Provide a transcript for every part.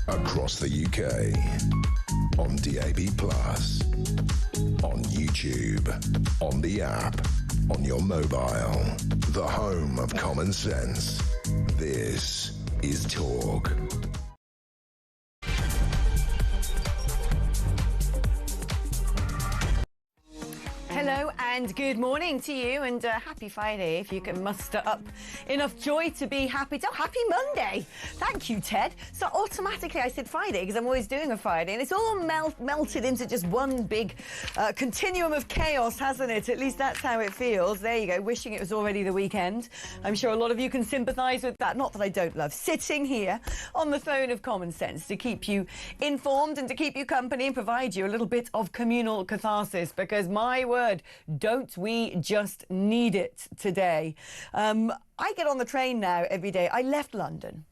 Across the UK, on DAB+, on YouTube, on the app, on your mobile, the home of common sense. This is Talk. Hello and good morning to you, and happy Friday if you can muster up enough joy to be happy. Oh, happy Monday. Thank you, Ted. So automatically I said Friday because I'm always doing a Friday, and it's all melted into just one big continuum of chaos, hasn't it? At least that's how it feels. There you go, wishing it was already the weekend. I'm sure a lot of you can sympathise with that. Not that I don't love sitting here on the phone of common sense to keep you informed and to keep you company and provide you a little bit of communal catharsis, because my word, don't we just need it today. I get on the train now every day. I left London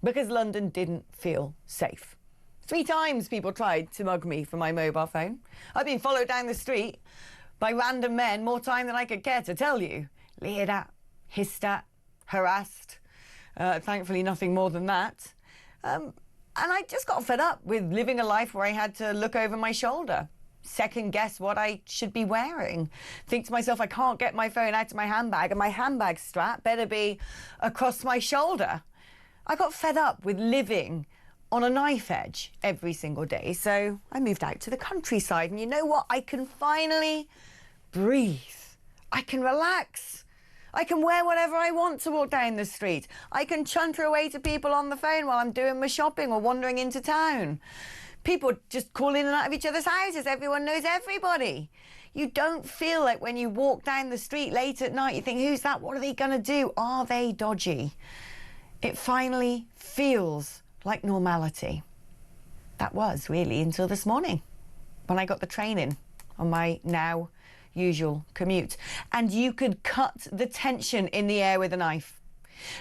because London didn't feel safe. 3 times people tried to mug me for my mobile phone. I've been followed down the street by random men more time than I could care to tell you. Leered at, hissed at, harassed. Thankfully nothing more than that. And I just got fed up with living a life where I had to look over my shoulder, second guess what I should be wearing, think to myself, I can't get my phone out of my handbag and my handbag strap better be across my shoulder. I got fed up with living on a knife edge every single day, so I moved out to the countryside, and you know what? I can finally breathe. I can relax. I can wear whatever I want to walk down the street. I can chunter away to people on the phone while I'm doing my shopping or wandering into town. People just call in and out of each other's houses. Everyone knows everybody. You don't feel like when you walk down the street late at night, you think, who's that? What are they going to do? Are they dodgy? It finally feels like normality. That was really until this morning when I got the train in on my now usual commute. And you could cut the tension in the air with a knife.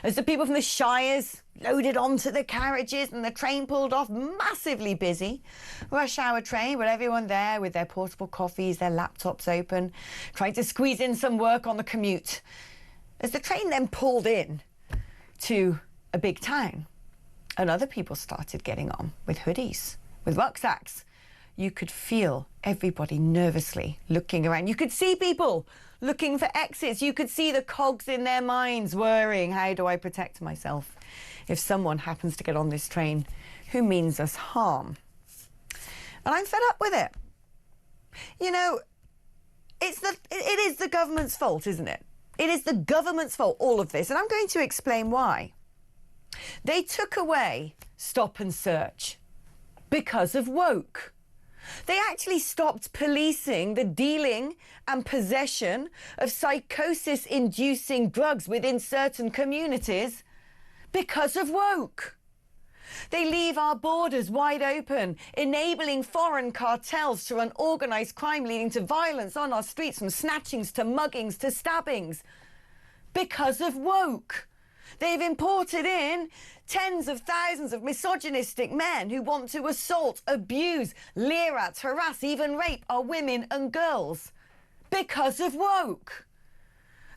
As the people from the Shires loaded onto the carriages and the train pulled off, massively busy. Rush hour train, with everyone there with their portable coffees, their laptops open, trying to squeeze in some work on the commute. As the train then pulled in to a big town, and other people started getting on with hoodies, with rucksacks. You could feel everybody nervously looking around. You could see people looking for exits. You could see the cogs in their minds worrying, how do I protect myself if someone happens to get on this train who means us harm? And I'm fed up with it. You know, it is the government's fault, isn't it? It is the government's fault, all of this. And I'm going to explain why. They took away stop and search because of woke. They actually stopped policing the dealing and possession of psychosis-inducing drugs within certain communities because of woke. They leave our borders wide open, enabling foreign cartels to run organised crime, leading to violence on our streets, from snatchings to muggings to stabbings, because of woke. They've imported in tens of thousands of misogynistic men who want to assault, abuse, leer at, harass, even rape our women and girls because of woke.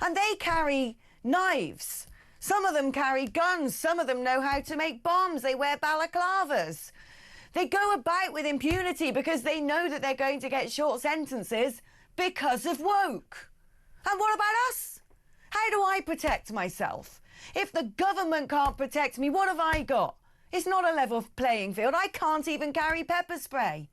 And they carry knives. Some of them carry guns. Some of them know how to make bombs. They wear balaclavas. They go about with impunity because they know that they're going to get short sentences because of woke. And what about us? How do I protect myself? If the government can't protect me, what have I got? It's not a level playing field. I can't even carry pepper spray.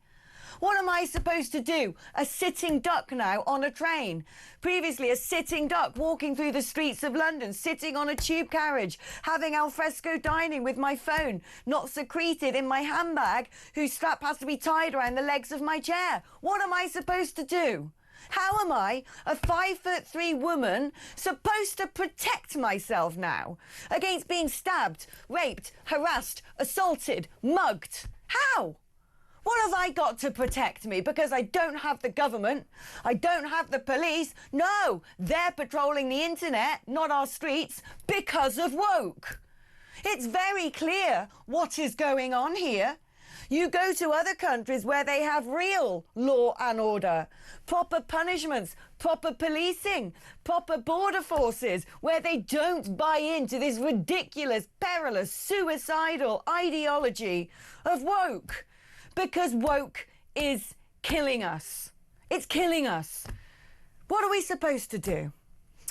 What am I supposed to do? A sitting duck now on a train. Previously, a sitting duck walking through the streets of London, sitting on a tube carriage, having alfresco dining with my phone, not secreted in my handbag, whose strap has to be tied around the legs of my chair. What am I supposed to do? How am I, a 5'3" woman, supposed to protect myself now against being stabbed, raped, harassed, assaulted, mugged? How? What have I got to protect me? Because I don't have the government, I don't have the police. No, they're patrolling the internet, not our streets, because of woke. It's very clear what is going on here. You go to other countries where they have real law and order, proper punishments, proper policing, proper border forces, where they don't buy into this ridiculous, perilous, suicidal ideology of woke. Because woke is killing us. It's killing us. What are we supposed to do?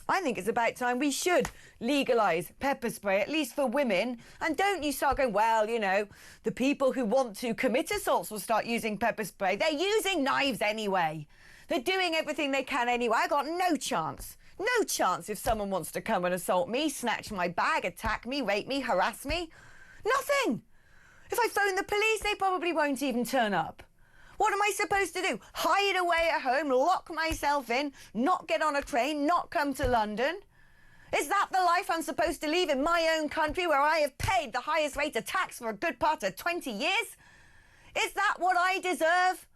I think it's about time we should legalise pepper spray, at least for women. And don't you start going, well, you know, the people who want to commit assaults will start using pepper spray. They're using knives anyway. They're doing everything they can anyway. I got no chance. No chance if someone wants to come and assault me, snatch my bag, attack me, rape me, harass me. Nothing. If I phone the police, they probably won't even turn up. What am I supposed to do? Hide away at home, lock myself in, not get on a train, not come to London? Is that the life I'm supposed to live in my own country where I have paid the highest rate of tax for a good part of 20 years? Is that what I deserve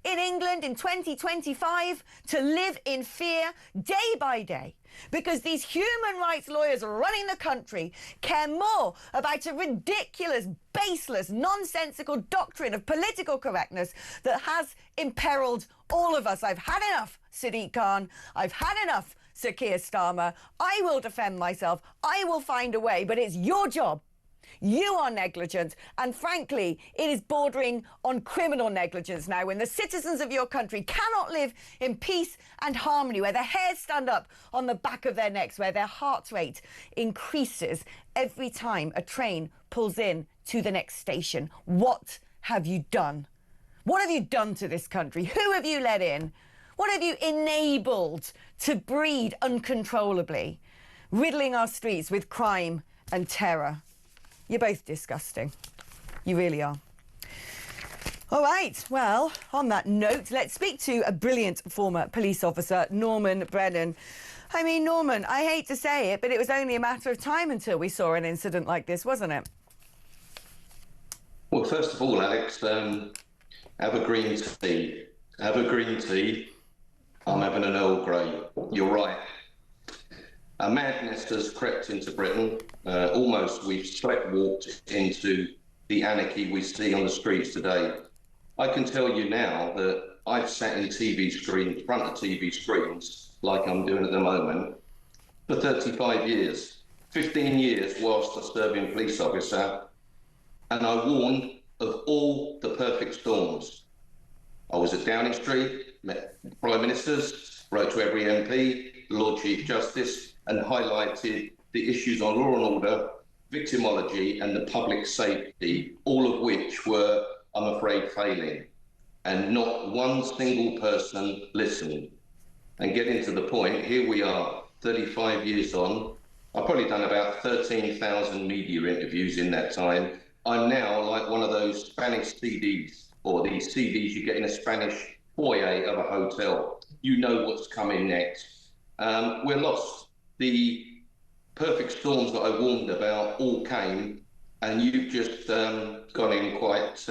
in England in 2025? To live in fear day by day? Because these human rights lawyers running the country care more about a ridiculous, baseless, nonsensical doctrine of political correctness that has imperiled all of us. I've had enough, Sadiq Khan. I've had enough, Sir Keir Starmer. I will defend myself. I will find a way, but it's your job. You are negligent, and frankly, it is bordering on criminal negligence now when the citizens of your country cannot live in peace and harmony, where their hairs stand up on the back of their necks, where their heart rate increases every time a train pulls in to the next station. What have you done? What have you done to this country? Who have you let in? What have you enabled to breed uncontrollably, riddling our streets with crime and terror? You're both disgusting. You really are. All right, well, on that note, let's speak to a brilliant former police officer, Norman Brennan. I mean, Norman, I hate to say it, but it was only a matter of time until we saw an incident like this, wasn't it? Well, first of all, Alex, have a green tea. Have a green tea. I'm having an Earl Grey. You're right. A madness has crept into Britain. Almost we've walked into the anarchy we see on the streets today. I can tell you now that I've sat in front of TV screens, like I'm doing at the moment, for 35 years. 15 years whilst a serving police officer, and I warned of all the perfect storms. I was at Downing Street, met Prime Ministers, wrote to every MP, the Lord Chief Justice, and highlighted the issues on law and order, victimology and the public safety, all of which were, I'm afraid, failing. And not one single person listened. And getting to the point, here we are, 35 years on. I've probably done about 13,000 media interviews in that time. I'm now like one of those Spanish CDs, or the CDs you get in a Spanish foyer of a hotel. You know what's coming next. We're lost. The perfect storms that I warned about all came, and you've just gone in quite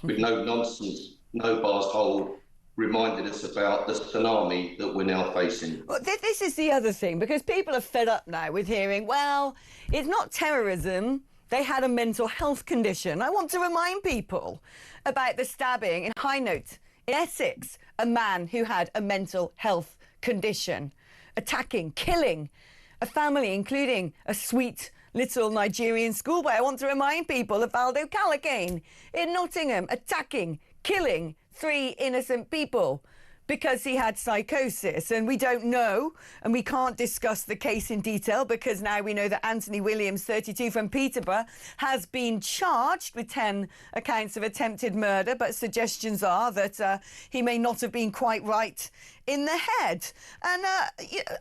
with no nonsense, no bars hold, reminded us about the tsunami that we're now facing. Well, this is the other thing, because people are fed up now with hearing, well, it's not terrorism, they had a mental health condition. I want to remind people about the stabbing in High Note in Essex, a man who had a mental health condition, attacking, killing a family, including a sweet little Nigerian schoolboy. I want to remind people of Valdo Calacane in Nottingham, attacking, killing 3 innocent people. because he had psychosis. And we don't know, and we can't discuss the case in detail, because now we know that Anthony Williams, 32, from Peterborough, has been charged with 10 accounts of attempted murder, but suggestions are that he may not have been quite right in the head. And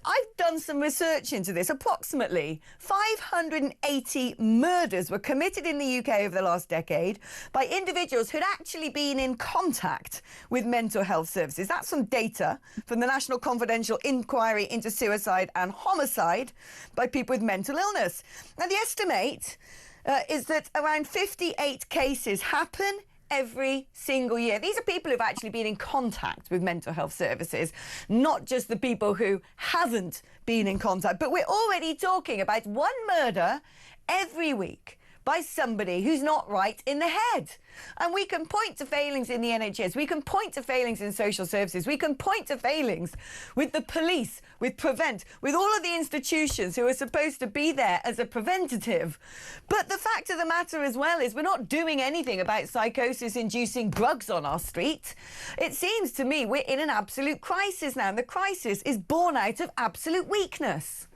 I've done some research into this. Approximately 580 murders were committed in the UK over the last decade by individuals who'd actually been in contact with mental health services. That's some data from the National Confidential Inquiry into Suicide and Homicide by people with mental illness. Now, the estimate is that around 58 cases happen every single year. These are people who've actually been in contact with mental health services, not just the people who haven't been in contact. But we're already talking about one murder every week by somebody who's not right in the head. And we can point to failings in the NHS, we can point to failings in social services, we can point to failings with the police, with Prevent, with all of the institutions who are supposed to be there as a preventative. But the fact of the matter as well is we're not doing anything about psychosis-inducing drugs on our street. It seems to me we're in an absolute crisis now, and the crisis is born out of absolute weakness.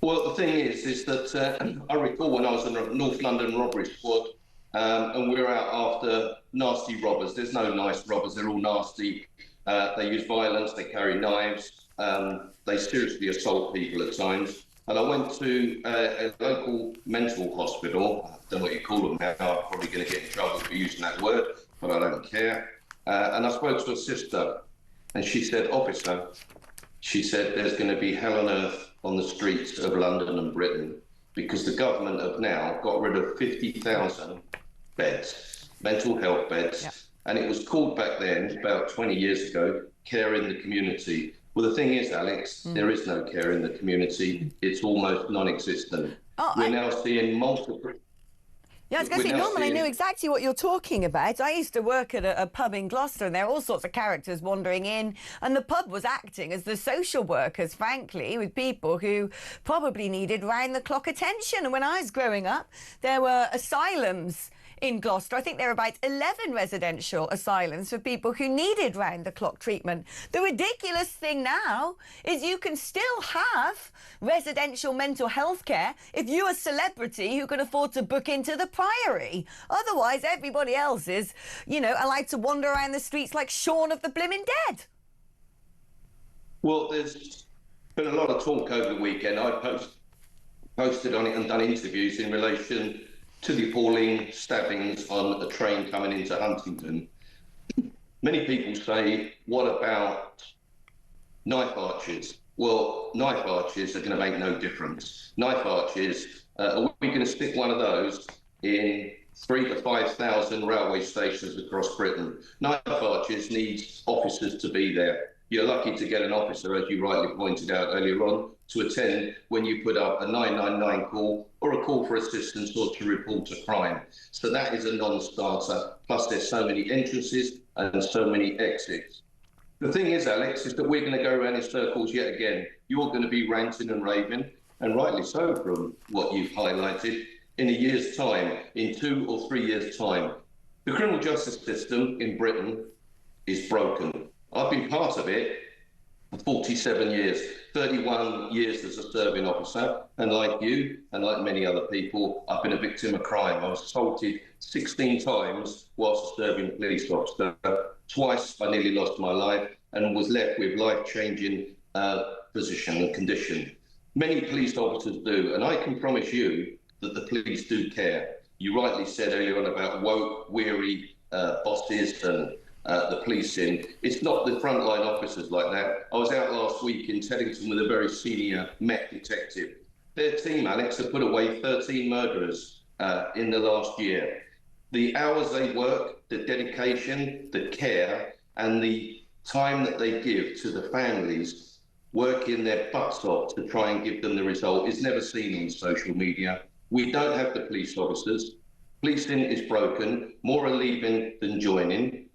Well, the thing is that I recall when I was in a North London robbery squad, and we were out after nasty robbers. There's no nice robbers, they're all nasty. They use violence, they carry knives, they seriously assault people at times. And I went to a local mental hospital. I don't know what you call them now, I'm probably going to get in trouble for using that word, but I don't care. And I spoke to a sister, and she said, "Officer," she said, "there's going to be hell on earth on the streets of London and Britain, because the government have now got rid of 50,000 beds, mental health beds." Yep. And it was called back then, about 20 years ago, care in the community. Well, the thing is, Alex, there is no care in the community. It's almost non-existent. We're now seeing multiple... Yeah, I was going to say, Norman, I know exactly what you're talking about. I used to work at a pub in Gloucester, and there are all sorts of characters wandering in, and the pub was acting as the social workers, frankly, with people who probably needed round-the-clock attention. And when I was growing up, there were asylums in Gloucester. I think there are about 11 residential asylums for people who needed round-the-clock treatment. The ridiculous thing now is you can still have residential mental health care if you're a celebrity who can afford to book into the Priory. Otherwise, everybody else is, you know, allowed to wander around the streets like Shaun of the Blimmin' Dead. Well, there's been a lot of talk over the weekend. I posted on it and done interviews in relation to the appalling stabbings on a train coming into Huntingdon. Many people say, what about knife arches? Well, knife arches are going to make no difference. Knife arches, are we going to stick one of those in 3,000 to 5,000 railway stations across Britain? Knife arches needs officers to be there. You're lucky to get an officer, as you rightly pointed out earlier on, to attend when you put up a 999 call or a call for assistance or to report a crime. So that is a non-starter. Plus, there's so many entrances and so many exits. The thing is, Alex, is that we're going to go around in circles yet again. You're going to be ranting and raving, and rightly so from what you've highlighted, in a year's time, in 2 or 3 years' time. The criminal justice system in Britain is broken. I've been part of it for 47 years, 31 years as a serving officer, and like you, and like many other people, I've been a victim of crime. I was assaulted 16 times whilst a serving police officer. Twice I nearly lost my life and was left with life-changing position and condition. Many police officers do, and I can promise you that the police do care. You rightly said earlier on about woke, weary bosses and the policing. It's not the frontline officers like that. I was out last week in Teddington with a very senior Met detective. Their team, Alex, have put away 13 murderers in the last year. The hours they work, the dedication, the care, and the time that they give to the families working their butts off to try and give them the result is never seen on social media. We don't have the police officers. Policing is broken. More are leaving than joining.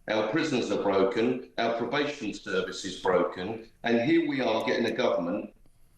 Our prisons are broken, our probation service is broken, and here we are getting a government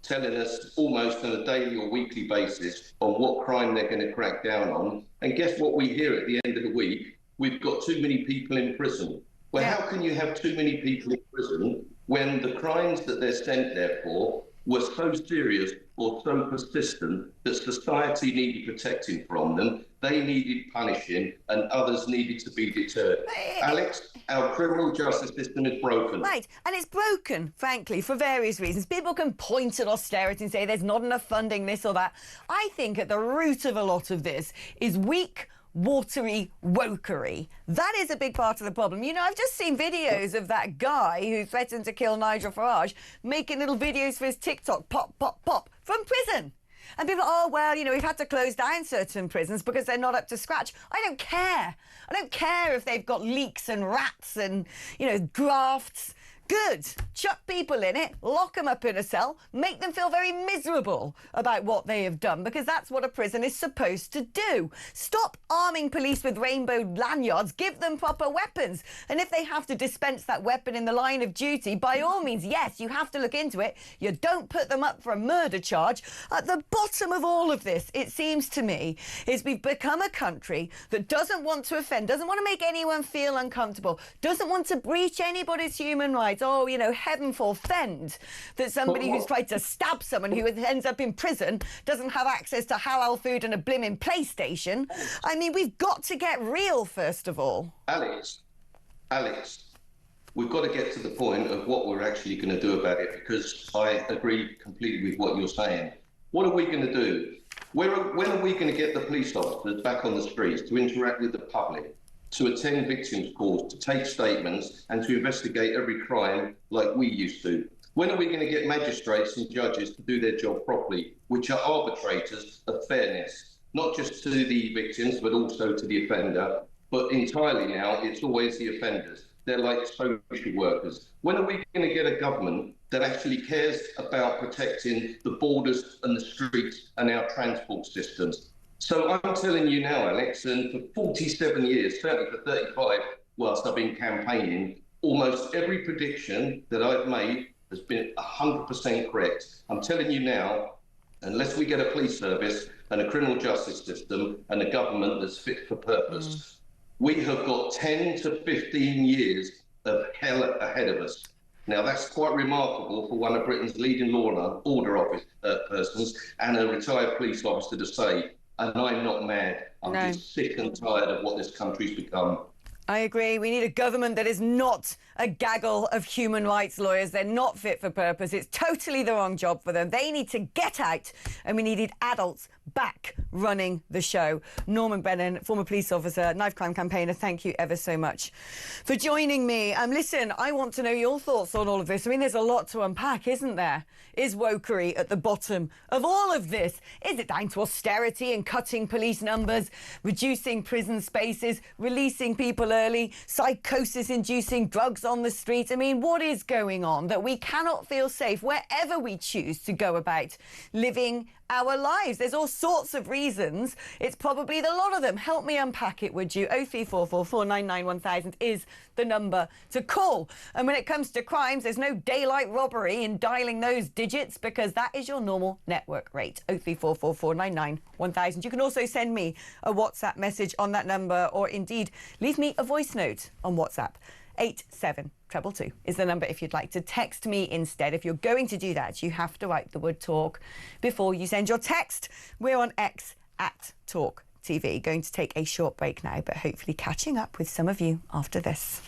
telling us almost on a daily or weekly basis on what crime they're going to crack down on. And guess what we hear at the end of the week? We've got too many people in prison. Well, Yeah. how can you have too many people in prison when the crimes that they're sent there for were so serious or so persistent that society needed protecting from them, they needed punishing, and others needed to be deterred? Alex, our criminal justice system is broken. Right, and it's broken, frankly, for various reasons. People can point at austerity and say there's not enough funding, this or that. I think at the root of a lot of this is weak, watery wokery. That is a big part of the problem. You know, I've just seen videos of that guy who threatened to kill Nigel Farage making little videos for his TikTok, pop, pop, pop, from prison. And people, oh, well, you know, we've had to close down certain prisons because they're not up to scratch. I don't care. I don't care if they've got leaks and rats and, you know, grafts. Good. Chuck people in it, lock them up in a cell, make them feel very miserable about what they have done, because that's what a prison is supposed to do. Stop arming police with rainbow lanyards, give them proper weapons. And if they have to dispense that weapon in the line of duty, by all means, yes, you have to look into it. You don't put them up for a murder charge. At the bottom of all of this, it seems to me, is we've become a country that doesn't want to offend, doesn't want to make anyone feel uncomfortable, doesn't want to breach anybody's human rights. Oh, you know, heaven forfend that somebody who's tried to stab someone who ends up in prison doesn't have access to halal food and a blimmin' PlayStation. I mean, we've got to get real, first of all. Alex, we've got to get to the point of what we're actually going to do about it, because I agree completely with what you're saying. What are we going to do? When are we going to get the police officers back on the streets to interact with the public, to attend victims' calls, to take statements, and to investigate every crime like we used to? When are we going to get magistrates and judges to do their job properly, which are arbitrators of fairness, not just to the victims, but also to the offender? But entirely now, it's always the offenders. They're like social workers. When are we going to get a government that actually cares about protecting the borders and the streets and our transport systems? So I'm telling you now, Alex, and for 47 years, certainly for 35, whilst I've been campaigning, almost every prediction that I've made has been 100% correct. I'm telling you now, unless we get a police service and a criminal justice system and a government that's fit for purpose, we have got 10 to 15 years of hell ahead of us. Now, that's quite remarkable for one of Britain's leading law and order office persons and a retired police officer to say. And I'm not mad. I'm just sick and tired of what this country's become. I agree. We need a government that is not a gaggle of human rights lawyers. They're not fit for purpose. It's totally the wrong job for them. They need to get out, and we needed adults back running the show. Norman Brennan, former police officer, knife crime campaigner, thank you ever so much for joining me. Listen, I want to know your thoughts on all of this. I mean, there's a lot to unpack, isn't there? Is wokery at the bottom of all of this? Is it down to austerity and cutting police numbers, reducing prison spaces, releasing people early, psychosis-inducing drugs on the streets? I mean, what is going on that we cannot feel safe wherever we choose to go about living our lives? There's all sorts of reasons. It's probably the lot of them. Help me unpack it, would you? 0344 499 1000 is the number to call. And when it comes to crimes, there's no daylight robbery in dialing those digits, because that is your normal network rate. 0344 499 1000. You can also send me a WhatsApp message on that number, or indeed leave me a voice note on WhatsApp. 87222 is the number if you'd like to text me instead. If you're going to do that, you have to write the word talk before you send your text. We're on X at talkTV. Going to take a short break now, but hopefully catching up with some of you after this.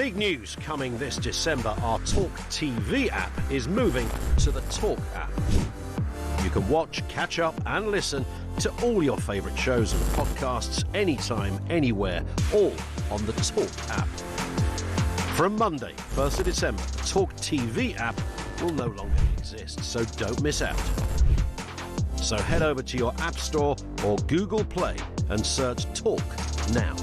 Big news coming this December. Our talkTV app is moving to the Talk app. You can watch, catch up and listen to all your favourite shows and podcasts anytime, anywhere, all on the Talk app. From Monday, 1st of December, the talkTV app will no longer exist, so don't miss out. So head over to your App Store or Google Play and search Talk now.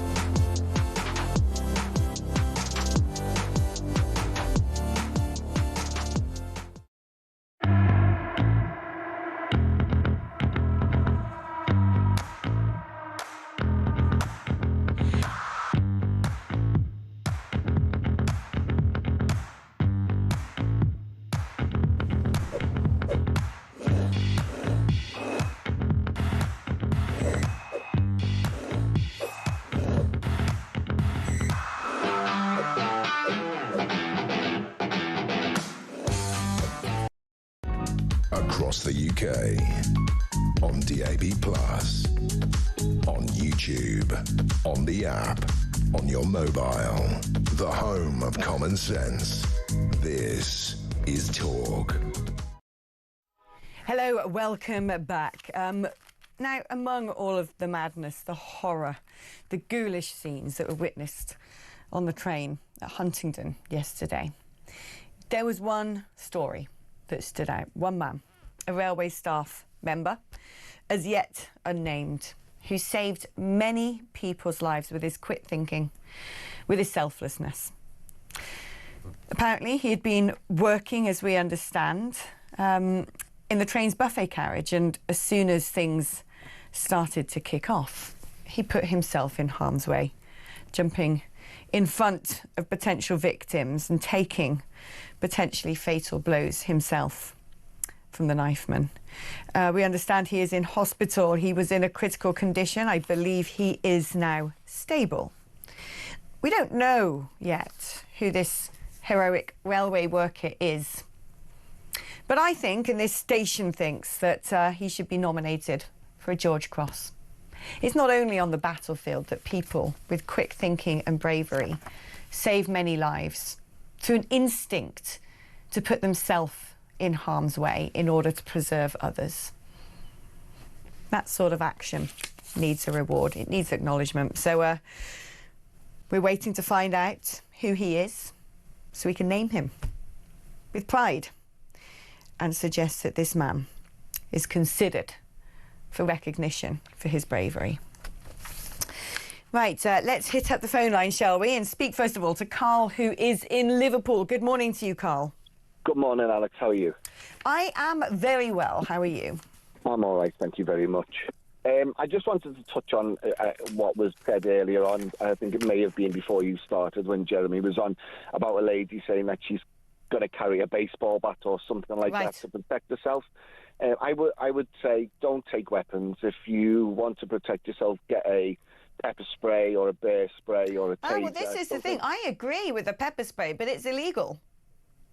Across the UK, on DAB+, on YouTube, on the app, on your mobile, the home of common sense. This is Talk. Hello, welcome back. Now, among all of the madness, the horror, the ghoulish scenes that were witnessed on the train at Huntingdon yesterday, there was one story that stood out. One man, a railway staff member, as yet unnamed, who saved many people's lives with his quick thinking, with his selflessness. Apparently, he had been working, as we understand, in the train's buffet carriage, and as soon as things started to kick off, he put himself in harm's way, jumping in front of potential victims and taking potentially fatal blows himself from the knifeman. We understand he is in hospital. He was in a critical condition. I believe he is now stable. We don't know yet who this heroic railway worker is, but I think, and this station thinks, that he should be nominated for a George Cross. It's not only on the battlefield that people with quick thinking and bravery save many lives through an instinct to put themselves in harm's way in order to preserve others. That sort of action needs a reward. It needs acknowledgement. So we're waiting to find out who he is so we can name him with pride and suggest that this man is considered for recognition for his bravery. Right, let's hit up the phone line, shall we, and speak first of all to Carl, who is in Liverpool. Good morning to you, Carl. Good morning, Alex. How are you? I am very well. How are you? I'm all right, thank you very much. I just wanted to touch on what was said earlier on. I think it may have been before you started, when Jeremy was on, about a lady saying that she's going to carry a baseball bat or something like that to protect herself. I would say don't take weapons. If you want to protect yourself, get a pepper spray or a bear spray or a taser. Oh, well, this is the thing. I agree with the pepper spray, but it's illegal.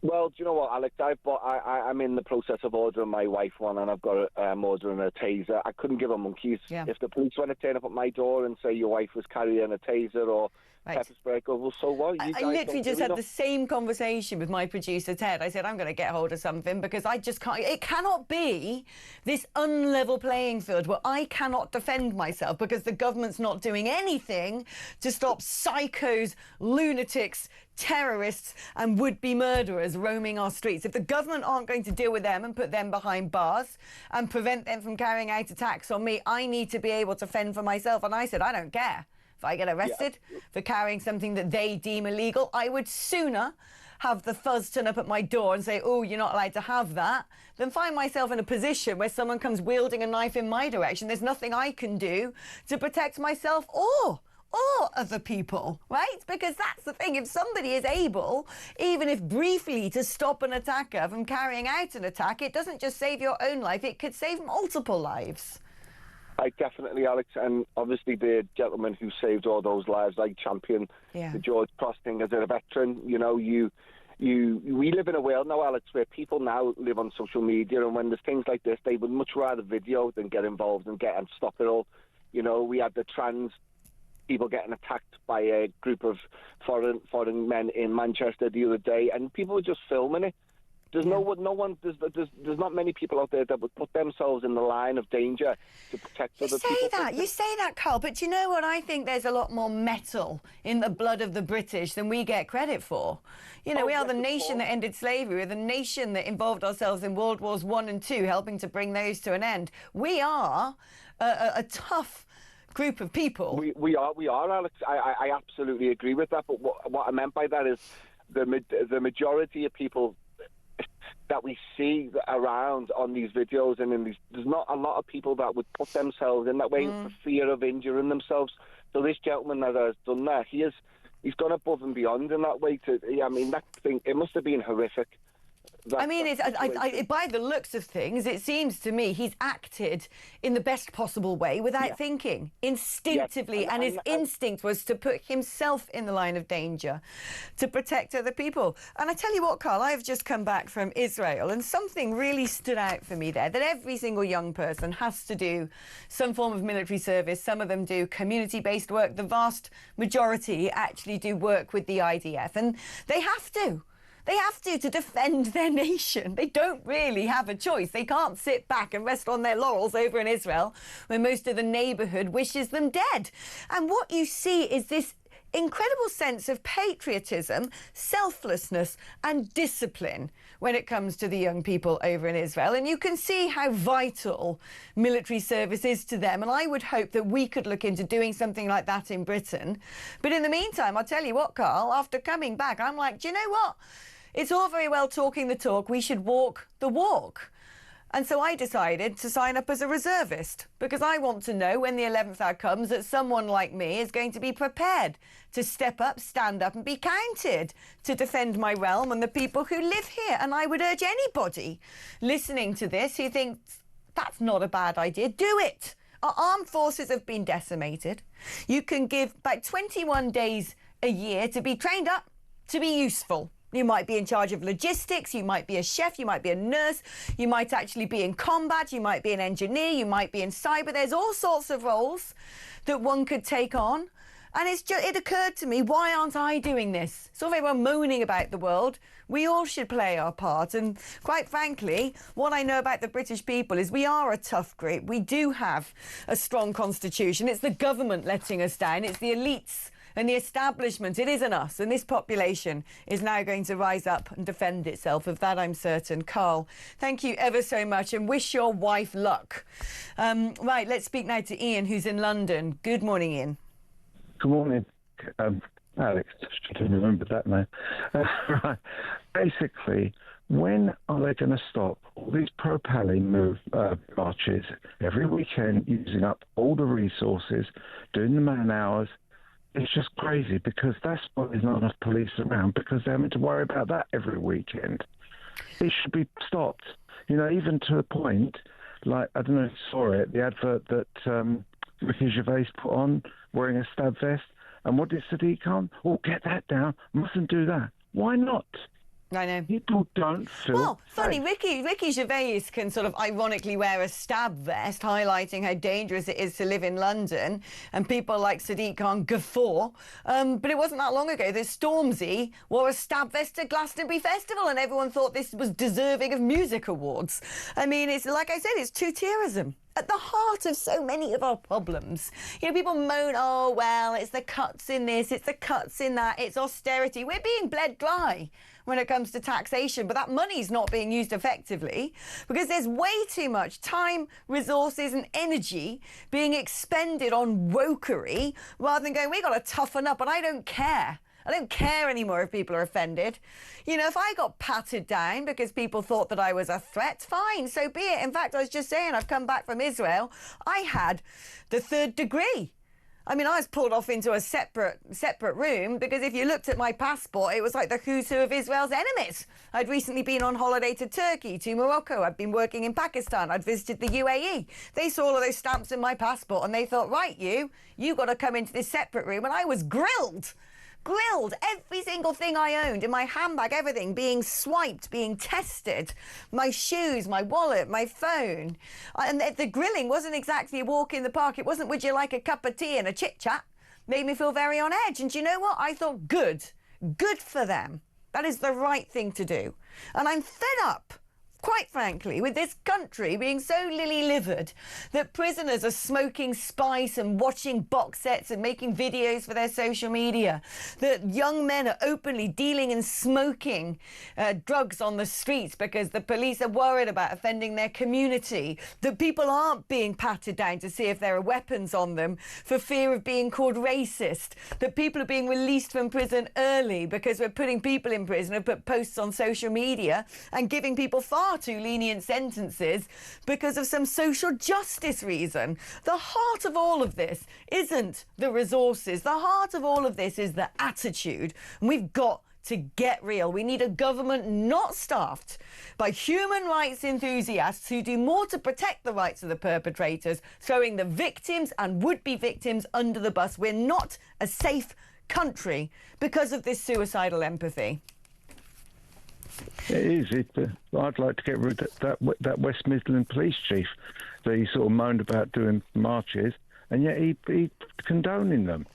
Well, do you know what, Alex? I'm in the process of ordering my wife one, and I've got ordering a taser. I couldn't give her monkeys. Yeah. If the police want to turn up at my door and say your wife was carrying a taser or pepper spray, I go, well, so what? I literally just had the same conversation with my producer, Ted. I said, I'm going to get hold of something because I just can't. It cannot be this unlevel playing field where I cannot defend myself because the government's not doing anything to stop psychos, lunatics, terrorists and would-be murderers roaming our streets. If the government aren't going to deal with them and put them behind bars and prevent them from carrying out attacks on me, I need to be able to fend for myself. And I said, I don't care if I get arrested for carrying something that they deem illegal. I would sooner have the fuzz turn up at my door and say, oh, you're not allowed to have that, than find myself in a position where someone comes wielding a knife in my direction. There's nothing I can do to protect myself or other people, right? Because that's the thing. If somebody is able, even if briefly, to stop an attacker from carrying out an attack, it doesn't just save your own life, it could save multiple lives. I definitely, Alex, and obviously the gentleman who saved all those lives, I champion the George Cross thing as a veteran. You know, we live in a world now, Alex, where people now live on social media, and when there's things like this, they would much rather video than get involved and stop it all. You know, we had the trans people getting attacked by a group of foreign men in Manchester the other day, and people were just filming it. There's there's not many people out there that would put themselves in the line of danger to protect other people. You say that, Carl, but you know what? I think there's a lot more metal in the blood of the British than we get credit for. You know, we are the nation that ended slavery. We're the nation that involved ourselves in World Wars I and II, helping to bring those to an end. We are a tough group of people. We are, Alex. I absolutely agree with that. But what I meant by that is the majority of people that we see around on these videos and in these, there's not a lot of people that would put themselves in that way for fear of injuring themselves. So this gentleman that has done that, he's gone above and beyond in that way. That thing, it must have been horrific. By the looks of things, it seems to me he's acted in the best possible way without thinking, instinctively, and his instinct was to put himself in the line of danger to protect other people. And I tell you what, Carl, I've just come back from Israel, and something really stood out for me there, that every single young person has to do some form of military service. Some of them do community-based work. The vast majority actually do work with the IDF, and they have to. They have to defend their nation. They don't really have a choice. They can't sit back and rest on their laurels over in Israel where most of the neighbourhood wishes them dead. And what you see is this incredible sense of patriotism, selflessness and discipline when it comes to the young people over in Israel. And you can see how vital military service is to them. And I would hope that we could look into doing something like that in Britain. But in the meantime, I'll tell you what, Carl, after coming back, I'm like, do you know what? It's all very well talking the talk. We should walk the walk. And so I decided to sign up as a reservist because I want to know when the 11th hour comes that someone like me is going to be prepared to step up, stand up and be counted to defend my realm and the people who live here. And I would urge anybody listening to this who thinks that's not a bad idea, do it. Our armed forces have been decimated. You can give about 21 days a year to be trained up, to be useful. You might be in charge of logistics, you might be a chef, you might be a nurse, you might actually be in combat, you might be an engineer, you might be in cyber. There's all sorts of roles that one could take on. And it occurred to me, why aren't I doing this? So everyone moaning about the world. We all should play our part. And quite frankly, what I know about the British people is we are a tough group. We do have a strong constitution. It's the government letting us down. It's the elites and the establishment. It isn't us. And this population is now going to rise up and defend itself. Of that, I'm certain. Carl, thank you ever so much and wish your wife luck. Right, let's speak now to Ian, who's in London. Good morning, Ian. Good morning. Alex, I don't remember that name. Right. Basically, when are they going to stop all these pro-Palestine marches every weekend, using up all the resources, doing the man hours? It's just crazy because that's why there's not enough police around, because they're having to worry about that every weekend. It should be stopped. You know, even to a point, like, I don't know if you saw it, the advert that Ricky Gervais put on, wearing a stab vest. And what did Sadiq Khan? Oh, get that down. Mustn't do that. Why not? I know. People don't feel Well, funny, safe. Ricky Gervais can sort of ironically wear a stab vest, highlighting how dangerous it is to live in London, and people like Sadiq Khan guffaw. But it wasn't that long ago that Stormzy wore a stab vest at Glastonbury Festival, and everyone thought this was deserving of music awards. I mean, it's like I said, it's two-tierism. At the heart of so many of our problems. You know, people moan, oh, well, it's the cuts in this, it's the cuts in that, it's austerity. We're being bled dry when it comes to taxation, but that money's not being used effectively because there's way too much time, resources and energy being expended on wokery rather than going, we got to toughen up, and I don't care. I don't care anymore if people are offended. You know, if I got patted down because people thought that I was a threat, fine, so be it. In fact, I was just saying, I've come back from Israel. I had the 3rd degree. I mean, I was pulled off into a separate room because if you looked at my passport, it was like the who's who of Israel's enemies. I'd recently been on holiday to Turkey, to Morocco. I'd been working in Pakistan. I'd visited the UAE. They saw all of those stamps in my passport and they thought, right, you got to come into this separate room. And I was grilled, every single thing I owned in my handbag, everything being swiped, being tested, my shoes, my wallet, my phone. And the grilling wasn't exactly a walk in the park. It wasn't, would you like a cup of tea and a chit chat? made me feel very on edge. And do you know what? I thought, good for them. That is the right thing to do. And I'm fed up, quite frankly, with this country being so lily-livered that prisoners are smoking spice and watching box sets and making videos for their social media, that young men are openly dealing and smoking drugs on the streets because the police are worried about offending their community, that people aren't being patted down to see if there are weapons on them for fear of being called racist, that people are being released from prison early because we're putting people in prison and put posts on social media and giving people far too lenient sentences because of some social justice reason. The heart of all of this isn't the resources. The heart of all of this is the attitude. And we've got to get real. We need a government not staffed by human rights enthusiasts who do more to protect the rights of the perpetrators, throwing the victims and would-be victims under the bus. We're not a safe country because of this suicidal empathy. It is. I'd like to get rid of that West Midland police chief that he sort of moaned about doing marches, and yet he condoning them.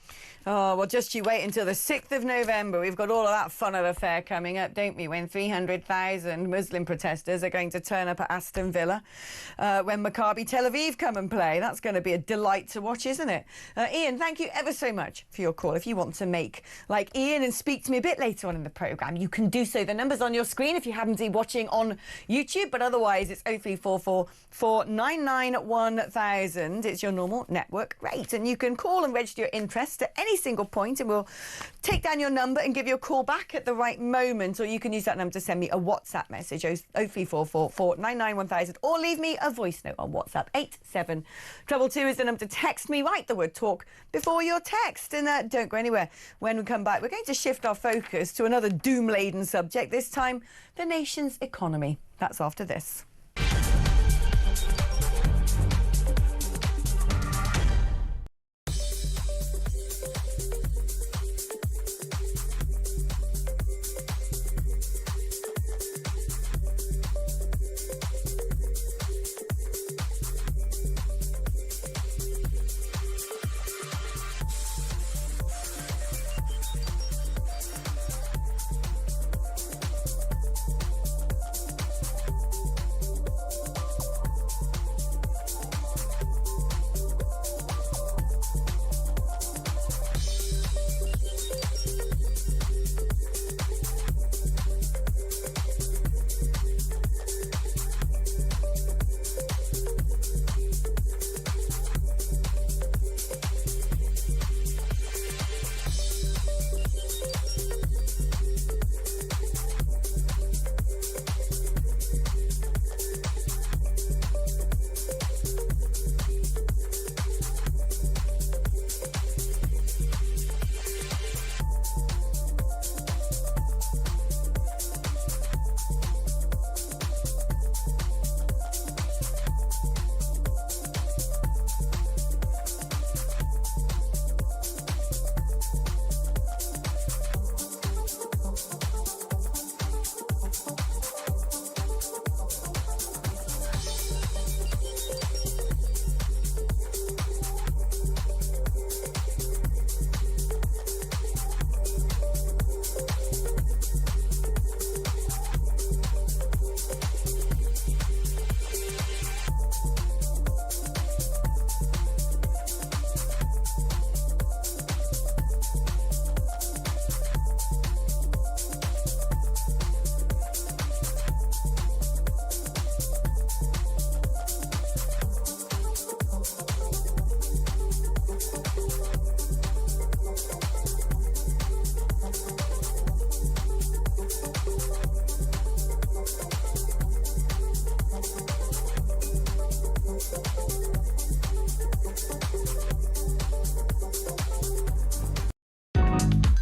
Oh, well, just you wait until the 6th of November. We've got all of that fun of affair coming up, don't we, when 300,000 Muslim protesters are going to turn up at Aston Villa when Maccabi Tel Aviv come and play. That's going to be a delight to watch, isn't it? Ian, thank you ever so much for your call. If you want to make like Ian and speak to me a bit later on in the programme, you can do so. The number's on your screen if you happen to be watching on YouTube, but otherwise it's 0344 499 1000. It's your normal network rate, and you can call and register your interest at any single point, and we'll take down your number and give you a call back at the right moment, or you can use that number to send me a WhatsApp message, 0344 499 1000, or leave me a voice note on WhatsApp. 87222 is the number to text me. Write the word talk before your text, and don't go anywhere. When we come back, we're going to shift our focus to another doom-laden subject, this time the nation's economy. That's after this.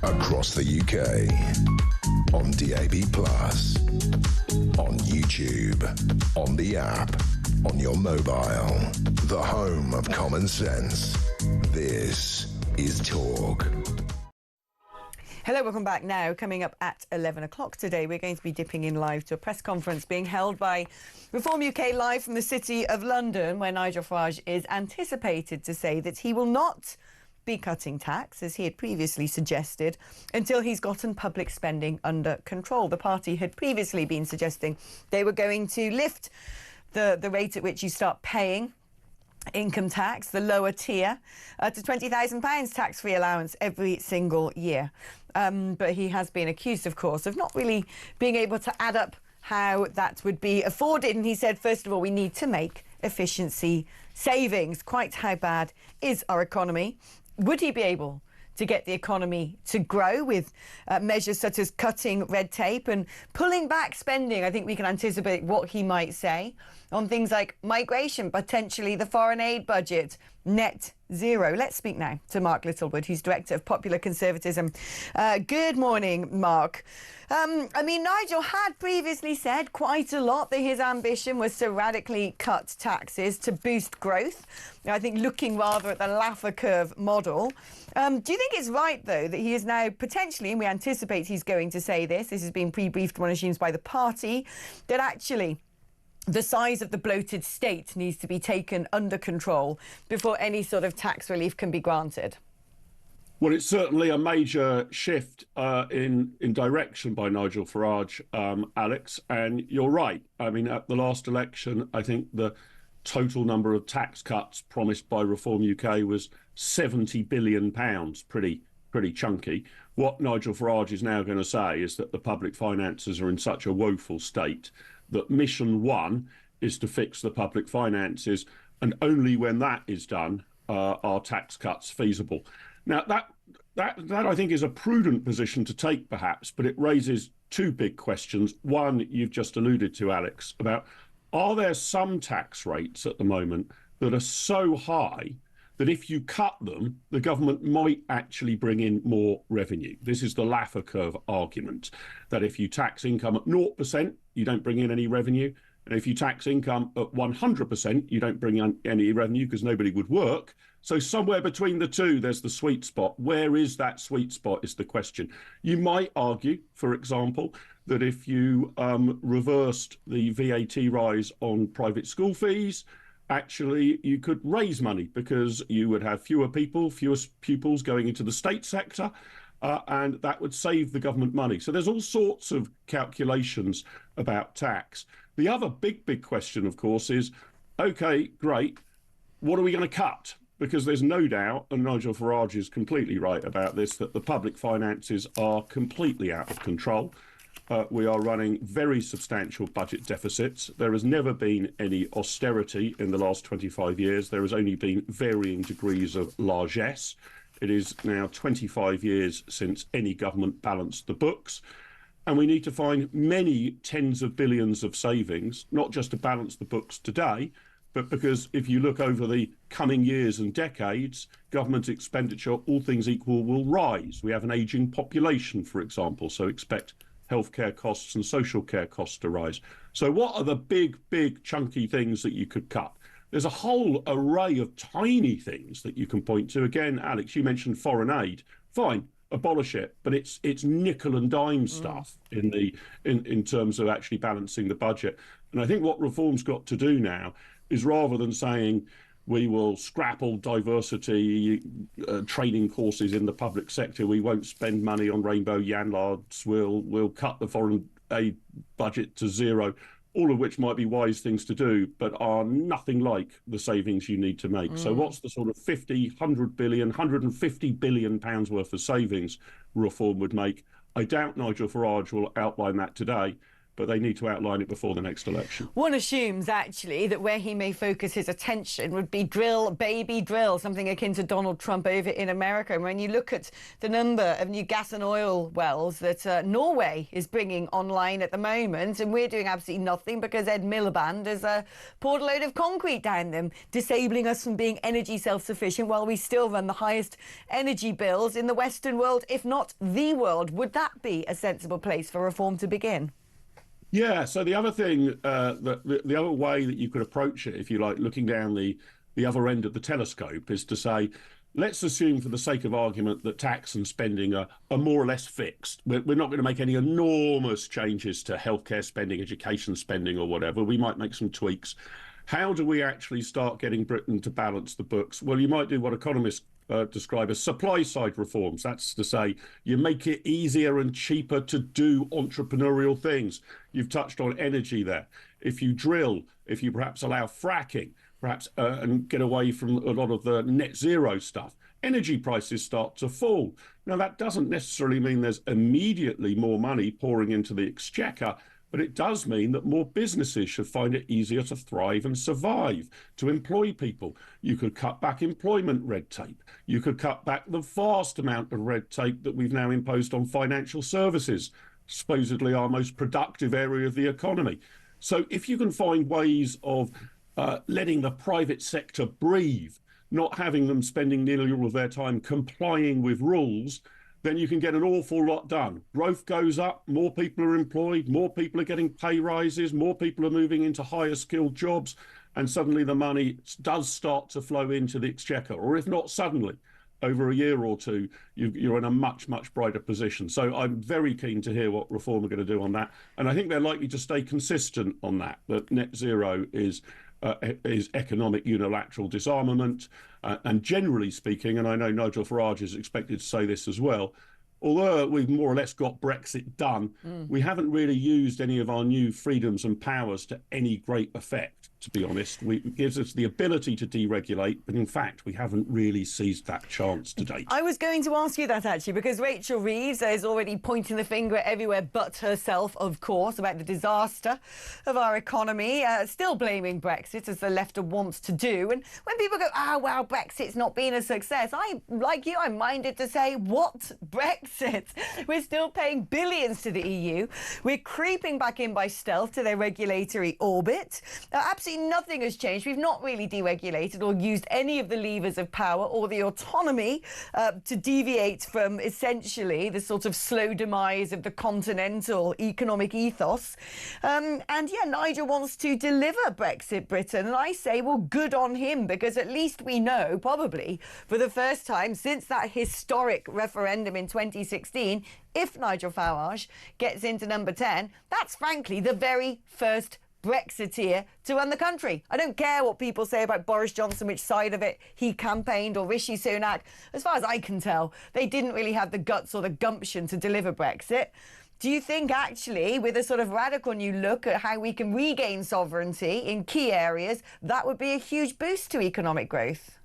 Across the UK, on DAB+, on YouTube, on the app, on your mobile, the home of common sense. This is Talk. Hello, welcome back now. Coming up at 11 o'clock today, we're going to be dipping in live to a press conference being held by Reform UK live from the City of London, where Nigel Farage is anticipated to say that he will not be cutting tax, as he had previously suggested, until he's gotten public spending under control. The party had previously been suggesting they were going to lift the rate at which you start paying income tax, the lower tier, to £20,000 tax-free allowance every single year. But he has been accused, of course, of not really being able to add up how that would be afforded. And he said, first of all, we need to make efficiency savings. Quite how bad is our economy? Would he be able to get the economy to grow with measures such as cutting red tape and pulling back spending? I think we can anticipate what he might say on things like migration, potentially the foreign aid budget, net zero. Let's speak now to Mark Littlewood, who's Director of Popular Conservatism. Good morning, Mark. Nigel had previously said quite a lot that his ambition was to radically cut taxes to boost growth. I think looking rather at the Laffer curve model. Do you think it's right, though, that he is now potentially, and we anticipate he's going to say this has been pre-briefed, one assumes, by the party, that actually the size of the bloated state needs to be taken under control before any sort of tax relief can be granted? Well, it's certainly a major shift in direction by Nigel Farage, Alex, and you're right. I mean, at the last election, I think the total number of tax cuts promised by Reform UK was £70 billion, pretty chunky. What Nigel Farage is now going to say is that the public finances are in such a woeful state that mission one is to fix the public finances, and only when that is done are tax cuts feasible. Now, that I think is a prudent position to take, perhaps, but it raises two big questions. One, you've just alluded to, Alex, about are there some tax rates at the moment that are so high that if you cut them, the government might actually bring in more revenue? This is the Laffer curve argument, that if you tax income at 0%, you don't bring in any revenue. And if you tax income at 100%, you don't bring in any revenue because nobody would work. So somewhere between the two, there's the sweet spot. Where is that sweet spot is the question. You might argue, for example, that if you reversed the VAT rise on private school fees, actually you could raise money because you would have fewer pupils going into the state sector, and that would save the government money. So there's all sorts of calculations about tax. The other big question, of course, is, OK, great, what are we going to cut? Because there's no doubt, and Nigel Farage is completely right about this, that the public finances are completely out of control. We are running very substantial budget deficits. There has never been any austerity in the last 25 years. There has only been varying degrees of largesse. It is now 25 years since any government balanced the books. And we need to find many tens of billions of savings, not just to balance the books today, but because if you look over the coming years and decades, government expenditure, all things equal, will rise. We have an ageing population, for example, so expect healthcare costs and social care costs to rise. So what are the big chunky things that you could cut? There's a whole array of tiny things that you can point to. Again, Alex, you mentioned foreign aid. Fine, abolish it, but it's nickel and dime stuff in terms of actually balancing the budget. And I think what Reform's got to do now is, rather than saying we will scrap all diversity training courses in the public sector, we won't spend money on rainbow yanlards, we'll cut the foreign aid budget to zero, all of which might be wise things to do, but are nothing like the savings you need to make. So what's the sort of 50, 100 billion, 150 billion pounds worth of savings Reform would make? I doubt Nigel Farage will outline that today, but they need to outline it before the next election. One assumes, actually, that where he may focus his attention would be drill, baby drill, something akin to Donald Trump over in America. And when you look at the number of new gas and oil wells that Norway is bringing online at the moment, and we're doing absolutely nothing because Ed Miliband has poured a load of concrete down them, disabling us from being energy self-sufficient while we still run the highest energy bills in the Western world, if not the world. Would that be a sensible place for Reform to begin? Yeah, so the other thing, the other way that you could approach it, if you like, looking down the other end of the telescope, is to say, let's assume for the sake of argument that tax and spending are more or less fixed. We're not going to make any enormous changes to healthcare spending, education spending or whatever. We might make some tweaks. How do we actually start getting Britain to balance the books? Well, you might do what economists describe as supply-side reforms. That's to say, you make it easier and cheaper to do entrepreneurial things. You've touched on energy there. If you drill, if you perhaps allow fracking, perhaps and get away from a lot of the net zero stuff, energy prices start to fall. Now, that doesn't necessarily mean there's immediately more money pouring into the exchequer, but it does mean that more businesses should find it easier to thrive and survive, to employ people. You could cut back employment red tape. You could cut back the vast amount of red tape that we've now imposed on financial services, supposedly our most productive area of the economy. So if you can find ways of letting the private sector breathe, not having them spending nearly all of their time complying with rules, then you can get an awful lot done. Growth goes up, more people are employed, more people are getting pay rises, more people are moving into higher skilled jobs, and suddenly the money does start to flow into the exchequer. Or if not suddenly, over a year or two, you're in a much, much brighter position. So I'm very keen to hear what Reform are going to do on that. And I think they're likely to stay consistent on that net zero is economic unilateral disarmament. And generally speaking, and I know Nigel Farage is expected to say this as well, although we've more or less got Brexit done, we haven't really used any of our new freedoms and powers to any great effect, to be honest. It gives us the ability to deregulate, but in fact, we haven't really seized that chance to date. I was going to ask you that, actually, because Rachel Reeves is already pointing the finger at everywhere but herself, of course, about the disaster of our economy, still blaming Brexit, as the left wants to do. And when people go, well, Brexit's not been a success, like you, I'm minded to say, what Brexit? We're still paying billions to the EU. We're creeping back in by stealth to their regulatory orbit. Absolutely nothing has changed. We've not really deregulated or used any of the levers of power or the autonomy to deviate from essentially the sort of slow demise of the continental economic ethos. And yeah, Nigel wants to deliver Brexit Britain. And I say, well, good on him, because at least we know, probably for the first time since that historic referendum in 2016, if Nigel Farage gets into number 10, that's frankly the very first Brexiteer to run the country. I don't care what people say about Boris Johnson, which side of it he campaigned, or Rishi Sunak. As far as I can tell, they didn't really have the guts or the gumption to deliver Brexit. Do you think, actually, with a sort of radical new look at how we can regain sovereignty in key areas, that would be a huge boost to economic growth?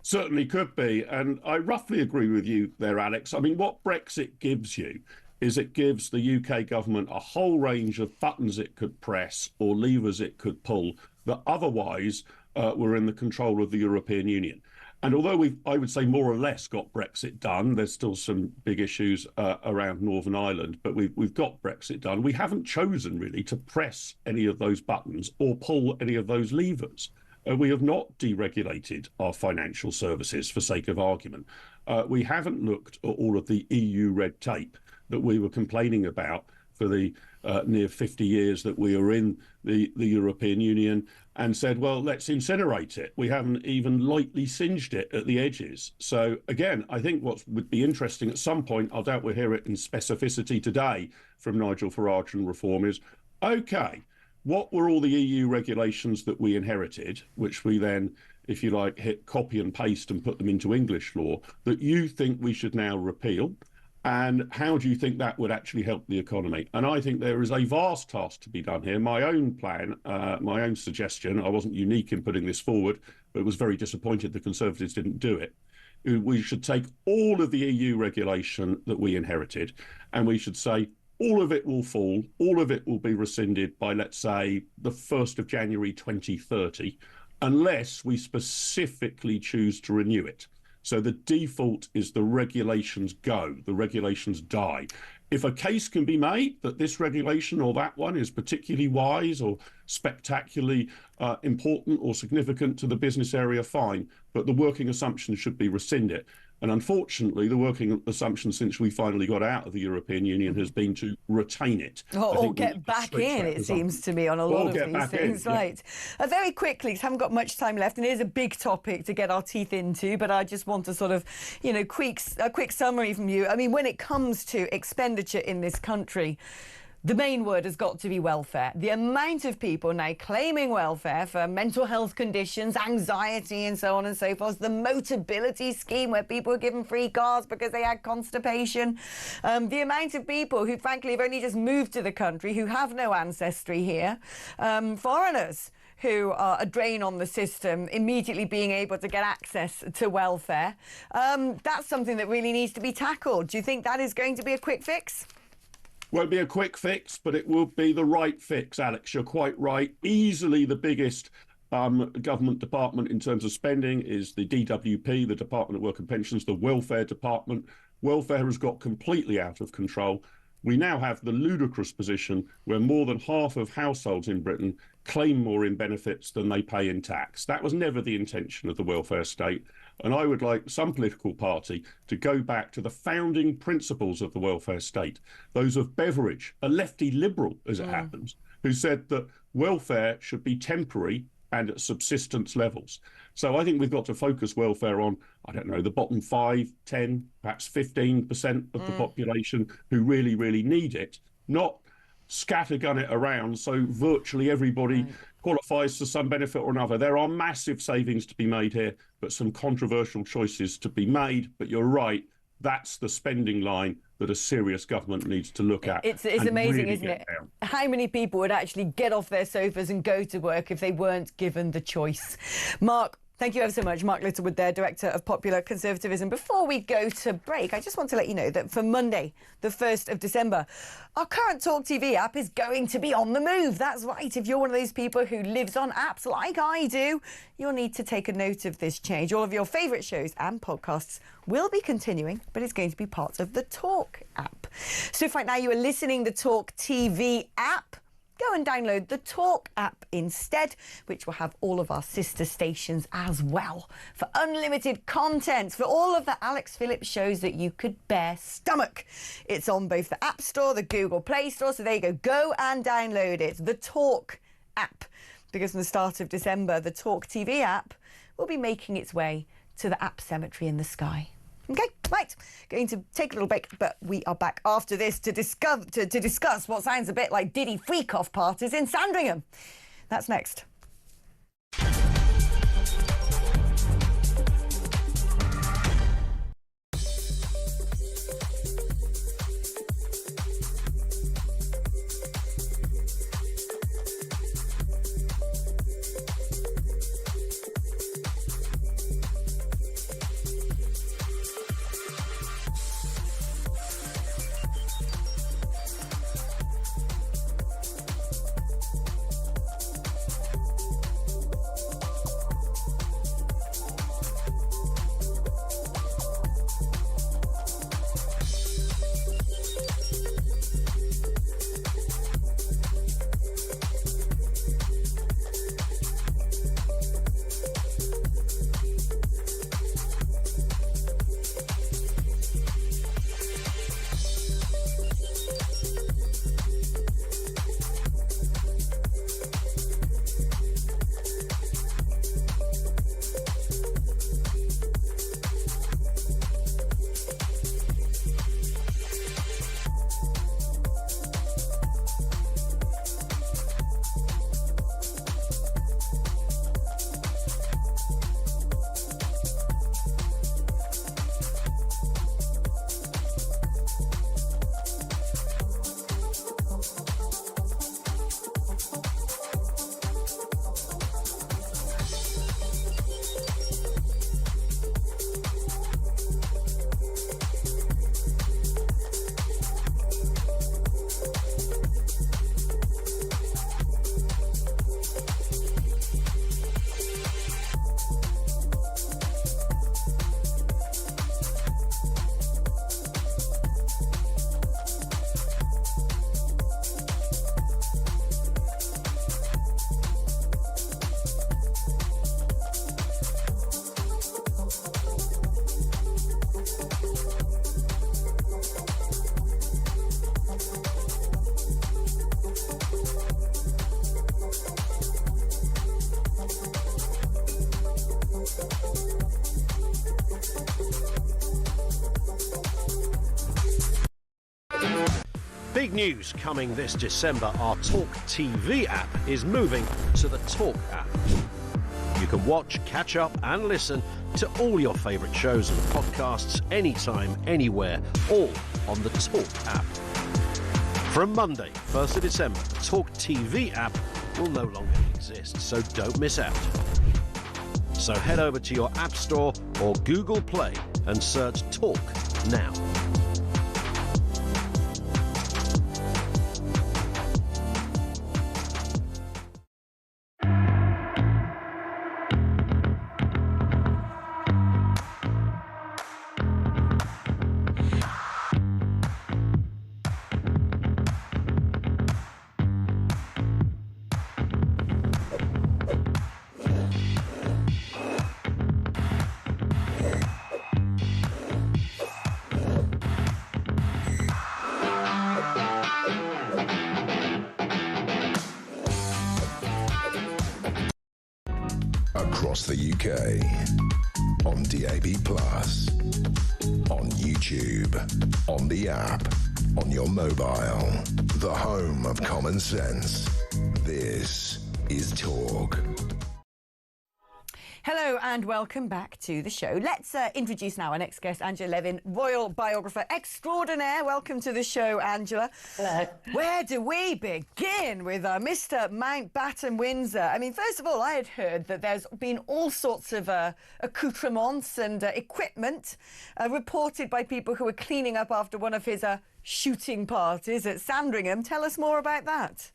Certainly could be. And I roughly agree with you there, Alex. I mean, what Brexit gives you is it gives the UK government a whole range of buttons it could press or levers it could pull that otherwise were in the control of the European Union. And although I would say, more or less got Brexit done, there's still some big issues around Northern Ireland, but we've got Brexit done. We haven't chosen really to press any of those buttons or pull any of those levers. We have not deregulated our financial services for sake of argument. We haven't looked at all of the EU red tape that we were complaining about for the near 50 years that we are in the European Union, and said, well, let's incinerate it. We haven't even lightly singed it at the edges. So again, I think what would be interesting at some point, I doubt we'll hear it in specificity today from Nigel Farage and Reform, is, OK, what were all the EU regulations that we inherited, which we then, if you like, hit copy and paste and put them into English law, that you think we should now repeal? And how do you think that would actually help the economy? And I think there is a vast task to be done here. My own plan, my own suggestion, I wasn't unique in putting this forward, but was very disappointed the Conservatives didn't do it. We should take all of the EU regulation that we inherited, and we should say all of it will fall, all of it will be rescinded by, let's say, the 1st of January 2030, unless we specifically choose to renew it. So the default is the regulations go, the regulations die. If a case can be made that this regulation or that one is particularly wise or spectacularly important or significant to the business area, fine, but the working assumption should be rescind it. And unfortunately, the working assumption since we finally got out of the European Union has been to retain it. Or get back in, it seems to me, on a lot of these things. Right. Very quickly, because I haven't got much time left, and it is a big topic to get our teeth into, but I just want to sort of, a quick summary from you. I mean, when it comes to expenditure in this country, The main word has got to be welfare. The amount of people now claiming welfare for mental health conditions, anxiety and so on and so forth. The Motability scheme where people are given free cars because they had constipation. The amount of people who frankly have only just moved to the country, who have no ancestry here. Foreigners who are a drain on the system, immediately being able to get access to welfare. That's something that really needs to be tackled. Do you think that is going to be a quick fix? Won't be a quick fix, but it will be the right fix, Alex. You're quite right. Easily the biggest government department in terms of spending is the DWP, the Department of Work and Pensions, the Welfare Department. Welfare has got completely out of control. We now have the ludicrous position where more than half of households in Britain claim more in benefits than they pay in tax. That was never the intention of the welfare state. And I would like some political party to go back to the founding principles of the welfare state, those of Beveridge, a lefty liberal, as it happens, who said that welfare should be temporary and at subsistence levels. So I think we've got to focus welfare on, I don't know, the bottom 5, 10, perhaps 15% of the population who really, really need it, not scattergun it around so virtually everybody qualifies for some benefit or another. There are massive savings to be made here, but some controversial choices to be made. But you're right, that's the spending line that a serious government needs to look at. It's amazing, really isn't it? down. How many people would actually get off their sofas and go to work if they weren't given the choice? Mark, thank you ever so much. Mark Littlewood there, Director of Popular Conservatism. Before we go to break, I just want to let you know that for Monday, the 1st of December, our current talkTV app is going to be on the move. That's right. If you're one of those people who lives on apps like I do, you'll need to take a note of this change. All of your favourite shows and podcasts will be continuing, but it's going to be part of the Talk app. So if right now you are listening the talkTV app, go and download the Talk app instead, which will have all of our sister stations as well, for unlimited content, for all of the Alex Phillips shows that you could bear stomach. It's on both the App Store, the Google Play Store, so there you go. Go and download it, the Talk app, because from the start of December, the Talk TV app will be making its way to the app cemetery in the sky. Okay, right, going to take a little break, but we are back after this to discuss what sounds a bit like Diddy freak-off parties in Sandringham. That's next. Big news coming this December. Our talkTV app is moving to the Talk app. You can watch, catch up and listen to all your favourite shows and podcasts anytime, anywhere, all on the Talk app. From Monday, 1st of December, the talkTV app will no longer exist, so don't miss out. So head over to your App Store or Google Play and search Talk now. Across the UK, on DAB+, on YouTube, on the app, on your mobile, the home of common sense. This is Talk. Hello and welcome back to the show. Let's introduce now our next guest, Angela Levin, royal biographer extraordinaire. Welcome to the show, Angela. Hello. Where do we begin with Mr. Mountbatten Windsor? I mean, first of all, I had heard that there's been all sorts of accoutrements and equipment reported by people who were cleaning up after one of his shooting parties at Sandringham. Tell us more about that.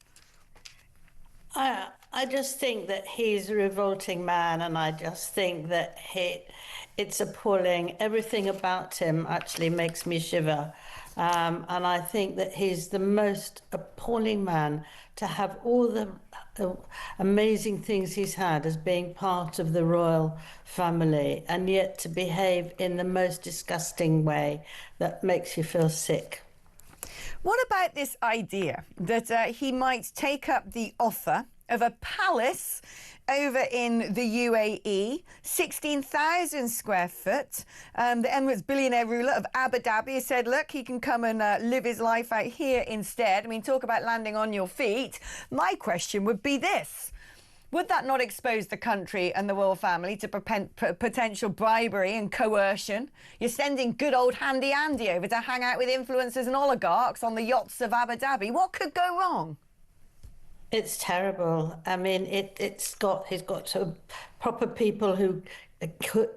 I just think that he's a revolting man, and I just think that it's appalling. Everything about him actually makes me shiver. And I think that he's the most appalling man to have all the amazing things he's had as being part of the royal family, and yet to behave in the most disgusting way that makes you feel sick. What about this idea that he might take up the offer of a palace over in the UAE, 16,000 square foot? The Emirates billionaire ruler of Abu Dhabi has said, look, he can come and live his life out here instead. I mean, talk about landing on your feet. My question would be this. Would that not expose the country and the royal family to potential bribery and coercion? You're sending good old Handy Andy over to hang out with influencers and oligarchs on the yachts of Abu Dhabi. What could go wrong? It's terrible. I mean, he's got some proper people who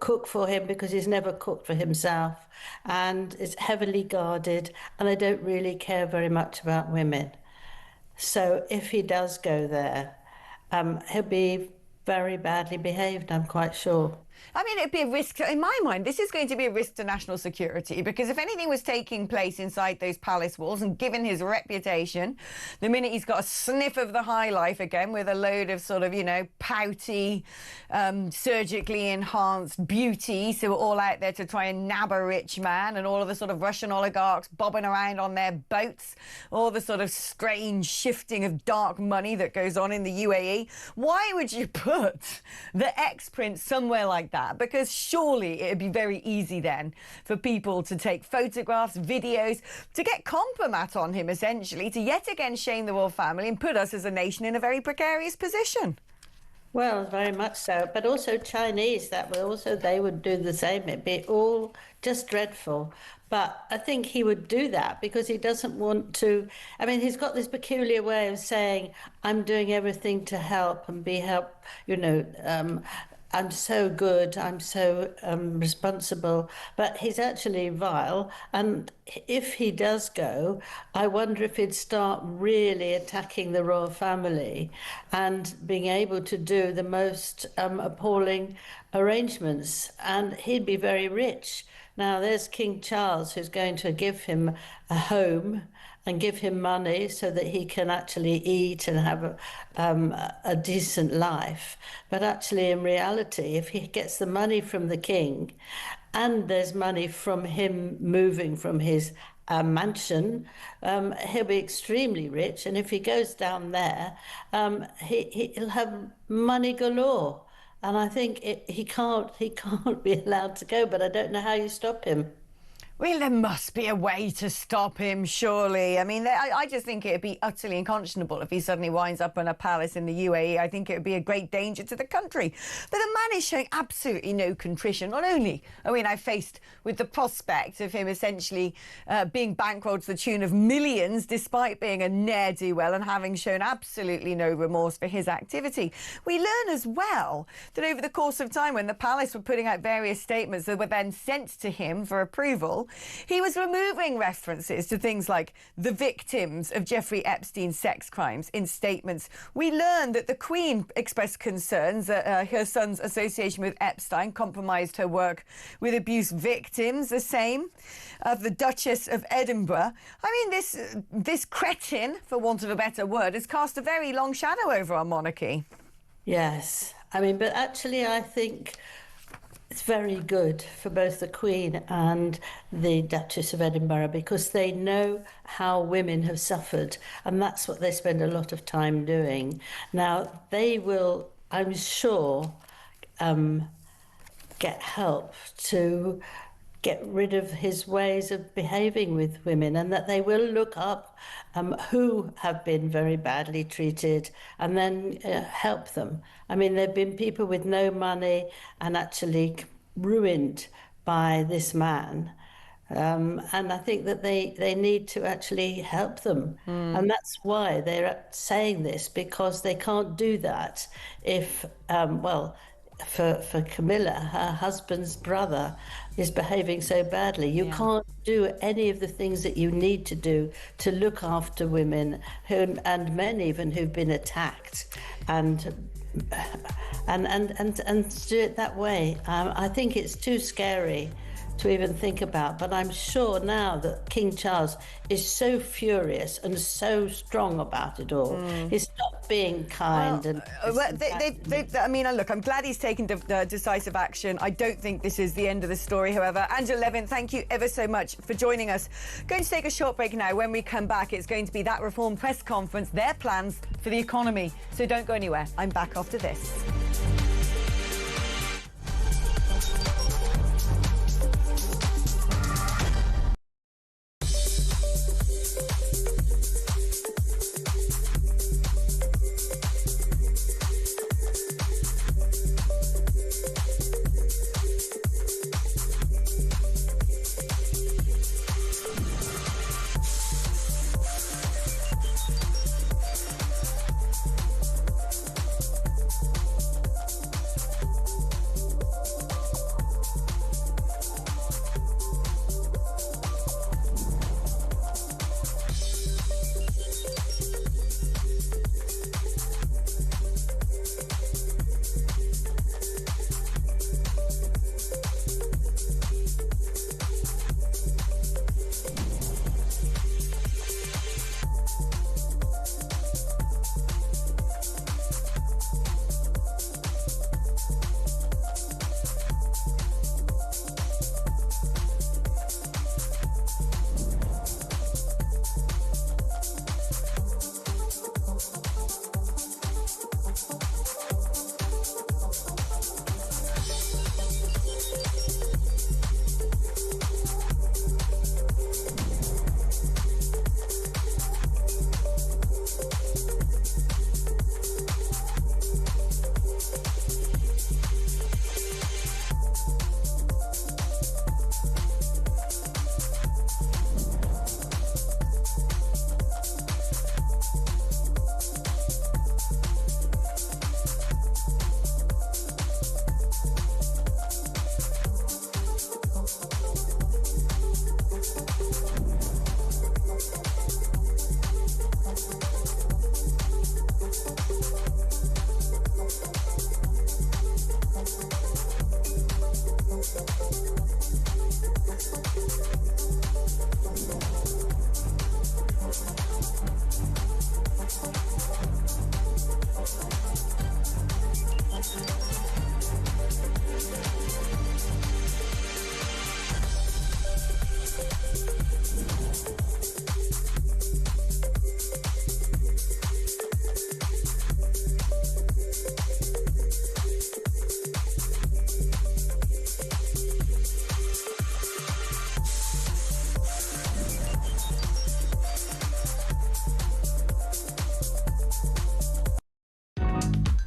cook for him because he's never cooked for himself, and it's heavily guarded, and they don't really care very much about women. So if he does go there, he'll be very badly behaved, I'm quite sure. I mean, it'd be a risk. In my mind, this is going to be a risk to national security, because if anything was taking place inside those palace walls, and given his reputation, the minute he's got a sniff of the high life again with a load of sort of, you know, pouty, surgically enhanced beauties who are all out there to try and nab a rich man, and all of the sort of Russian oligarchs bobbing around on their boats, all the sort of strange shifting of dark money that goes on in the UAE, why would you put the ex-prince somewhere like that? Because surely it'd be very easy then for people to take photographs, videos, to get compromat on him, essentially, to yet again shame the royal family and put us as a nation in a very precarious position. Well, very much so. But also Chinese, they would do the same. It'd be all just dreadful. But I think he would do that because he doesn't want to. I mean, he's got this peculiar way of saying, I'm doing everything to help and be help, you know, I'm so good, I'm so responsible, but he's actually vile. And if he does go, I wonder if he'd start really attacking the royal family and being able to do the most appalling arrangements. And he'd be very rich. Now, there's King Charles, who's going to give him a home and give him money so that he can actually eat and have a decent life. But actually, in reality, if he gets the money from the king and there's money from him moving from his mansion, he'll be extremely rich. And if he goes down there, he'll have money galore. And I think he can't be allowed to go, but I don't know how you stop him. Well, there must be a way to stop him, surely. I mean, I just think it would be utterly unconscionable if he suddenly winds up in a palace in the UAE. I think it would be a great danger to the country. But the man is showing absolutely no contrition. Not only are we now faced with the prospect of him essentially being bankrolled to the tune of millions, despite being a ne'er-do-well and having shown absolutely no remorse for his activity. We learn as well that over the course of time, when the palace were putting out various statements that were then sent to him for approval, he was removing references to things like the victims of Jeffrey Epstein's sex crimes in statements. We learned that the Queen expressed concerns that her son's association with Epstein compromised her work with abuse victims, the same of the Duchess of Edinburgh. I mean, this cretin, for want of a better word, has cast a very long shadow over our monarchy. Yes. I mean, but actually I think it's very good for both the Queen and the Duchess of Edinburgh, because they know how women have suffered, and that's what they spend a lot of time doing. Now, they will, I'm sure, get help to get rid of his ways of behaving with women, and that they will look up who have been very badly treated and then help them. I mean, there have been people with no money and actually ruined by this man. And I think that they need to actually help them. And that's why they're saying this, because they can't do that if, for Camilla, her husband's brother is behaving so badly. You can't do any of the things that you need to do to look after women and men even who've been attacked, and do it that way. I think it's too scary to even think about, but I'm sure now that King Charles is so furious and so strong about it all. He's stopped being kind. I mean, look, I'm glad he's taken decisive action. I don't think this is the end of the story, however. Angela Levin, thank you ever so much for joining us. Going to take a short break now. When we come back, it's going to be that Reform press conference, their plans for the economy. So don't go anywhere. I'm back after this.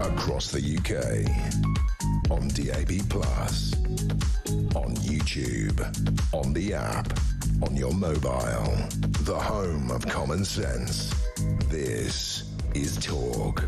across the UK, on DAB+, on YouTube, on the app, on your mobile, the home of common sense. This is Talk.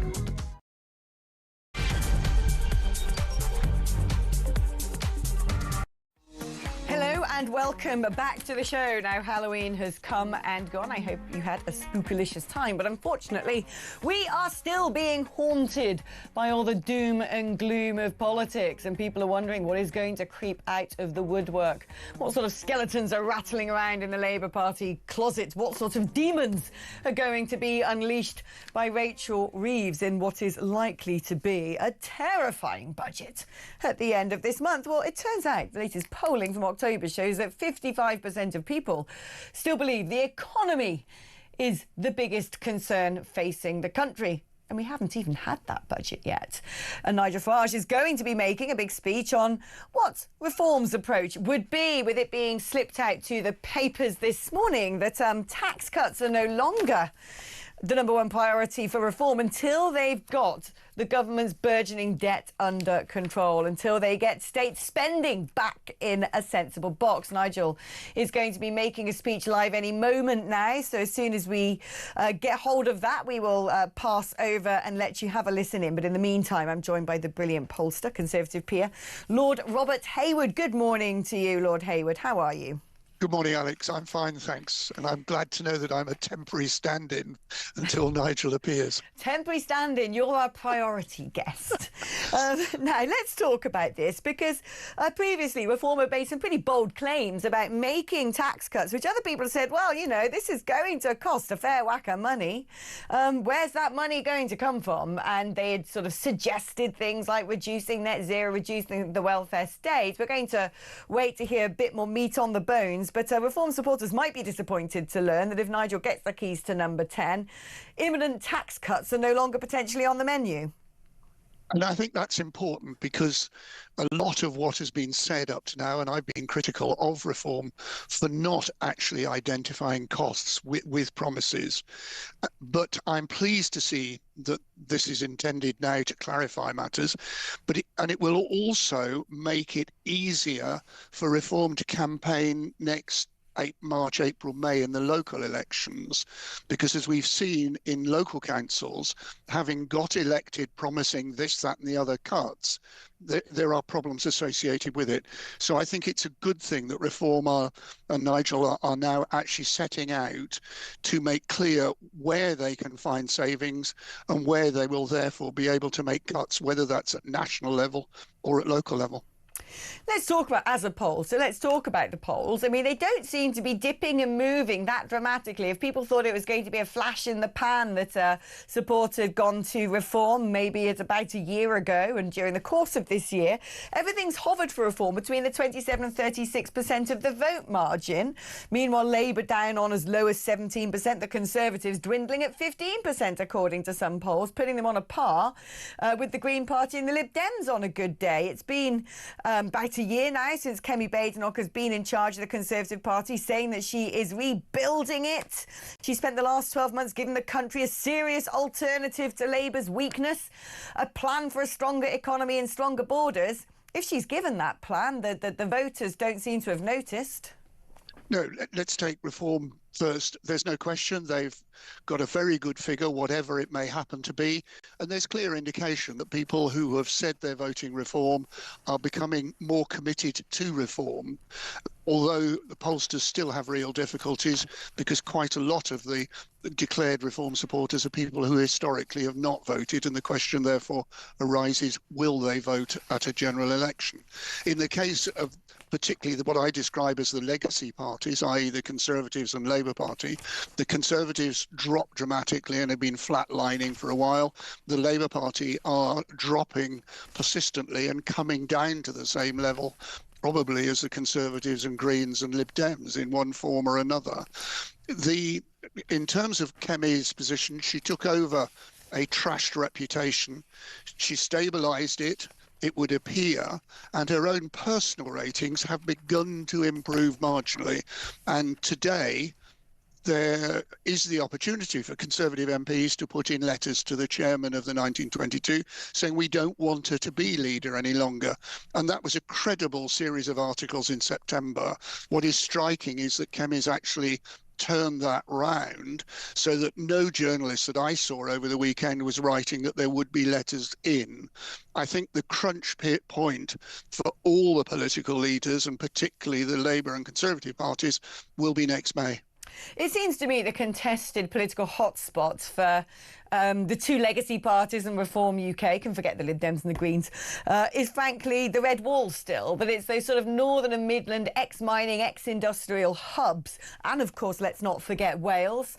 And welcome back to the show. Now, Halloween has come and gone. I hope you had a spookylicious time, but unfortunately, we are still being haunted by all the doom and gloom of politics, and people are wondering what is going to creep out of the woodwork. What sort of skeletons are rattling around in the Labour Party closet? What sort of demons are going to be unleashed by Rachel Reeves in what is likely to be a terrifying budget at the end of this month? Well, it turns out the latest polling from October shows that 55% of people still believe the economy is the biggest concern facing the country. And we haven't even had that budget yet. And Nigel Farage is going to be making a big speech on what Reform's approach would be, with it being slipped out to the papers this morning that tax cuts are no longer the number one priority for Reform until they've got the government's burgeoning debt under control, until they get state spending back in a sensible box. Nigel is going to be making a speech live any moment now, so as soon as we get hold of that, we will pass over and let you have a listen in. But in the meantime, I'm joined by the brilliant pollster, Conservative peer, Lord Robert Hayward. Good morning to you, Lord Hayward. How are you? Good morning, Alex. I'm fine, thanks. And I'm glad to know that I'm a temporary stand-in until Nigel appears. Temporary stand-in, you're our priority guest. Now, let's talk about this, because previously Reform had made some pretty bold claims about making tax cuts, which other people have said, well, you know, this is going to cost a fair whack of money. Where's that money going to come from? And they had sort of suggested things like reducing net zero, reducing the welfare state. We're going to wait to hear a bit more meat on the bones. But Reform supporters might be disappointed to learn that if Nigel gets the keys to number 10, imminent tax cuts are no longer potentially on the menu. And I think that's important, because a lot of what has been said up to now, and I've been critical of Reform for not actually identifying costs with promises. But I'm pleased to see that this is intended now to clarify matters, and it will also make it easier for Reform to campaign next March, April, May in the local elections, because as we've seen in local councils, having got elected promising this, that and the other cuts, there are problems associated with it. So I think it's a good thing that Reform and Nigel are now actually setting out to make clear where they can find savings and where they will therefore be able to make cuts, whether that's at national level or at local level. Let's talk about as a poll. So let's talk about the polls. I mean, they don't seem to be dipping and moving that dramatically. If people thought it was going to be a flash in the pan that support had gone to Reform, maybe it's about a year ago, and during the course of this year, everything's hovered for Reform between the 27 and 36% of the vote margin. Meanwhile, Labour down on as low as 17%, the Conservatives dwindling at 15%, according to some polls, putting them on a par with the Green Party and the Lib Dems on a good day. It's been about a year now since Kemi Badenoch has been in charge of the Conservative Party, saying that she is rebuilding it. She spent the last 12 months giving the country a serious alternative to Labour's weakness, a plan for a stronger economy and stronger borders. If she's given that plan, the voters don't seem to have noticed. No, let's take Reform first. There's no question they've got a very good figure, whatever it may happen to be. And there's clear indication that people who have said they're voting Reform are becoming more committed to Reform, although the pollsters still have real difficulties, because quite a lot of the declared Reform supporters are people who historically have not voted, and the question therefore arises, will they vote at a general election? In the case of particularly what I describe as the legacy parties, i.e. the Conservatives and Labour Party, the Conservatives dropped dramatically and have been flatlining for a while. The Labour Party are dropping persistently and coming down to the same level, probably as the Conservatives and Greens and Lib Dems in one form or another. In terms of Kemi's position, she took over a trashed reputation. She stabilised it, it would appear, and her own personal ratings have begun to improve marginally. And today, there is the opportunity for Conservative MPs to put in letters to the chairman of the 1922 saying we don't want her to be leader any longer. And that was a credible series of articles in September. What is striking is that Kemi's actually turn that round so that no journalist that I saw over the weekend was writing that there would be letters in. I think the crunch point for all the political leaders, and particularly the Labour and Conservative parties, will be next May. It seems to me the contested political hotspots for the two legacy parties and Reform UK, can forget the Lib Dems and the Greens, is frankly the Red Wall still. But it's those sort of Northern and Midland ex-mining, ex-industrial hubs. And of course, let's not forget Wales,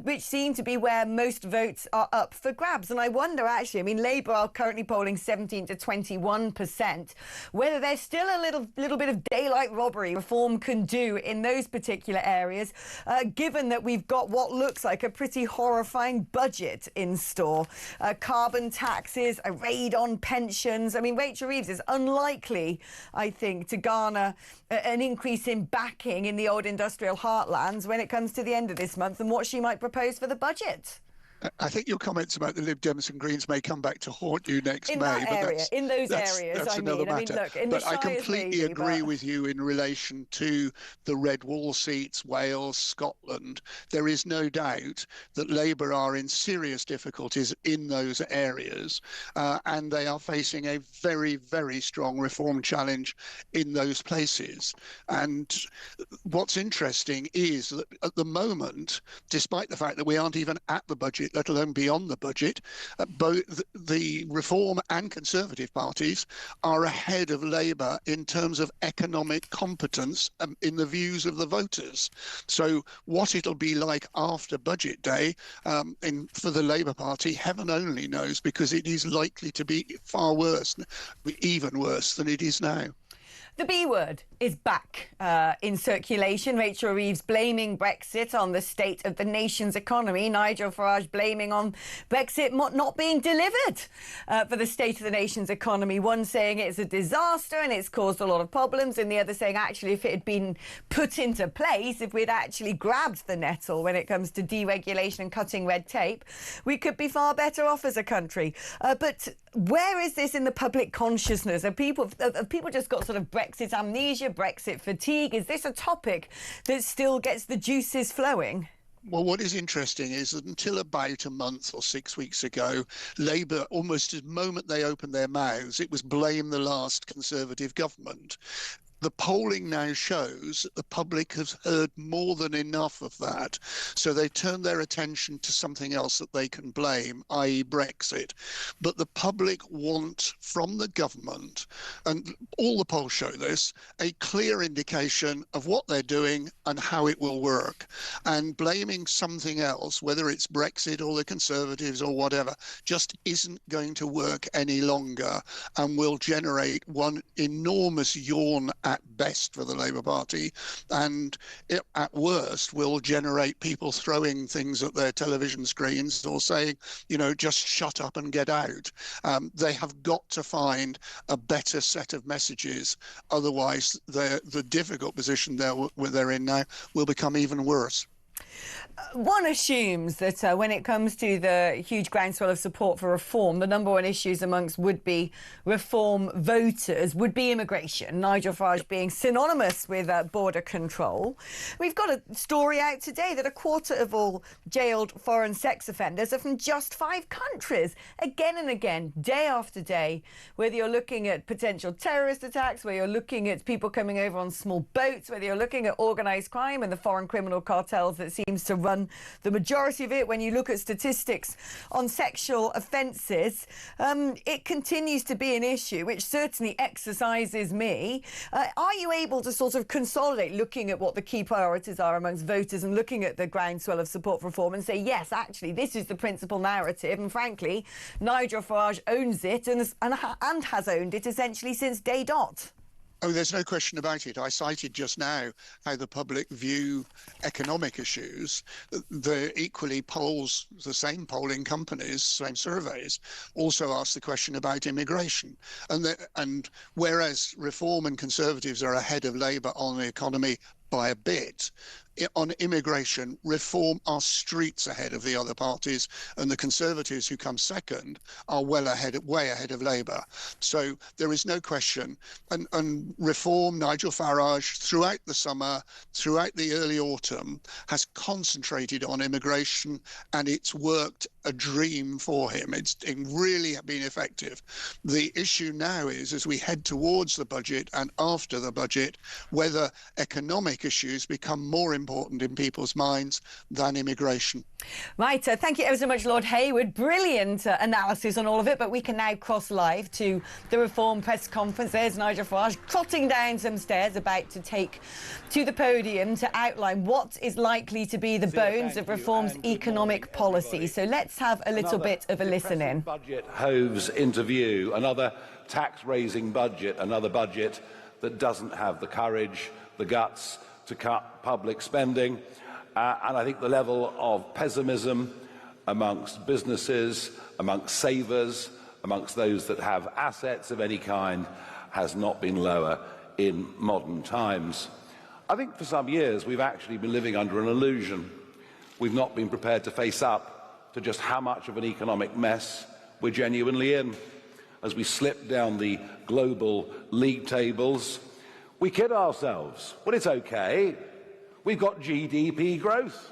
which seem to be where most votes are up for grabs. And I wonder, actually, I mean, Labour are currently polling 17 to 21%, whether there's still a little bit of daylight robbery Reform can do in those particular areas, given that we've got what looks like a pretty horrifying budget in store. Carbon taxes, a raid on pensions. I mean, Rachel Reeves is unlikely, I think, to garner an increase in backing in the old industrial heartlands when it comes to the end of this month and what she might propose for the budget. I think your comments about the Lib Dems and Greens may come back to haunt you next in May. That area, in those areas, that's I another mean. matter. Look, in but the I Shires completely maybe, agree with you in relation to the Red Wall seats, Wales, Scotland. There is no doubt that Labour are in serious difficulties in those areas, and they are facing a very, very strong reform challenge in those places. And what's interesting is that at the moment, despite the fact that we aren't even at the budget, let alone beyond the budget, both the Reform and Conservative parties are ahead of Labour in terms of economic competence in the views of the voters. So what it'll be like after Budget Day for the Labour Party, heaven only knows, because it is likely to be far worse, even worse than it is now. The B word is back in circulation. Rachel Reeves blaming Brexit on the state of the nation's economy. Nigel Farage blaming on Brexit not being delivered for the state of the nation's economy. One saying it's a disaster and it's caused a lot of problems, and the other saying actually if it had been put into place, if we'd actually grabbed the nettle when it comes to deregulation and cutting red tape, we could be far better off as a country. But where is this in the public consciousness? Have people just got sort of Brexit amnesia, Brexit fatigue? Is this a topic that still gets the juices flowing? Well, what is interesting is that until about a month or 6 weeks ago, Labour, almost the moment they opened their mouths, it was blame the last Conservative government. The polling now shows that the public has heard more than enough of that. So they turn their attention to something else that they can blame, i.e. Brexit. But the public want from the government, and all the polls show this, a clear indication of what they're doing and how it will work. And blaming something else, whether it's Brexit or the Conservatives or whatever, just isn't going to work any longer and will generate one enormous yawn at best for the Labour Party, and it, at worst, will generate people throwing things at their television screens or saying, just shut up and get out. They have got to find a better set of messages. Otherwise, the difficult position they're in now will become even worse. One assumes that when it comes to the huge groundswell of support for reform, the number one issues amongst would-be reform voters would be immigration, Nigel Farage being synonymous with border control. We've got a story out today that a quarter of all jailed foreign sex offenders are from just 5 countries. Again and again, day after day, whether you're looking at potential terrorist attacks, whether you're looking at people coming over on small boats, whether you're looking at organised crime and the foreign criminal cartels that seems to run the majority of it, when you look at statistics on sexual offences, it continues to be an issue which certainly exercises me. Are you able to sort of consolidate looking at what the key priorities are amongst voters and looking at the groundswell of support for reform and say, yes, actually, this is the principal narrative, and frankly, Nigel Farage owns it and has owned it essentially since day dot? Oh, there's no question about it. I cited just now how the public view economic issues. The same polling companies, same surveys, also ask the question about immigration. And whereas Reform and Conservatives are ahead of Labour on the economy by a bit. On immigration, reform are streets ahead of the other parties, and the Conservatives, who come second, are way ahead of Labour. So there is no question. And reform, Nigel Farage, throughout the summer, throughout the early autumn, has concentrated on immigration, and it's worked a dream for him. It's really been effective. The issue now is, as we head towards the budget and after the budget, whether economic issues become more important in people's minds than immigration. Right, thank you ever so much, Lord Hayward. Brilliant analysis on all of it, but we can now cross live to the Reform press conference. There's Nigel Farage trotting down some stairs, about to take to the podium to outline what is likely to be the bones of Reform's economic policy. So let's have a little bit of a listen in. Budget hoves into view, another tax-raising budget, another budget that doesn't have the courage, the guts to cut public spending, and I think the level of pessimism amongst businesses, amongst savers, amongst those that have assets of any kind has not been lower in modern times. I think for some years we've actually been living under an illusion. We've not been prepared to face up to just how much of an economic mess we're genuinely in. As we slip down the global league tables, we kid ourselves. Well, it's okay. We've got GDP growth.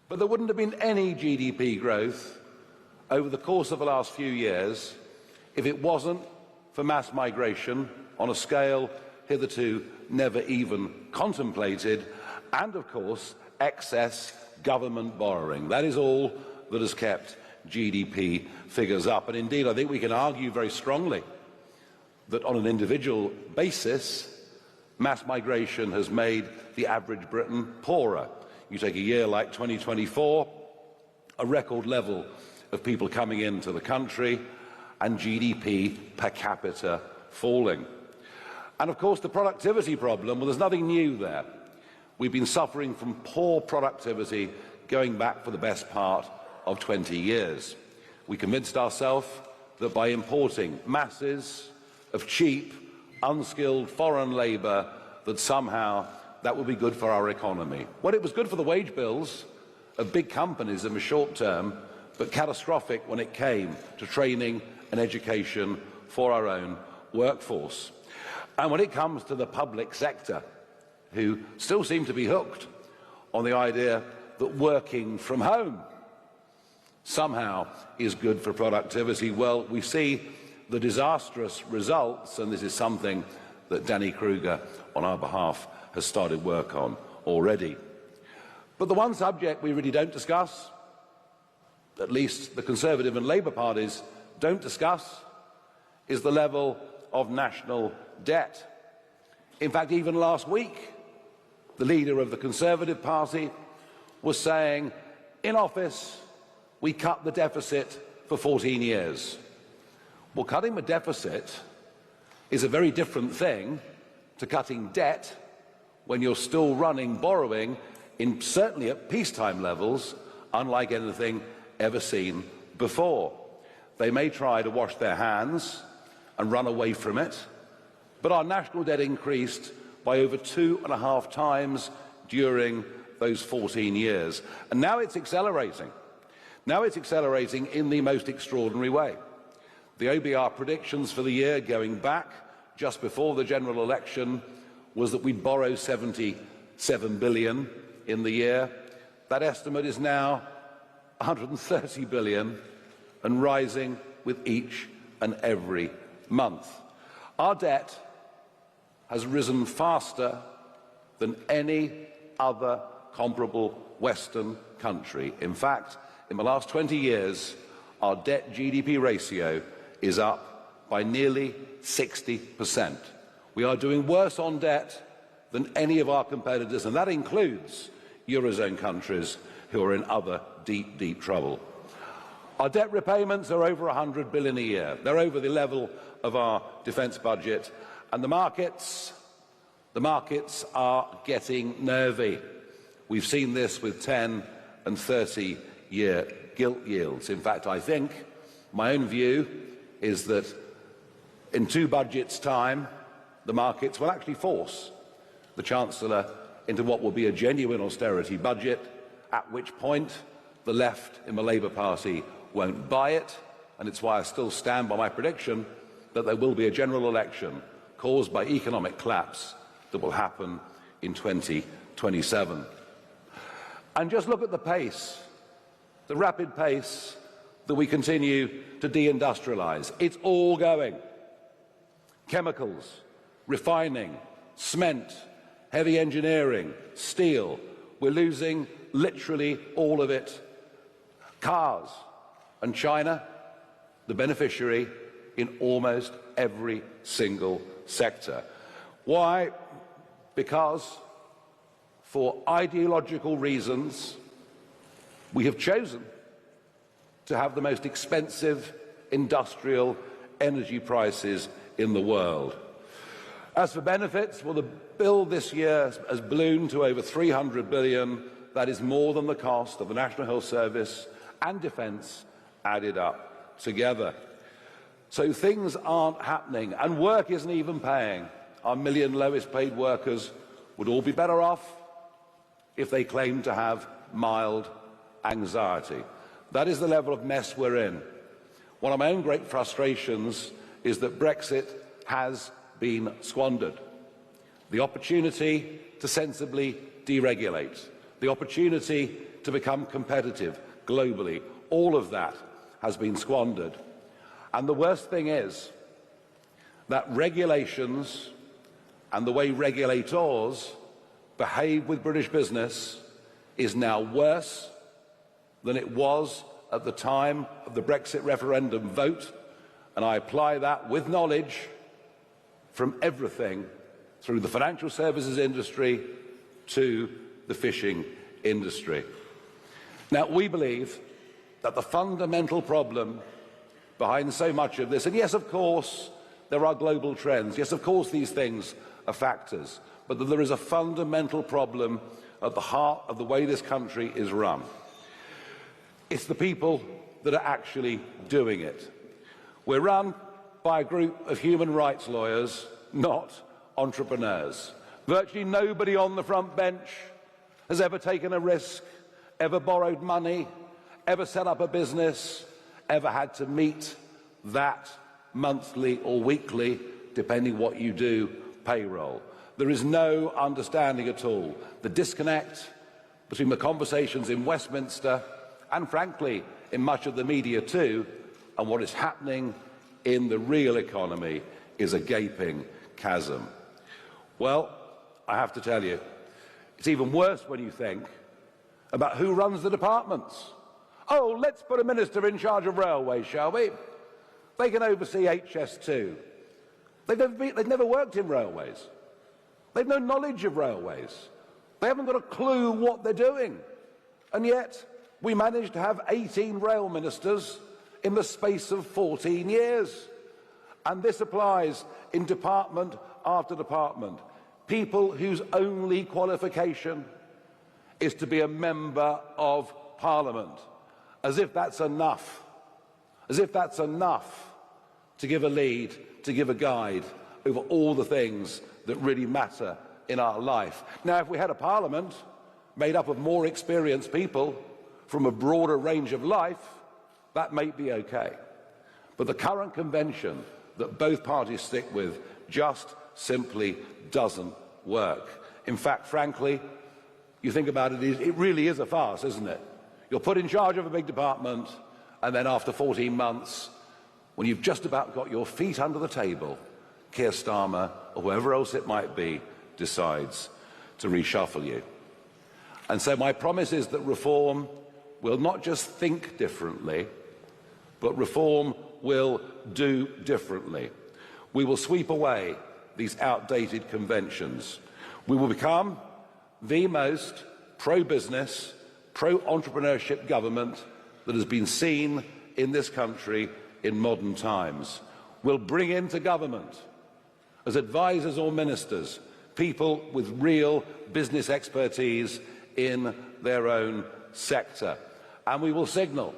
But there wouldn't have been any GDP growth over the course of the last few years if it wasn't for mass migration on a scale hitherto never even contemplated, and, of course, excess government borrowing. That is all that has kept GDP figures up. And indeed, I think we can argue very strongly that on an individual basis, mass migration has made the average Briton poorer. You take a year like 2024, a record level of people coming into the country, and GDP per capita falling. And of course, the productivity problem, well, there's nothing new there. We've been suffering from poor productivity going back for the best part of 20 years. We convinced ourselves that by importing masses of cheap, unskilled foreign labour, that somehow that would be good for our economy. Well, it was good for the wage bills of big companies in the short term, but catastrophic when it came to training and education for our own workforce. And when it comes to the public sector, who still seem to be hooked on the idea that working from home somehow is good for productivity, well, we see the disastrous results, and this is something that Danny Kruger, on our behalf, has started work on already. But the one subject we really don't discuss, at least the Conservative and Labour parties don't discuss, is the level of national debt. In fact, even last week, the leader of the Conservative Party was saying, in office, we cut the deficit for 14 years. Well, cutting the deficit is a very different thing to cutting debt when you're still running borrowing in certainly at peacetime levels, unlike anything ever seen before. They may try to wash their hands and run away from it, but our national debt increased by over 2.5 times during those 14 years. And now it's accelerating. Now it's accelerating in the most extraordinary way. The OBR predictions for the year going back just before the general election was that we'd borrow 77 billion in the year. That estimate is now 130 billion and rising with each and every month. Our debt has risen faster than any other comparable Western country. In fact, in the last 20 years, our debt-GDP ratio is up by nearly 60%. We are doing worse on debt than any of our competitors, and that includes Eurozone countries who are in other deep, deep trouble. Our debt repayments are over 100 billion a year. They're over the level of our defence budget, and the markets are getting nervy. We've seen this with 10 and 30-year gilt yields. In fact, I think my own view is that in 2 budgets' time, the markets will actually force the Chancellor into what will be a genuine austerity budget, at which point the left in the Labour Party won't buy it, and it's why I still stand by my prediction that there will be a general election caused by economic collapse that will happen in 2027. And just look at the pace, the rapid pace that we continue to deindustrialise. It's all going. Chemicals, refining, cement, heavy engineering, steel. We're losing literally all of it. Cars, and China, the beneficiary in almost every single sector. Why? Because for ideological reasons, we have chosen to have the most expensive industrial energy prices in the world. As for benefits, well, the bill this year has ballooned to over $300 billion. That is more than the cost of the National Health Service and defence added up together. So things aren't happening, and work isn't even paying. Our million lowest paid workers would all be better off if they claimed to have mild anxiety. That is the level of mess we're in. One of my own great frustrations is that Brexit has been squandered. The opportunity to sensibly deregulate, the opportunity to become competitive globally, all of that has been squandered. And the worst thing is that regulations and the way regulators behave with British business is now worse than it was at the time of the Brexit referendum vote, and I apply that with knowledge from everything through the financial services industry to the fishing industry. Now, we believe that the fundamental problem behind so much of this, and yes, of course, there are global trends, yes, of course, these things are factors, but that there is a fundamental problem at the heart of the way this country is run. It's the people that are actually doing it. We're run by a group of human rights lawyers, not entrepreneurs. Virtually nobody on the front bench has ever taken a risk, ever borrowed money, ever set up a business, ever had to meet that monthly or weekly, depending what you do, payroll. There is no understanding at all the disconnect between the conversations in Westminster and, frankly, in much of the media too, and what is happening in the real economy is a gaping chasm. Well, I have to tell you, it's even worse when you think about who runs the departments. Oh, let's put a minister in charge of railways, shall we? They can oversee HS2. They've never worked in railways. They've no knowledge of railways. They haven't got a clue what they're doing. And yet, we managed to have 18 rail ministers in the space of 14 years. And this applies in department after department. People whose only qualification is to be a member of Parliament. As if that's enough. As if that's enough to give a lead, to give a guide over all the things that really matter in our life. Now, if we had a Parliament made up of more experienced people from a broader range of life, that may be okay. But the current convention that both parties stick with just simply doesn't work. In fact, frankly, you think about it, it really is a farce, isn't it? You're put in charge of a big department, and then after 14 months, when you've just about got your feet under the table, Keir Starmer, or whoever else it might be, decides to reshuffle you. And so my promise is that reform will not just think differently, but reform will do differently. We will sweep away these outdated conventions. We will become the most pro-business, pro-entrepreneurship government that has been seen in this country in modern times. We'll bring into government, as advisors or ministers, people with real business expertise in their own sector. And we will signal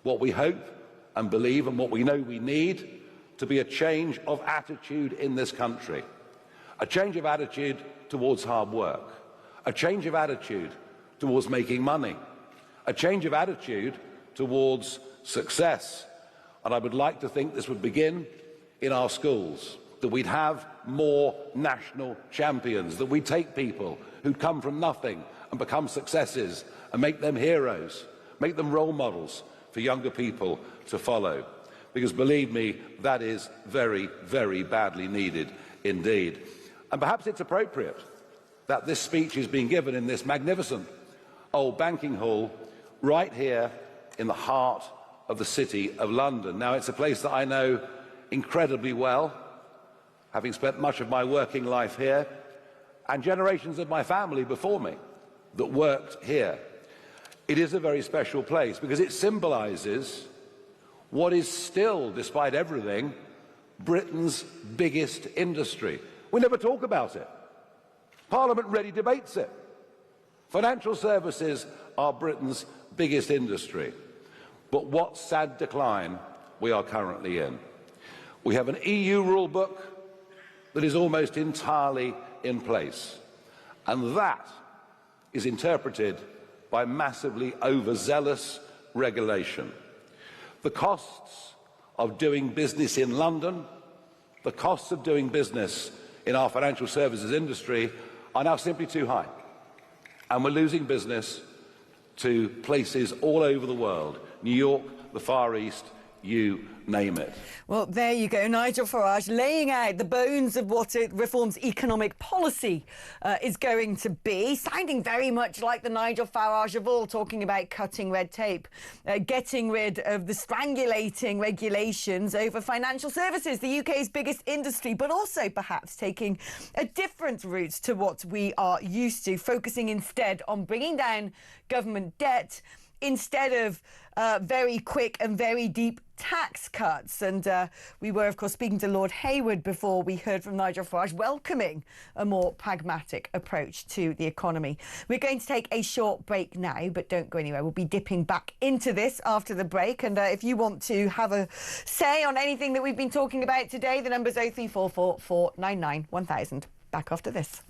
what we hope and believe and what we know we need to be a change of attitude in this country. A change of attitude towards hard work, a change of attitude towards making money, a change of attitude towards success. And I would like to think this would begin in our schools, that we'd have more national champions, that we'd take people who'd come from nothing and become successes and make them heroes, make them role models for younger people to follow. Because believe me, that is very, very badly needed indeed. And perhaps it's appropriate that this speech is being given in this magnificent old banking hall right here in the heart of the City of London. Now, it's a place that I know incredibly well, having spent much of my working life here, and generations of my family before me that worked here. It is a very special place because it symbolises what is still, despite everything, Britain's biggest industry. We never talk about it. Parliament rarely debates it. Financial services are Britain's biggest industry. But what sad decline we are currently in. We have an EU rule book that is almost entirely in place. And that is interpreted by massively overzealous regulation. The costs of doing business in London, the costs of doing business in our financial services industry are now simply too high. And we're losing business to places all over the world, New York, the Far East, you name it. Well, there you go. Nigel Farage laying out the bones of what Reform's economic policy is going to be, sounding very much like the Nigel Farage of all, talking about cutting red tape, getting rid of the strangulating regulations over financial services, the UK's biggest industry, but also perhaps taking a different route to what we are used to, focusing instead on bringing down government debt instead of very quick and very deep tax cuts. And we were, of course, speaking to Lord Hayward before we heard from Nigel Farage, welcoming a more pragmatic approach to the economy. We're going to take a short break now, but don't go anywhere. We'll be dipping back into this after the break. And if you want to have a say on anything that we've been talking about today, the number's 0344 499 1000. Back after this.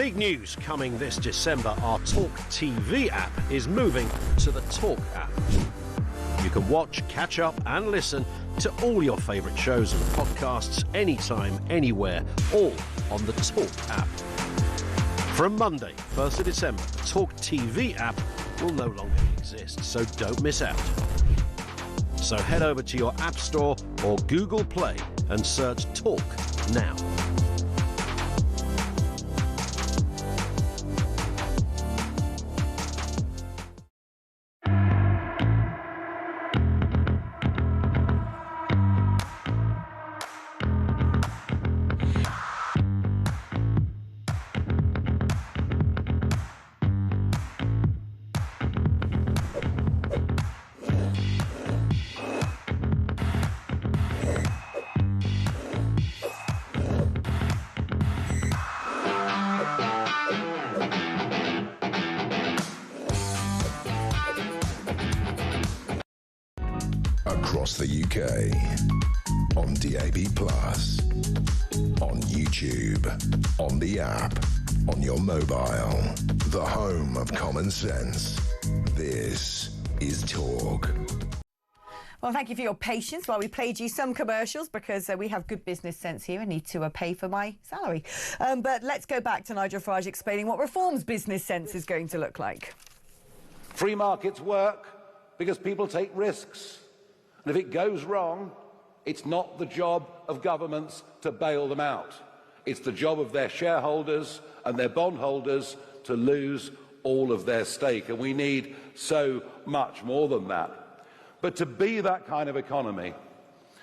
Big news coming this December. Our talkTV app is moving to the Talk app. You can watch, catch up and listen to all your favourite shows and podcasts anytime, anywhere, all on the Talk app. From Monday, 1st of December, the talkTV app will no longer exist, so don't miss out. So head over to your App Store or Google Play and search Talk now. Across the UK, on DAB+, on YouTube, on the app, on your mobile, the home of common sense. This is Talk. Well, thank you for your patience while we played you some commercials, because we have good business sense here and need to pay for my salary. But let's go back to Nigel Farage explaining what Reform's business sense is going to look like. Free markets work because people take risks. And if it goes wrong, it's not the job of governments to bail them out. It's the job of their shareholders and their bondholders to lose all of their stake. And we need so much more than that. But to be that kind of economy,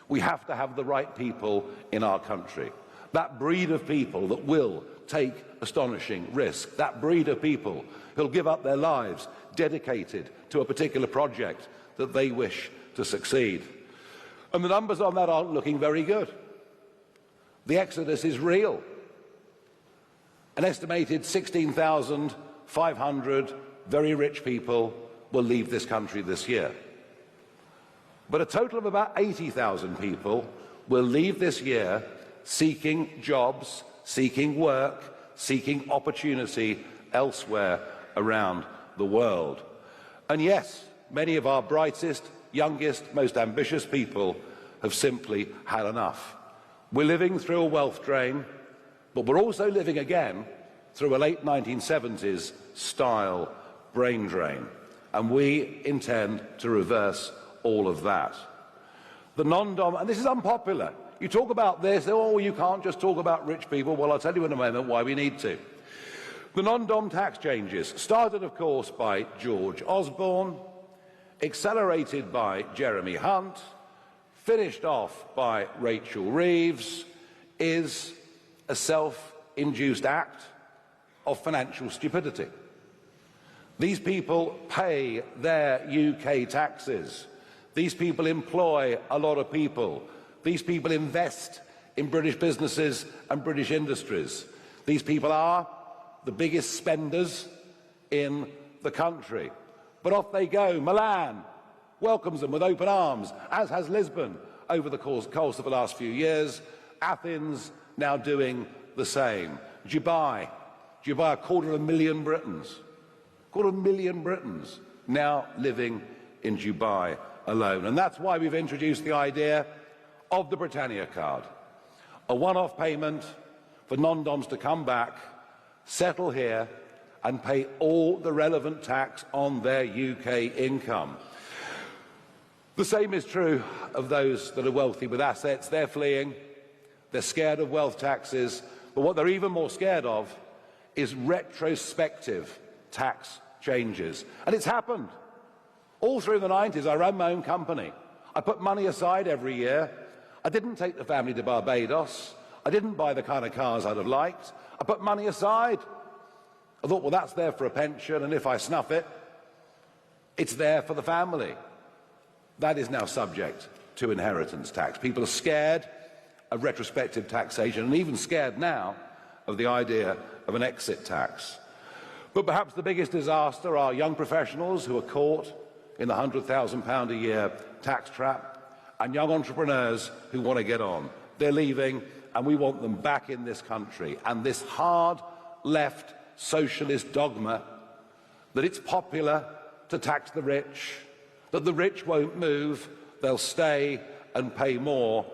we have to have the right people in our country. That breed of people that will take astonishing risk. That breed of people who'll give up their lives dedicated to a particular project that they wish to succeed. And the numbers on that aren't looking very good. The exodus is real. An estimated 16,500 very rich people will leave this country this year. But a total of about 80,000 people will leave this year seeking jobs, seeking work, seeking opportunity elsewhere around the world. And yes, many of our brightest, youngest, most ambitious people have simply had enough. We're living through a wealth drain, but we're also living again through a late 1970s style brain drain. And we intend to reverse all of that. The non-dom, and this is unpopular. You talk about this, oh, you can't just talk about rich people. Well, I'll tell you in a moment why we need to. The non-dom tax changes started, of course, by George Osborne, accelerated by Jeremy Hunt, finished off by Rachel Reeves, is a self-induced act of financial stupidity. These people pay their UK taxes. These people employ a lot of people. These people invest in British businesses and British industries. These people are the biggest spenders in the country. But off they go. Milan welcomes them with open arms, as has Lisbon over the course of the last few years. Athens now doing the same. Dubai, 250,000 Britons. 250,000 Britons now living in Dubai alone. And that's why we've introduced the idea of the Britannia card. A one-off payment for non-doms to come back, settle here, and pay all the relevant tax on their UK income. The same is true of those that are wealthy with assets. They're fleeing. They're scared of wealth taxes. But what they're even more scared of is retrospective tax changes. And it's happened. All through the 90s, I ran my own company. I put money aside every year. I didn't take the family to Barbados. I didn't buy the kind of cars I'd have liked. I put money aside. I thought, well, that's there for a pension, and if I snuff it, it's there for the family. That is now subject to inheritance tax. People are scared of retrospective taxation, and even scared now of the idea of an exit tax. But perhaps the biggest disaster are young professionals who are caught in the £100,000 a year tax trap, and young entrepreneurs who want to get on. They're leaving, and we want them back in this country. And this hard far-left socialist dogma that it's popular to tax the rich, that the rich won't move, they'll stay and pay more.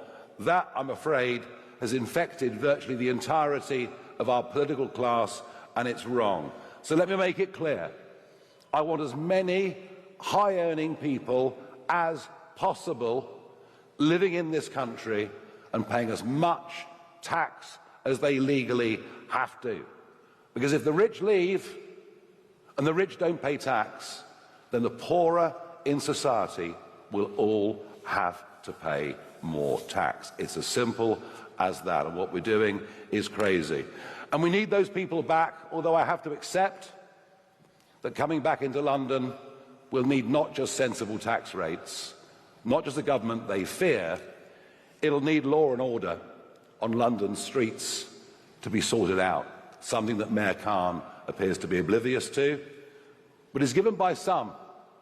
That, I'm afraid, has infected virtually the entirety of our political class, and it's wrong. So let me make it clear. I want as many high-earning people as possible living in this country and paying as much tax as they legally have to. Because if the rich leave and the rich don't pay tax, then the poorer in society will all have to pay more tax. It's as simple as that, and what we're doing is crazy. And we need those people back, although I have to accept that coming back into London will need not just sensible tax rates, not just a government they fear, it'll need law and order on London's streets to be sorted out, something that Mayor Khan appears to be oblivious to, but is given by some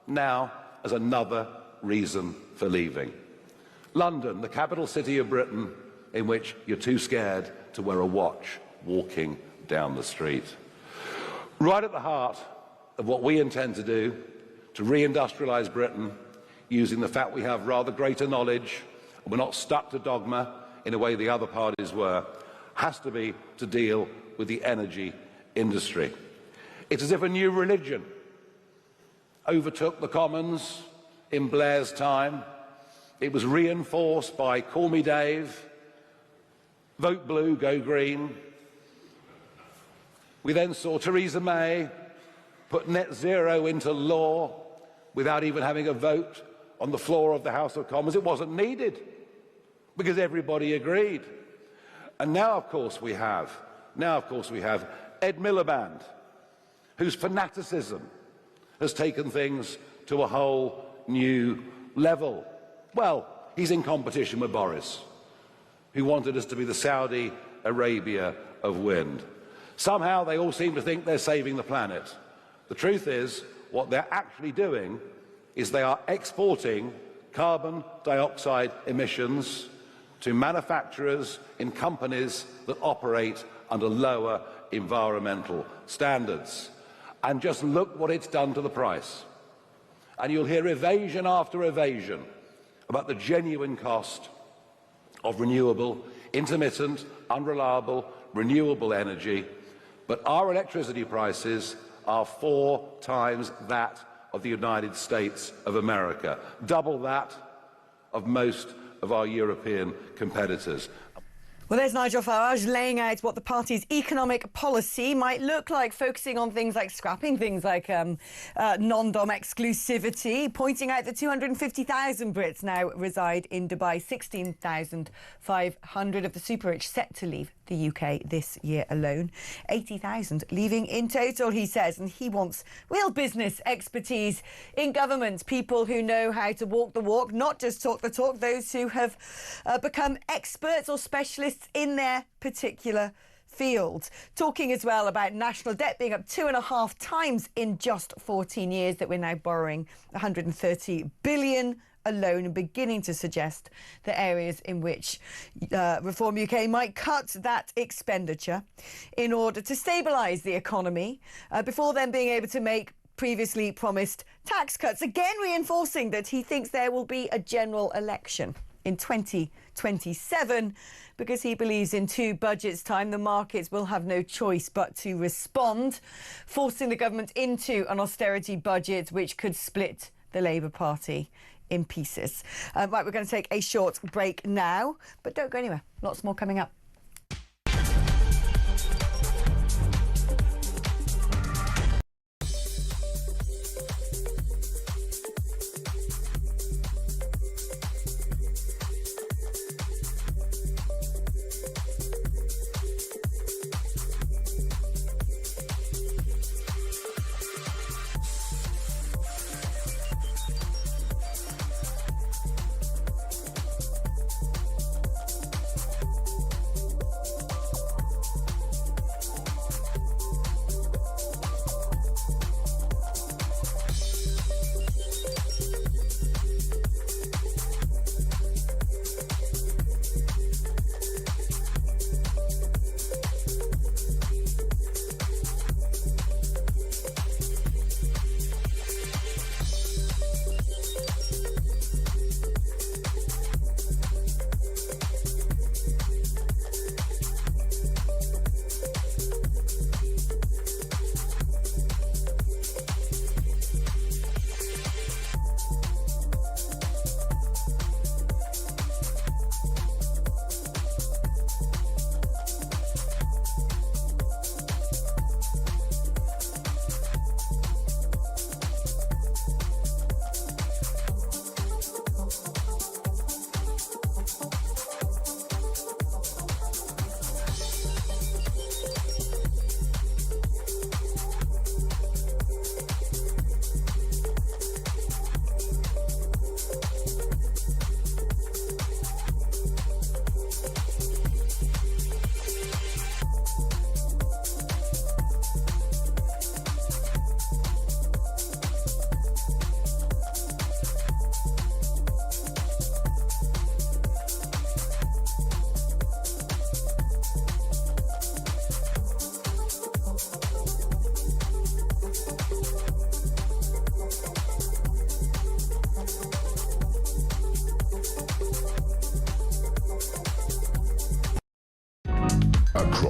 now as another reason for leaving. London, the capital city of Britain, in which you're too scared to wear a watch walking down the street. Right at the heart of what we intend to do to reindustrialise Britain, using the fact we have rather greater knowledge and we're not stuck to dogma in a way the other parties were, has to be to deal with the energy industry. It's as if a new religion overtook the Commons in Blair's time. It was reinforced by Call Me Dave, Vote Blue, Go Green. We then saw Theresa May put net zero into law without even having a vote on the floor of the House of Commons. It wasn't needed because everybody agreed. And now, of course, we have Ed Miliband, whose fanaticism has taken things to a whole new level. Well, he's in competition with Boris, who wanted us to be the Saudi Arabia of wind. Somehow they all seem to think they're saving the planet. The truth is, what they're actually doing is they are exporting carbon dioxide emissions to manufacturers in companies that operate under lower environmental standards. And just look what it's done to the price. And you'll hear evasion after evasion about the genuine cost of renewable, intermittent, unreliable, renewable energy. But our electricity prices are 4 times that of the United States of America, double that of most of our European competitors. Well, there's Nigel Farage laying out what the party's economic policy might look like, focusing on things like scrapping things like non-dom exclusivity, pointing out that 250,000 Brits now reside in Dubai, 16,500 of the super rich set to leave the UK this year alone, 80,000 leaving in total, he says, and he wants real business expertise in government, people who know how to walk the walk, not just talk the talk, those who have become experts or specialists in their particular field. Talking as well about national debt being up 2.5 times in just 14 years, that we're now borrowing 130 billion alone, and beginning to suggest the areas in which Reform UK might cut that expenditure in order to stabilise the economy before then being able to make previously promised tax cuts, again reinforcing that he thinks there will be a general election in 2027, because he believes in 2 budgets' time the markets will have no choice but to respond, forcing the government into an austerity budget which could split the Labour Party in pieces. Right, we're going to take a short break now, but don't go anywhere. Lots more coming up.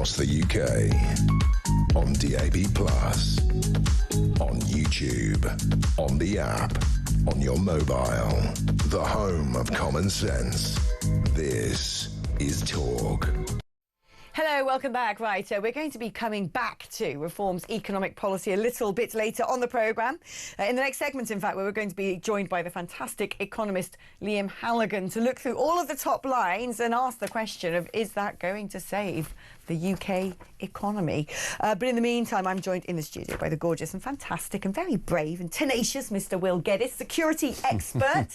across the UK. On DAB+, on YouTube, on the app, on your mobile. The home of common sense. This is Talk. Hello, welcome back. Right, we're going to be coming back to Reform's economic policy a little bit later on the programme. In the next segment, in fact, where we're going to be joined by the fantastic economist Liam Halligan to look through all of the top lines and ask the question of, is that going to save the UK economy? But in the meantime, I'm joined in the studio by the gorgeous and fantastic and very brave and tenacious Mr. Will Geddes, security expert,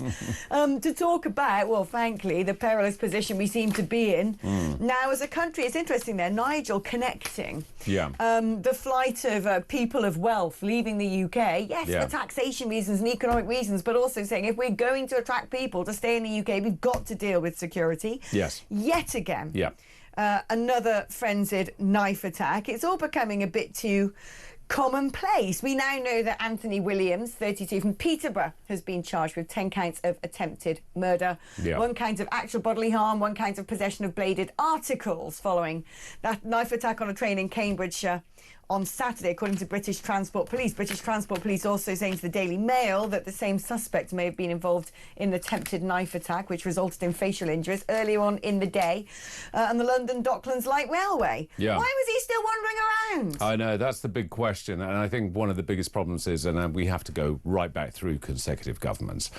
to talk about, well, frankly, the perilous position we seem to be in now as a country. It's interesting there, Nigel, connecting the flight of people of wealth leaving the UK, yes, for taxation reasons and economic reasons, but also saying if we're going to attract people to stay in the UK, we've got to deal with security. Yes. Yet again. Yeah. Another frenzied knife attack. It's all becoming a bit too commonplace. We now know that Anthony Williams, 32, from Peterborough, has been charged with 10 counts of attempted murder, 1 count of actual bodily harm, 1 count of possession of bladed articles following that knife attack on a train in Cambridgeshire on Saturday, according to British Transport Police. British Transport Police also saying to the Daily Mail that the same suspect may have been involved in the attempted knife attack, which resulted in facial injuries earlier on in the day, on the London Docklands Light Railway. Why was he still wandering around? I know, that's the big question, and I think one of the biggest problems is, and we have to go right back through consecutive governments,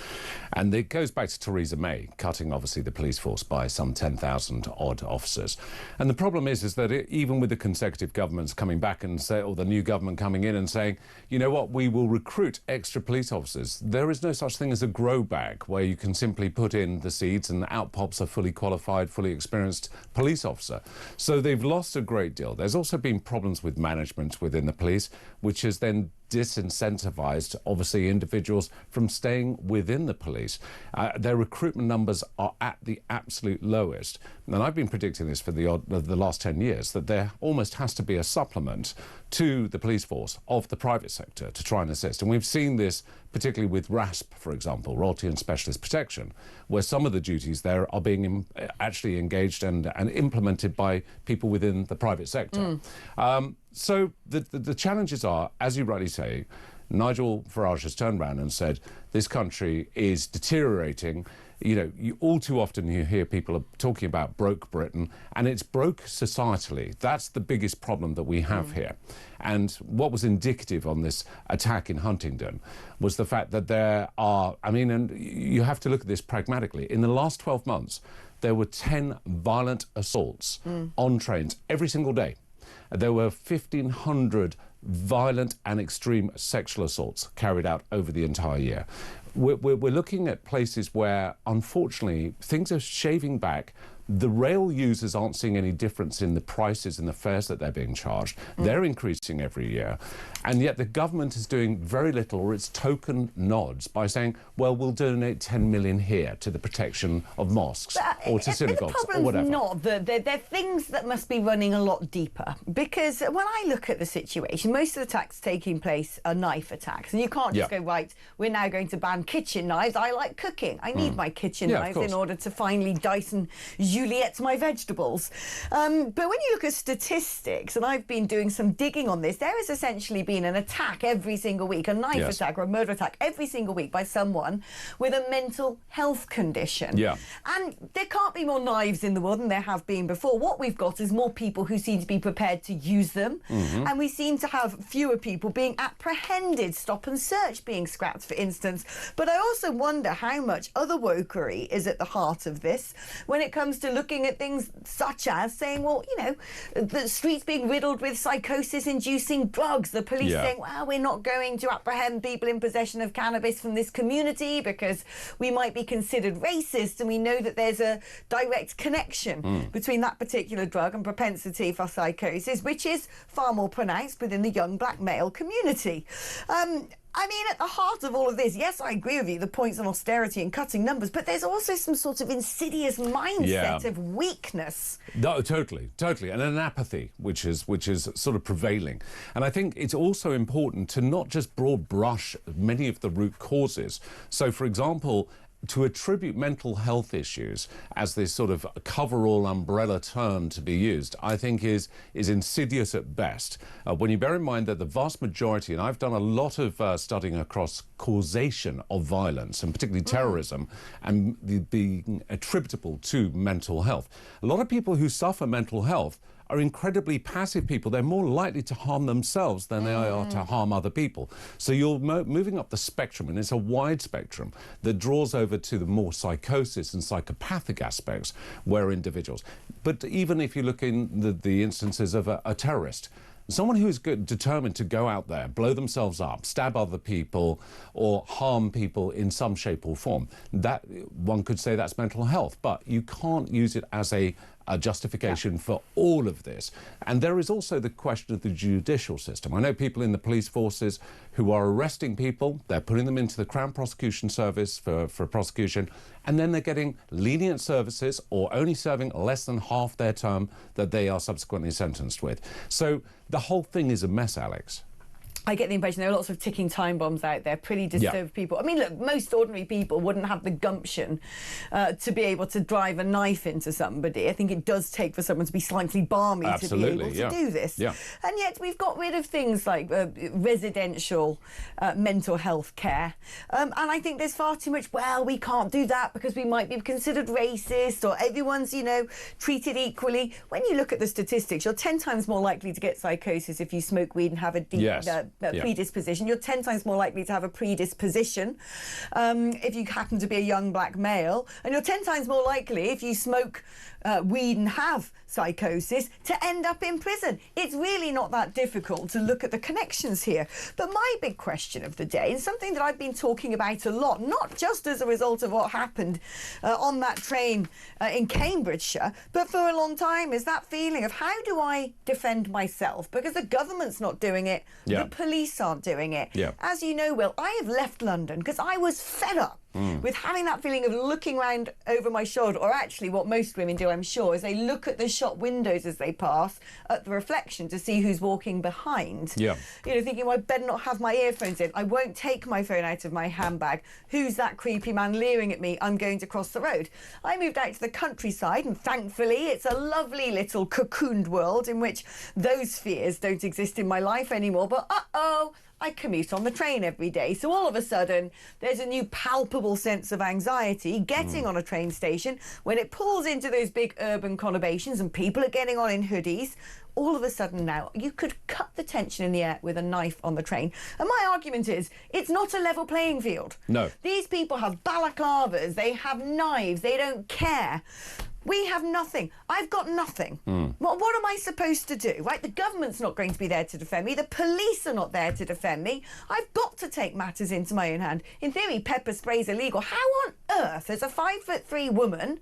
and it goes back to Theresa May, cutting, obviously, the police force by some 10,000 odd officers. And the problem is that even with the consecutive governments coming back and say, or the new government coming in and saying, you know what, we will recruit extra police officers. There is no such thing as a grow bag where you can simply put in the seeds and out pops a fully qualified, fully experienced police officer. So they've lost a great deal. There's also been problems with management within the police, which has then disincentivized, obviously, individuals from staying within the police. Their recruitment numbers are at the absolute lowest. And I've been predicting this for the last 10 years, that there almost has to be a supplement to the police force of the private sector to try and assist. And we've seen this particularly with RASP, for example, Royalty and Specialist Protection, where some of the duties there are being actually engaged and implemented by people within the private sector. So the challenges are, as you rightly say, Nigel Farage has turned around and said, this country is deteriorating. You know, all too often you hear people talking about broke Britain, and it's broke societally. That's the biggest problem that we have here. And what was indicative on this attack in Huntingdon was the fact that there are, I mean, and you have to look at this pragmatically. In the last 12 months, there were 10 violent assaults on trains every single day. There were 1,500 violent and extreme sexual assaults carried out over the entire year. We're looking at places where, unfortunately, things are shaving back. The rail users aren't seeing any difference in the prices and the fares that they're being charged. They're increasing every year. And yet the government is doing very little, or it's token nods, by saying, well, we'll donate 10 million here to the protection of mosques or to synagogues or whatever. The problem's not that they're things that must be running a lot deeper. Because when I look at the situation, most of the attacks taking place are knife attacks. And you can't just go, right, we're now going to ban kitchen knives. I like cooking. I need my kitchen knives in order to finely dice and Juliet's my vegetables. But when you look at statistics, and I've been doing some digging on this, there has essentially been an attack every single week, a knife attack or a murder attack every single week by someone with a mental health condition. And there can't be more knives in the world than there have been before. What we've got is more people who seem to be prepared to use them, and we seem to have fewer people being apprehended, stop and search being scrapped, for instance. But I also wonder how much other wokery is at the heart of this when it comes to looking at things such as saying, well, you know, the streets being riddled with psychosis-inducing drugs, the police saying, well, we're not going to apprehend people in possession of cannabis from this community because we might be considered racist, and we know that there's a direct connection between that particular drug and propensity for psychosis, which is far more pronounced within the young black male community. I mean, at the heart of all of this, yes, I agree with you, the points on austerity and cutting numbers, but there's also some sort of insidious mindset of weakness. No, totally. And an apathy, which is sort of prevailing. And I think it's also important to not just broad brush many of the root causes. So, for example, to attribute mental health issues as this sort of cover-all umbrella term to be used, I think is insidious at best. When you bear in mind that the vast majority, and I've done a lot of studying across causation of violence, and particularly terrorism, and being attributable to mental health. A lot of people who suffer mental health are incredibly passive people. They're more likely to harm themselves than they are to harm other people. So you're moving up the spectrum, and it's a wide spectrum that draws over to the more psychosis and psychopathic aspects where individuals. But even if you look in the instances of a terrorist, someone who is determined to go out there, blow themselves up, stab other people, or harm people in some shape or form, that one could say that's mental health. But you can't use it as a justification for all of this. And there is also the question of the judicial system. I know people in the police forces who are arresting people, they're putting them into the Crown Prosecution Service for prosecution, and then they're getting lenient services or only serving less than half their term that they are subsequently sentenced with. So the whole thing is a mess, Alex. I get the impression there are lots of ticking time bombs out there, pretty disturbed people. I mean, look, most ordinary people wouldn't have the gumption to be able to drive a knife into somebody. I think it does take for someone to be slightly balmy to be able to do this. And yet we've got rid of things like residential mental health care. And I think there's far too much, well, we can't do that because we might be considered racist, or everyone's, you know, treated equally. When you look at the statistics, you're 10 times more likely to get psychosis if you smoke weed and have a deep predisposition. You're 10 times more likely to have a predisposition if you happen to be a young black male, and you're 10 times more likely if you smoke weed and have psychosis to end up in prison. It's really not that difficult to look at the connections here. But my big question of the day, and something that I've been talking about a lot, not just as a result of what happened on that train in Cambridgeshire, but for a long time, is that feeling of how do I defend myself? Because the government's not doing it, the police aren't doing it. As you know, Will, I have left London because I was fed up with having that feeling of looking round over my shoulder, or actually what most women do, I'm sure, is they look at the shop windows as they pass at the reflection to see who's walking behind. You know, thinking, well, I better not have my earphones in. I won't take my phone out of my handbag. Who's that creepy man leering at me? I'm going to cross the road. I moved out to the countryside, and thankfully it's a lovely little cocooned world in which those fears don't exist in my life anymore. But I commute on the train every day. So all of a sudden, there's a new palpable sense of anxiety getting on a train station when it pulls into those big urban conurbations and people are getting on in hoodies. All of a sudden now, you could cut the tension in the air with a knife on the train. And my argument is, it's not a level playing field. No. These people have balaclavas, they have knives, they don't care. We have nothing. I've got nothing. Well, what am I supposed to do? Right? The government's not going to be there to defend me. The police are not there to defend me. I've got to take matters into my own hand. In theory, pepper spray's illegal. How on earth, as a 5'3" woman,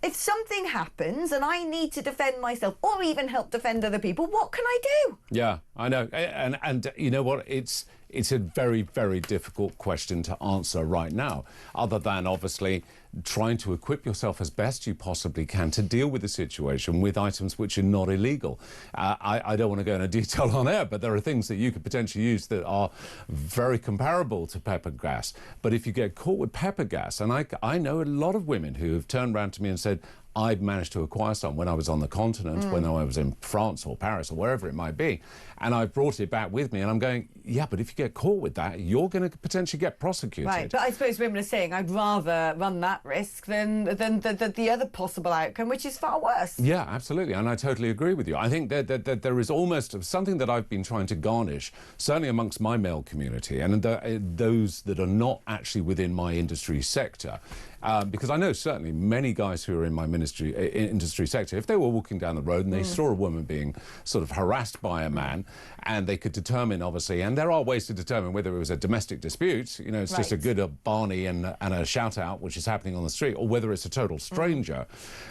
if something happens and I need to defend myself or even help defend other people, what can I do? Yeah, I know. And you know what? It's a very, very difficult question to answer right now, other than obviously trying to equip yourself as best you possibly can to deal with the situation with items which are not illegal. I don't want to go into detail on air, but there are things that you could potentially use that are very comparable to pepper gas. But if you get caught with pepper gas, and I know a lot of women who have turned around to me and said, I'd managed to acquire some when I was on the continent, when I was in France or Paris or wherever it might be, and I brought it back with me, and I'm going, yeah, but if you get caught with that, you're going to potentially get prosecuted. Right, but I suppose women are saying, I'd rather run that risk than the other possible outcome, which is far worse. Yeah, absolutely, and I totally agree with you. I think that there is almost something that I've been trying to garnish, certainly amongst my male community, and those that are not actually within my industry sector, because I know certainly many guys who are in my industry sector, if they were walking down the road and they saw a woman being sort of harassed by a man, and they could determine, obviously, and there are ways to determine whether it was a domestic dispute, you know, it's just a good Barney and a shout-out which is happening on the street, or whether it's a total stranger,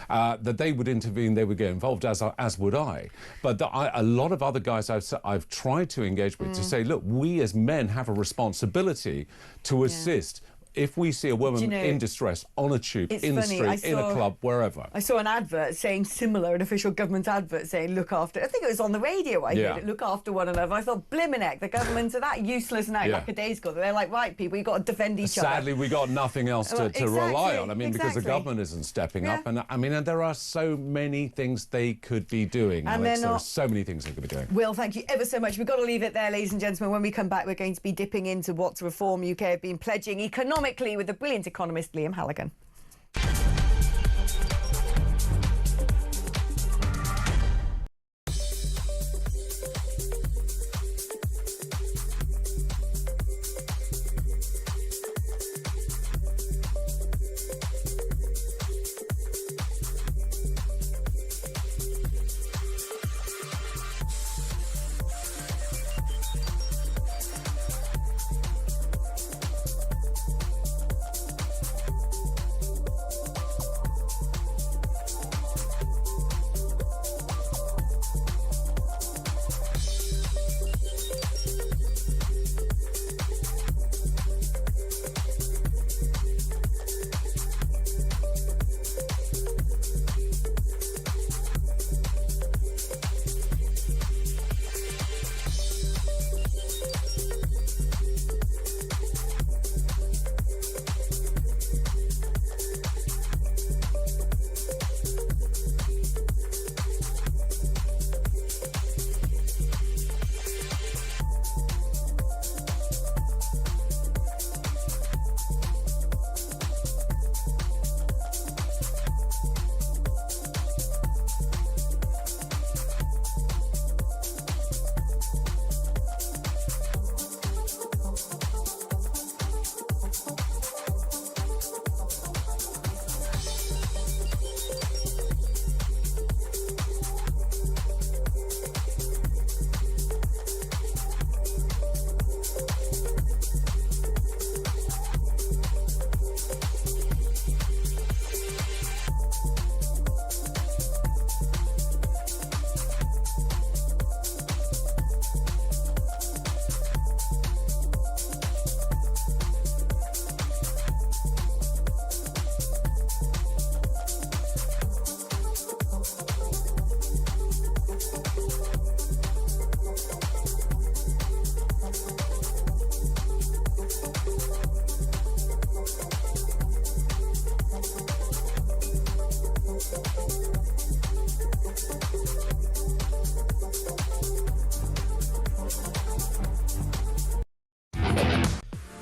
that they would intervene, they would get involved, as would I. But a lot of other guys I've tried to engage with to say, look, we as men have a responsibility to assist if we see a woman in distress on a tube, in the street, in a club, wherever. I saw an advert saying similar, an official government advert saying look after, I think it was on the radio, I heard it, look after one another. I thought, blimmin' heck, the governments are that useless now, like a days ago. They're like, right, people, you've got to defend each other. Sadly, we got nothing else to rely on. I mean, because the government isn't stepping up. And I mean, and there are so many things they could be doing, and Alex. There are so many things they could be doing. Will, thank you ever so much. We've got to leave it there, ladies and gentlemen. When we come back, we're going to be dipping into what Reform UK have been pledging economically with the brilliant economist Liam Halligan.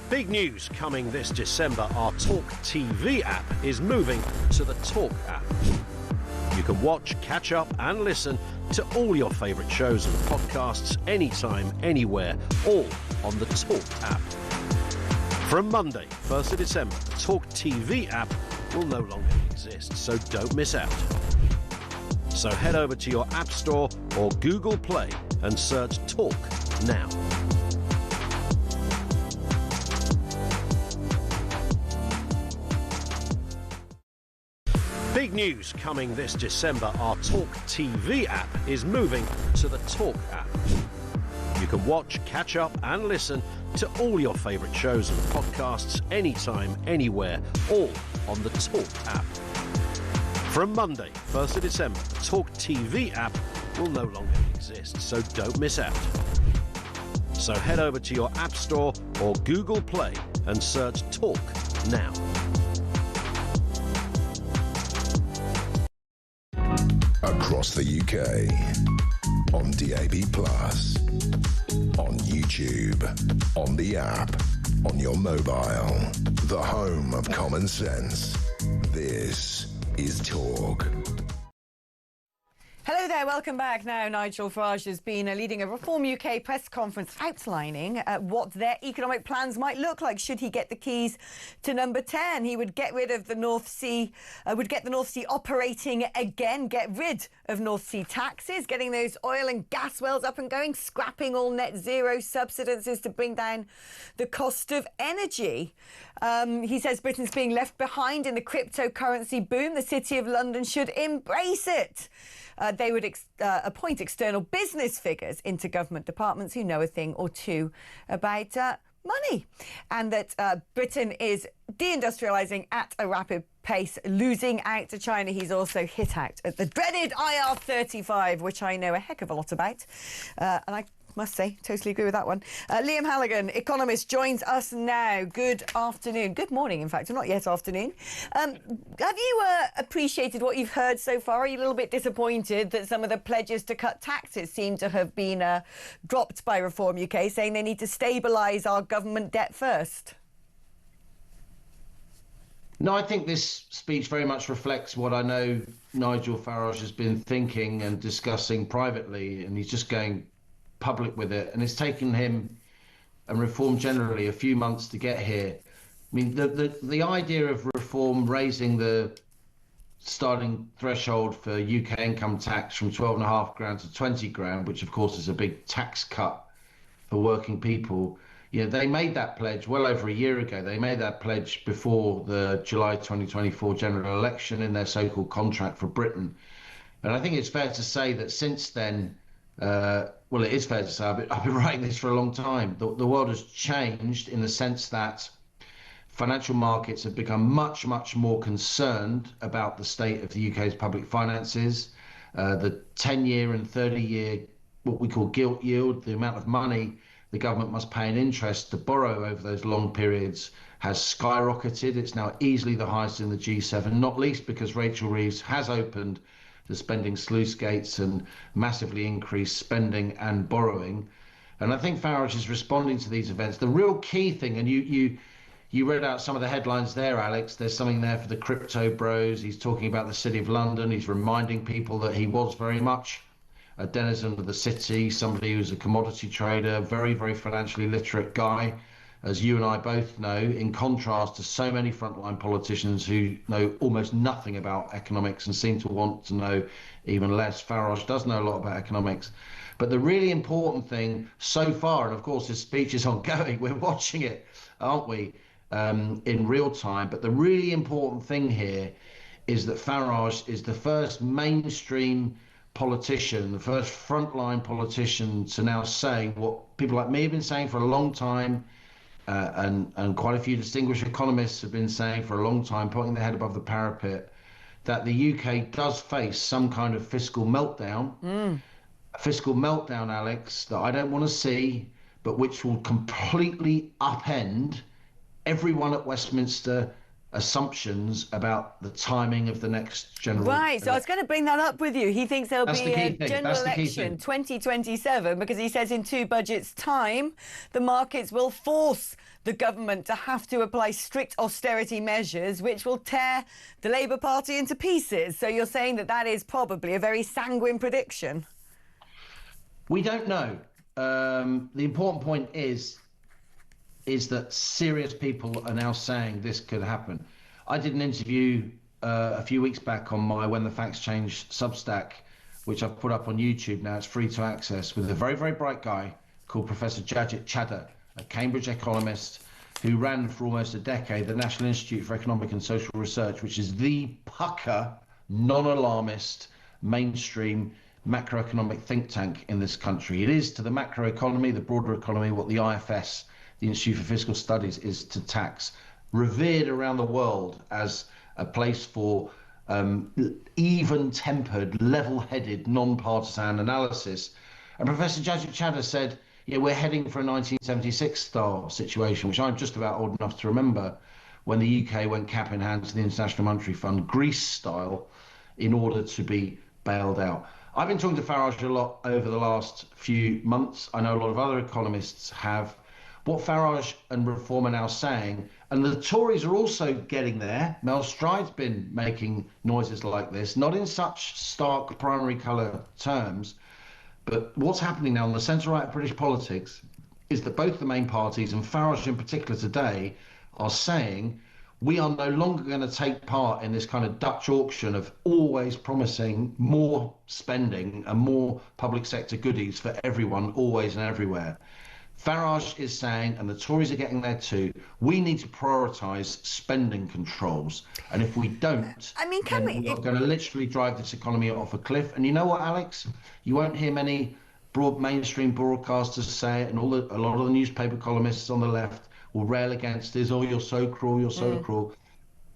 Big news coming this December. Our talkTV app is moving to the Talk app. You can watch, catch up and listen to all your favourite shows and podcasts anytime, anywhere, all on the Talk app. From Monday, 1st of December, the talkTV app will no longer exist, so don't miss out. So head over to your App Store or Google Play and search Talk now. Big news coming this December. Our talkTV app is moving to the Talk app. You can watch, catch up and listen to all your favourite shows and podcasts anytime, anywhere, all on the Talk app. From Monday, 1st of December, the talkTV app will no longer exist, so don't miss out. So head over to your App Store or Google Play and search Talk now. Across the UK, on DAB+, on YouTube, on the app, on your mobile, the home of common sense. This is Talk. Hello there, welcome back. Now, Nigel Farage has been leading a Reform UK press conference outlining what their economic plans might look like should he get the keys to number 10. He would get rid of the North Sea, would get the North Sea operating again, get rid of North Sea taxes, getting those oil and gas wells up and going, scrapping all net zero subsidies to bring down the cost of energy. He says Britain's being left behind in the cryptocurrency boom. The City of London should embrace it. They would appoint external business figures into government departments who know a thing or two about money, and that Britain is deindustrialising at a rapid pace, losing out to China. He's also hit out at the dreaded IR35, which I know a heck of a lot about, and I must say, totally agree with that one. Liam Halligan, economist, joins us now. Good afternoon. Good morning, in fact. Not yet afternoon. Have you appreciated what you've heard so far? Are you a little bit disappointed that some of the pledges to cut taxes seem to have been dropped by Reform UK, saying they need to stabilise our government debt first? No, I think this speech very much reflects what I know Nigel Farage has been thinking and discussing privately, and he's just going public with it, and it's taken him and Reform generally a few months to get here. I mean, the idea of Reform raising the starting threshold for UK income tax from 12.5 grand to 20 grand, which of course is a big tax cut for working people. You know, they made that pledge well over a year ago. They made that pledge before the July 2024 general election in their so-called contract for Britain. And I think it's fair to say that since then, well, it is fair to say, I've been writing this for a long time. The world has changed in the sense that financial markets have become much, much more concerned about the state of the UK's public finances. The 10-year and 30-year, what we call gilt yield, the amount of money the government must pay in interest to borrow over those long periods, has skyrocketed. It's now easily the highest in the G7, not least because Rachel Reeves has opened the spending sluice gates and massively increased spending and borrowing. And I think Farage is responding to these events. The real key thing, and you read out some of the headlines there, Alex, there's something there for the crypto bros. He's talking about the City of London. He's reminding people that he was very much a denizen of the city, somebody who's a commodity trader, very, very financially literate guy, as you and I both know, in contrast to so many frontline politicians who know almost nothing about economics and seem to want to know even less. Farage does know a lot about economics. But the really important thing so far, and of course his speech is ongoing, we're watching it, aren't we, in real time. But the really important thing here is that Farage is the first mainstream politician, the first frontline politician to now say what people like me have been saying for a long time, and quite a few distinguished economists have been saying for a long time, putting their head above the parapet, that the UK does face some kind of fiscal meltdown. A fiscal meltdown, Alex, that I don't want to see, but which will completely upend everyone at Westminster assumptions about the timing of the next general Right, so I was going to bring that up with you. He thinks there'll be a general election 2027 because he says in 2 budgets' time, the markets will force the government to have to apply strict austerity measures, which will tear the Labour Party into pieces. So you're saying that that is probably a very sanguine prediction? We don't know. The important point is that serious people are now saying this could happen. I did an interview a few weeks back on my When the Facts Change Substack, which I've put up on YouTube now. It's free to access, with a very, very bright guy called Professor Jajit Chadha, a Cambridge economist who ran for almost a decade the National Institute for Economic and Social Research, which is the pucker, non-alarmist, mainstream macroeconomic think tank in this country. It is to the macroeconomy, the broader economy, what the IFS, the Institute for Fiscal Studies, is to tax, revered around the world as a place for even-tempered, level-headed, non-partisan analysis. And Professor Jajit Chadha said, yeah, we're heading for a 1976-style situation, which I'm just about old enough to remember, when the UK went cap in hand to the International Monetary Fund, Greece-style, in order to be bailed out. I've been talking to Farage a lot over the last few months. I know a lot of other economists have. What Farage and Reform are now saying, and the Tories are also getting there. Mel Stride's been making noises like this, not in such stark primary colour terms, but what's happening now on the centre-right of British politics is that both the main parties, and Farage in particular today, are saying we are no longer going to take part in this kind of Dutch auction of always promising more spending and more public sector goodies for everyone, always and everywhere. Farage is saying, and the Tories are getting there too, we need to prioritise spending controls. And if we don't, we are going to literally drive this economy off a cliff. And you know what, Alex? You won't hear many mainstream broadcasters say it, and a lot of the newspaper columnists on the left will rail against this. Oh, you're so cruel, you're so cruel.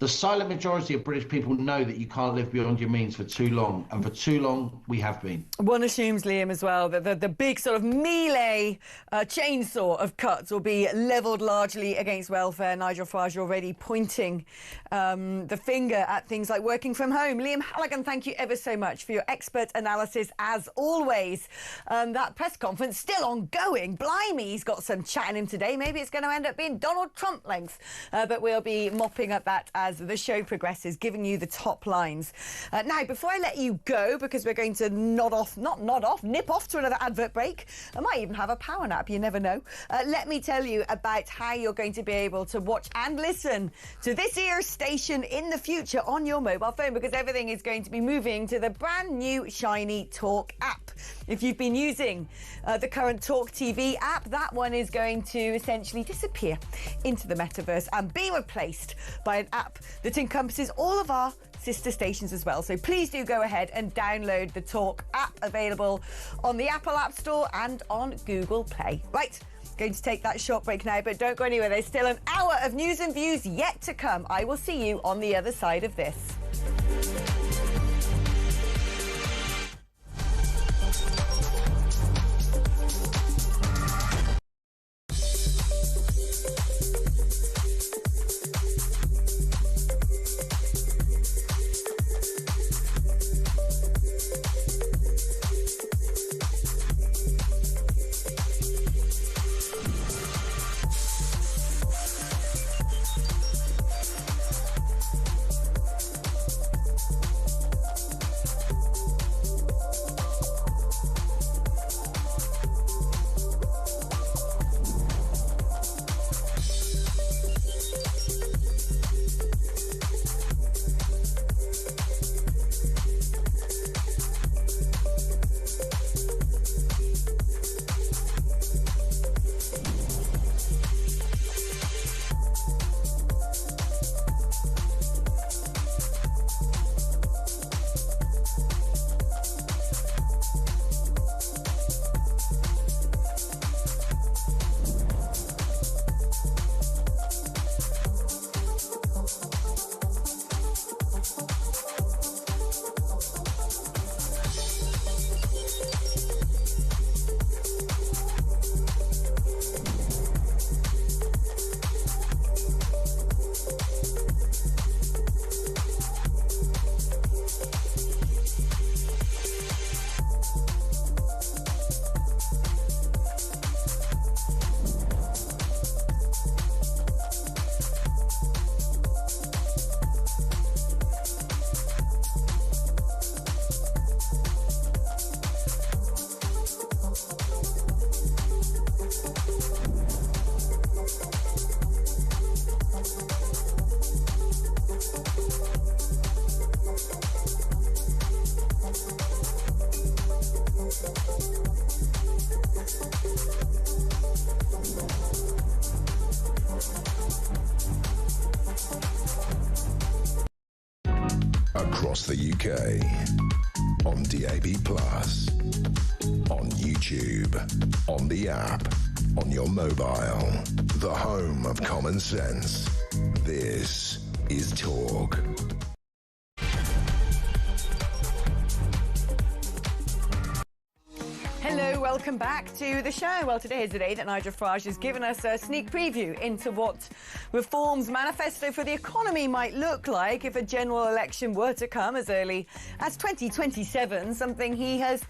The silent majority of British people know that you can't live beyond your means for too long, and for too long we have been. One assumes, Liam, as well, that the big sort of melee chainsaw of cuts will be levelled largely against welfare. Nigel Farage already pointing the finger at things like working from home. Liam Halligan, thank you ever so much for your expert analysis, as always. That press conference still ongoing. Blimey, he's got some chat in him today. Maybe it's going to end up being Donald Trump length, but we'll be mopping up that as the show progresses, giving you the top lines. Now, before I let you go, because we're going to nip off to another advert break. I might even have a power nap, you never know. Let me tell you about how you're going to be able to watch and listen to this here station in the future on your mobile phone, because everything is going to be moving to the brand new shiny Talk app. If you've been using the current talkTV app, that one is going to essentially disappear into the metaverse and be replaced by an app that encompasses all of our sister stations as well. So please do go ahead and download the Talk app, available on the Apple App Store and on Google Play. Right, going to take that short break now, but don't go anywhere. There's still an hour of news and views yet to come. I will see you on the other side of this. Across the UK, on DAB+, on YouTube, on the app, on your mobile, the home of common sense. This is Talk. Hello, welcome back to the show. Well, today is the day that Nigel Farage has given us a sneak preview into what Reform's manifesto for the economy might look like if a general election were to come as early as 2027, something he has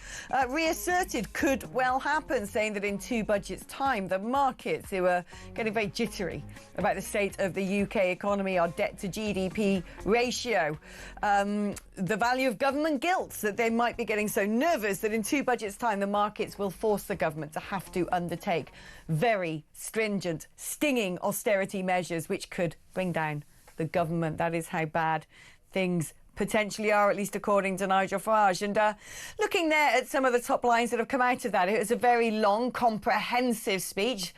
reasserted could well happen, saying that in 2 budgets' time, the markets, who are getting very jittery about the state of the UK economy, our debt to GDP ratio, the value of government gilts, that they might be getting so nervous that in 2 budgets' time, the markets will force the government to have to undertake very stringent, stinging austerity measures, which could bring down the government. That is how bad things potentially are, at least according to Nigel Farage. And looking there at some of the top lines that have come out of that, it was a very long, comprehensive speech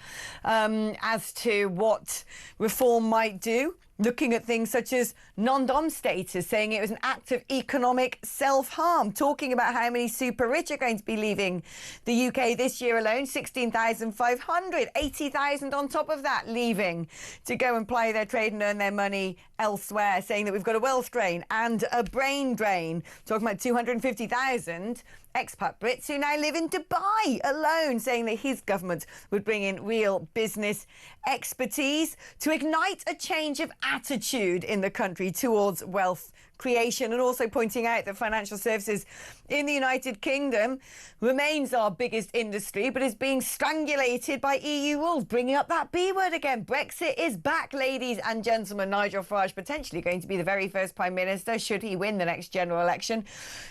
as to what reform might do. looking at things such as non-dom status, saying it was an act of economic self-harm, talking about how many super rich are going to be leaving the UK this year alone, 16,500, 80,000 on top of that leaving to go and ply their trade and earn their money elsewhere, saying that we've got a wealth drain and a brain drain, talking about 250,000 expat Brits who now live in Dubai alone, saying that his government would bring in real business expertise to ignite a change of attitude in the country towards wealth creation, and also pointing out that financial services in the United Kingdom remains our biggest industry but is being strangulated by EU rules, bringing up that B word again. Brexit is back, ladies and gentlemen. Nigel Farage potentially going to be the very first Prime Minister, should he win the next general election,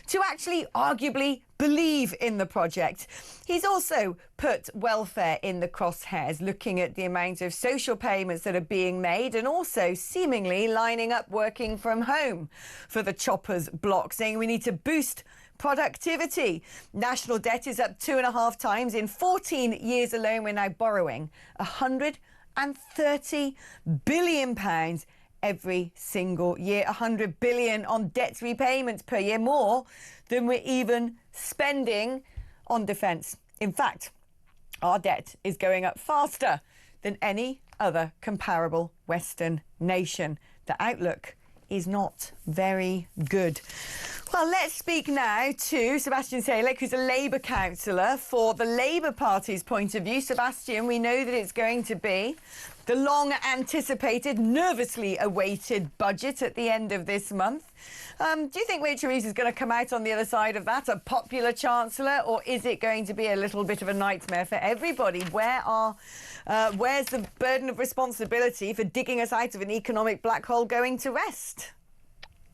to actually arguably believe in the project. He's also put welfare in the crosshairs, looking at the amount of social payments that are being made and also seemingly lining up working from home for the choppers block, saying we need to boost productivity. National debt is up 2.5 times. In 14 years alone, we're now borrowing £130 billion every single year. 100 billion on debt repayments per year, more than we're even spending on defence. In fact, our debt is going up faster than any other comparable Western nation. The outlook is not very good. Well, let's speak now to Sebastian Salek, who's a Labour councillor for the Labour Party's point of view. Sebastian, we know that it's going to be the long-anticipated, nervously awaited budget at the end of this month. Do you think Rachel Reeves is going to come out on the other side of that, a popular chancellor, or is it going to be a little bit of a nightmare for everybody? Where's the burden of responsibility for digging us out of an economic black hole going to rest?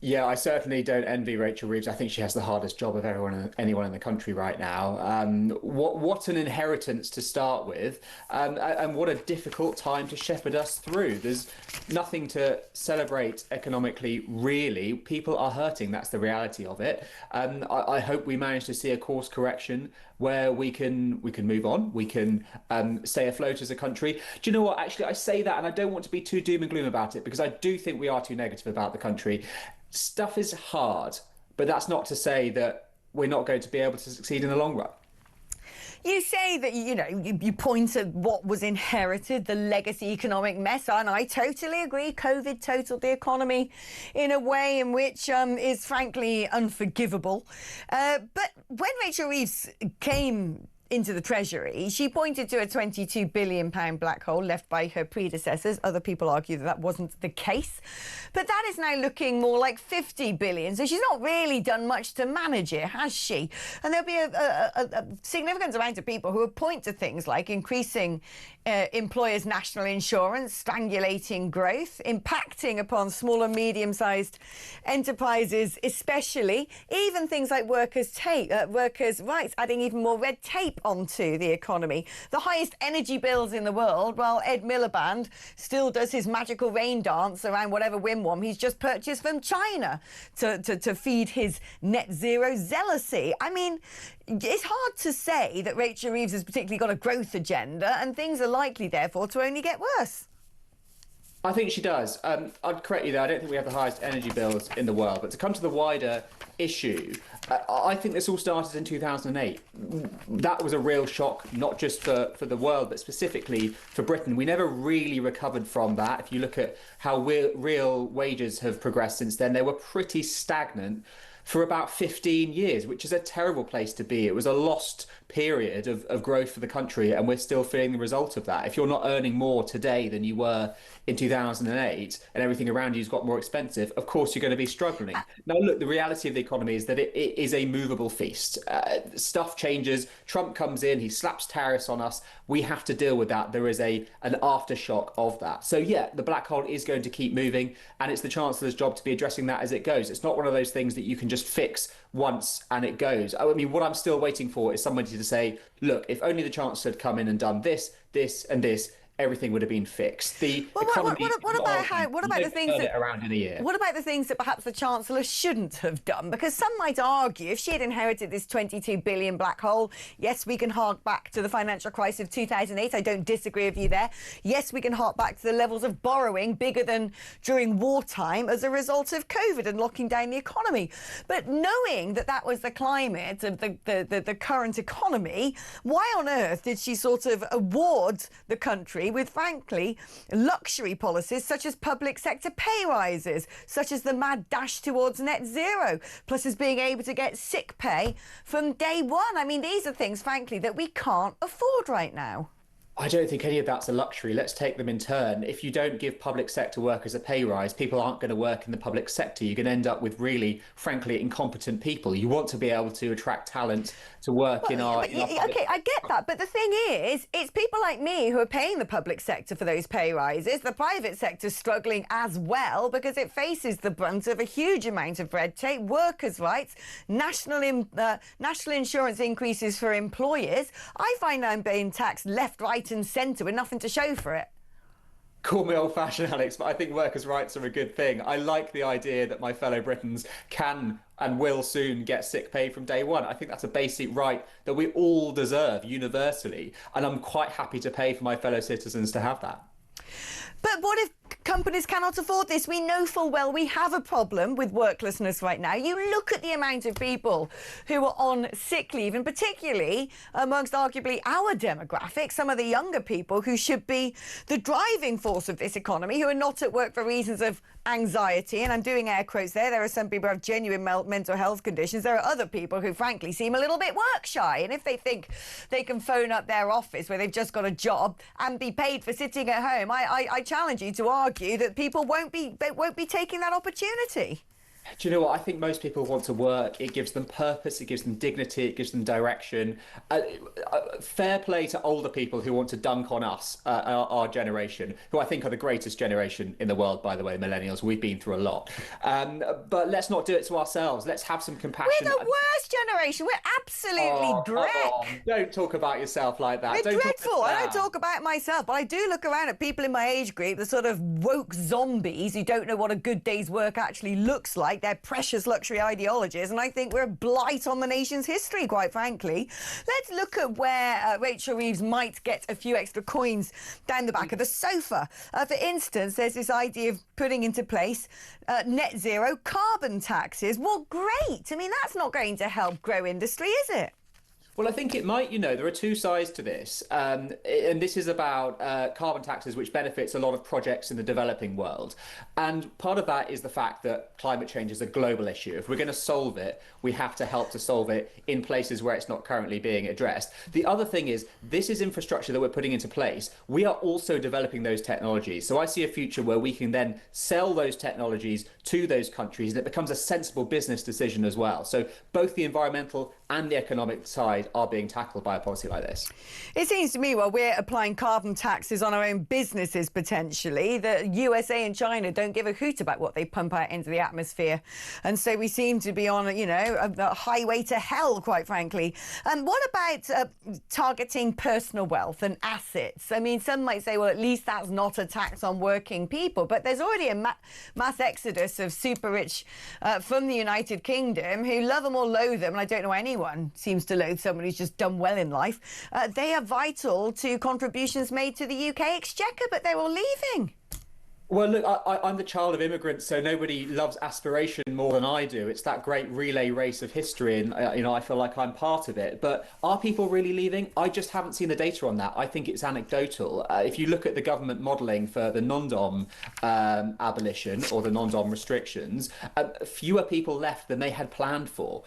Yeah, I certainly don't envy Rachel Reeves. I think she has the hardest job of anyone in the country right now. What an inheritance to start with, and what a difficult time to shepherd us through. There's nothing to celebrate economically, really. People are hurting. That's the reality of it. I hope we manage to see a course correction where we can move on. We can stay afloat as a country. Do you know what? Actually, I say that, and I don't want to be too doom and gloom about it, because I do think we are too negative about the country. Stuff is hard, but that's not to say that we're not going to be able to succeed in the long run. You say that, you point at what was inherited, the legacy economic mess, and I totally agree. COVID totaled the economy in a way in which is frankly unforgivable. But when Rachel Reeves came into the Treasury, she pointed to a £22 billion black hole left by her predecessors. Other people argue that that wasn't the case. But that is now looking more like 50 billion. So she's not really done much to manage it, has she? And there'll be a significant amount of people who will point to things like increasing employers' national insurance, strangulating growth, impacting upon small and medium-sized enterprises, especially, even things like workers' rights, adding even more red tape onto the economy. The highest energy bills in the world, while Ed Miliband still does his magical rain dance around whatever wimwam he's just purchased from China to feed his net zero zealousy. I mean, it's hard to say that Rachel Reeves has particularly got a growth agenda, and things are likely, therefore, to only get worse. I think she does. I'd correct you there. I don't think we have the highest energy bills in the world. But to come to the wider issue, I think this all started in 2008. That was a real shock, not just for the world, but specifically for Britain. We never really recovered from that. If you look at how real wages have progressed since then, they were pretty stagnant for about 15 years, which is a terrible place to be. It was a lost period of growth for the country, and we're still feeling the result of that. If you're not earning more today than you were in 2008 and everything around you's got more expensive, of course you're going to be struggling. Now, look, the reality of the economy is that it is a movable feast. Stuff changes. Trump comes in, he slaps tariffs on us. We have to deal with that. There is an aftershock of that. So, yeah, the black hole is going to keep moving, and it's the Chancellor's job to be addressing that as it goes. It's not one of those things that you can just fix once and it goes. I mean, what I'm still waiting for is somebody to say, look, if only the Chancellor had come in and done this, this and this, everything would have been fixed. The what about the things that around in a year? What about the things that perhaps the Chancellor shouldn't have done? Because some might argue if she had inherited this 22 billion black hole, yes, we can hark back to the financial crisis of 2008. I don't disagree with you there. Yes, we can hark back to the levels of borrowing bigger than during wartime as a result of COVID and locking down the economy. But knowing that that was the climate of the current economy, why on earth did she sort of award the country with, frankly, luxury policies such as public sector pay rises, such as the mad dash towards net zero, plus as being able to get sick pay from day one? I mean, these are things, frankly, that we can't afford right now. I don't think any of that's a luxury. Let's take them in turn. If you don't give public sector workers a pay rise, people aren't going to work in the public sector. You're going to end up with really, frankly, incompetent people. You want to be able to attract talent to work in our... Okay, I get that. But the thing is, it's people like me who are paying the public sector for those pay rises. The private sector's struggling as well because it faces the brunt of a huge amount of red tape, workers' rights, national insurance increases for employers. I find I'm being taxed left, right and centre with nothing to show for it. Call me old-fashioned, Alex, but I think workers' rights are a good thing. I like the idea that my fellow Britons can and will soon get sick pay from day one. I think that's a basic right that we all deserve universally, and I'm quite happy to pay for my fellow citizens to have that. But what if companies cannot afford this? We know full well we have a problem with worklessness right now. You look at the amount of people who are on sick leave, and particularly amongst arguably our demographic, some of the younger people who should be the driving force of this economy, who are not at work for reasons of anxiety, and I'm doing air quotes there. There are some people who have genuine mental health conditions. There are other people who, frankly, seem a little bit work shy, and if they think they can phone up their office where they've just got a job and be paid for sitting at home, I challenge you to argue that people won't be taking that opportunity. Do you know what? I think most people want to work. It gives them purpose, it gives them dignity, it gives them direction. Fair play to older people who want to dunk on us, our generation, who I think are the greatest generation in the world, by the way, millennials. We've been through a lot. But let's not do it to ourselves. Let's have some compassion. We're the worst generation. We're absolutely dreck. Don't talk about yourself like that. We're dreadful. I don't talk about myself, but I do look around at people in my age group, the sort of woke zombies who don't know what a good day's work actually looks like. Their precious luxury ideologies, and I think we're a blight on the nation's history, quite frankly. Let's look at where Rachel Reeves might get a few extra coins down the back of the sofa. For instance, there's this idea of putting into place net zero carbon taxes. Well, great. I mean, that's not going to help grow industry, is it? Well, I think it might. You know, there are two sides to this. And this is about carbon taxes, which benefits a lot of projects in the developing world. And part of that is the fact that climate change is a global issue. If we're going to solve it, we have to help to solve it in places where it's not currently being addressed. The other thing is, this is infrastructure that we're putting into place. We are also developing those technologies. So I see a future where we can then sell those technologies to those countries, and it becomes a sensible business decision as well. So both the environmental and the economic side are being tackled by a policy like this. It seems to me, well, we're applying carbon taxes on our own businesses, potentially. The USA and China don't give a hoot about what they pump out into the atmosphere. And so we seem to be on, you know, a highway to hell, quite frankly. And what about targeting personal wealth and assets? I mean, some might say, well, at least that's not a tax on working people. But there's already a mass exodus of super rich from the United Kingdom who love them or loathe them. And I don't know anyone seems to loathe someone who's just done well in life. They are vital to contributions made to the UK exchequer, but they're all leaving. Well, look, I'm the child of immigrants, so nobody loves aspiration more than I do. It's that great relay race of history, and you know, I feel like I'm part of it. But are people really leaving? I just haven't seen the data on that. I think it's anecdotal. If you look at the government modelling for the non-dom abolition or the non-dom restrictions, fewer people left than they had planned for.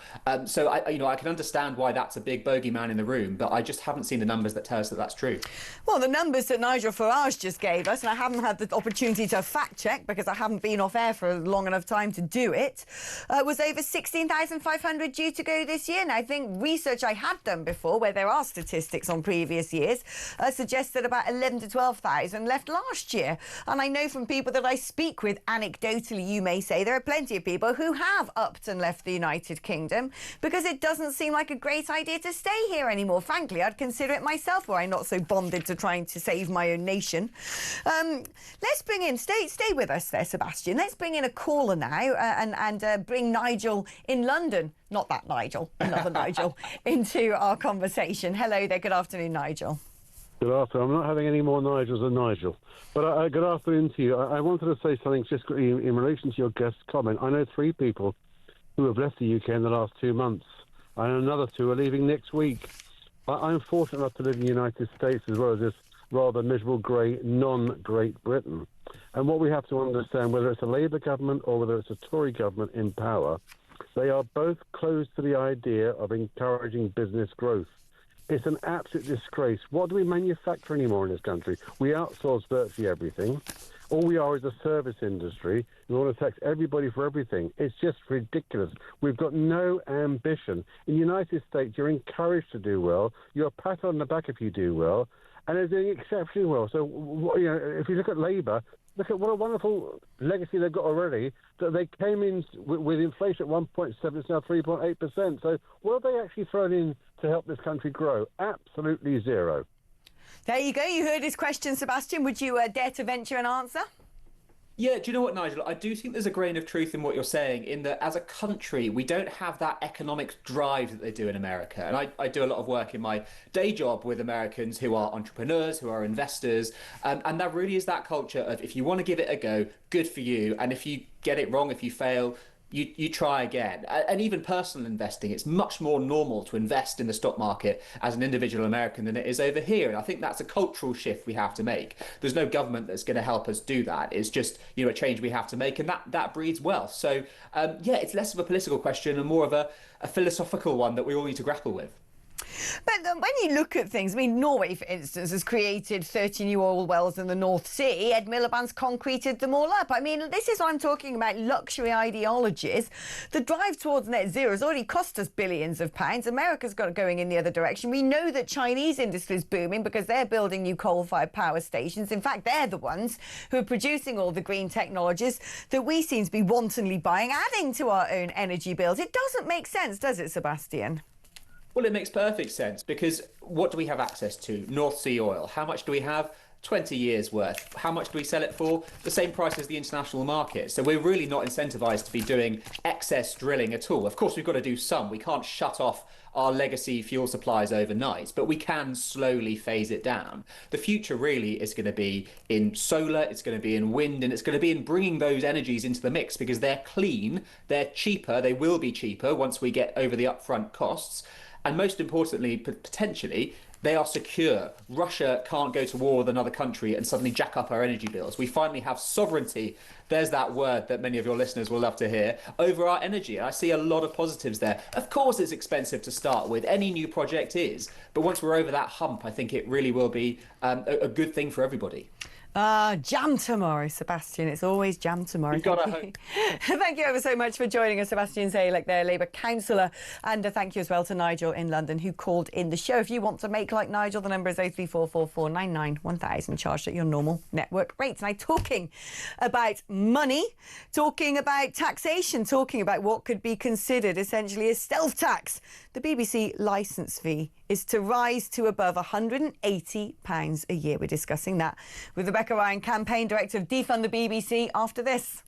So I can understand why that's a big bogeyman in the room, but I just haven't seen the numbers that tell us that that's true. Well, the numbers that Nigel Farage just gave us, and I haven't had the opportunity to fact check because I haven't been off air for a long enough time to do it, was over 16,500 due to go this year. And I think research I had done before, where there are statistics on previous years, suggests that about 11 to 12,000 left last year. And I know from people that I speak with, anecdotally you may say, there are plenty of people who have upped and left the United Kingdom because it doesn't seem like a great idea to stay here anymore. Frankly, I'd consider it myself were I not so bonded to trying to save my own nation. Let's bring in, stay with us there, Sebastian. Let's bring in a caller now and bring Nigel in London, not that Nigel, another Nigel, into our conversation. Hello there, good afternoon, Nigel. Good afternoon. I'm not having any more Nigels than Nigel. But good afternoon to you. I wanted to say something just in relation to your guest comment. I know 3 people who have left the UK in the last 2 months, and another 2 are leaving next week. I'm fortunate enough to live in the United States as well as this rather miserable grey non-Great Britain. And what we have to understand, whether it's a Labour government or whether it's a Tory government in power, they are both closed to the idea of encouraging business growth. It's an absolute disgrace. What do we manufacture anymore in this country? We outsource virtually everything. All we are is a service industry. We want to tax everybody for everything. It's just ridiculous. We've got no ambition. In the United States, you're encouraged to do well. You're pat on the back if you do well, and they're doing exceptionally well. So, if you look at Labour, look at what a wonderful legacy they've got already. That they came in with inflation at 1.7, it's now 3.8%. So what have they actually thrown in to help this country grow? Absolutely zero. There you go. You heard his question, Sebastian. Would you dare to venture an answer? Yeah, do you know what, Nigel? I do think there's a grain of truth in what you're saying, in that as a country, we don't have that economic drive that they do in America. And I do a lot of work in my day job with Americans who are entrepreneurs, who are investors. And that really is that culture of, if you want to give it a go, good for you. And if you get it wrong, if you fail, you try again. And even personal investing, it's much more normal to invest in the stock market as an individual American than it is over here. And I think that's a cultural shift we have to make. There's no government that's going to help us do that. It's just, a change we have to make, and that breeds wealth. So, it's less of a political question and more of a philosophical one that we all need to grapple with. But when you look at things, Norway, for instance, has created 30 new oil wells in the North Sea. Ed Miliband's concreted them all up. This is what I'm talking about, luxury ideologies. The drive towards net zero has already cost us billions of pounds. America's got it going in the other direction. We know that Chinese industry is booming because they're building new coal-fired power stations. In fact, they're the ones who are producing all the green technologies that we seem to be wantonly buying, adding to our own energy bills. It doesn't make sense, does it, Sebastian? Well, it makes perfect sense, because what do we have access to? North Sea oil. How much do we have? 20 years worth. How much do we sell it for? The same price as the international market. So we're really not incentivized to be doing excess drilling at all. Of course, we've got to do some. We can't shut off our legacy fuel supplies overnight, but we can slowly phase it down. The future really is going to be in solar, it's going to be in wind, and it's going to be in bringing those energies into the mix, because they're clean, they're cheaper, they will be cheaper once we get over the upfront costs. And most importantly, potentially, they are secure. Russia can't go to war with another country and suddenly jack up our energy bills. We finally have sovereignty, there's that word that many of your listeners will love to hear, over our energy. I see a lot of positives there. Of course it's expensive to start with, any new project is, but once we're over that hump, I think it really will be a good thing for everybody. Jam tomorrow, Sebastian. It's always jam tomorrow. Thank you ever so much for joining us, Sebastian Zalek, there, Labour councillor. And thank you as well to Nigel in London, who called in the show. If you want to make like Nigel, the number is 03444991000, charged at your normal network rates. Now, talking about money, talking about taxation, talking about what could be considered essentially a stealth tax, the BBC licence fee is to rise to above £180 a year. We're discussing that with Rebecca Ryan, campaign director of Defund the BBC, after this.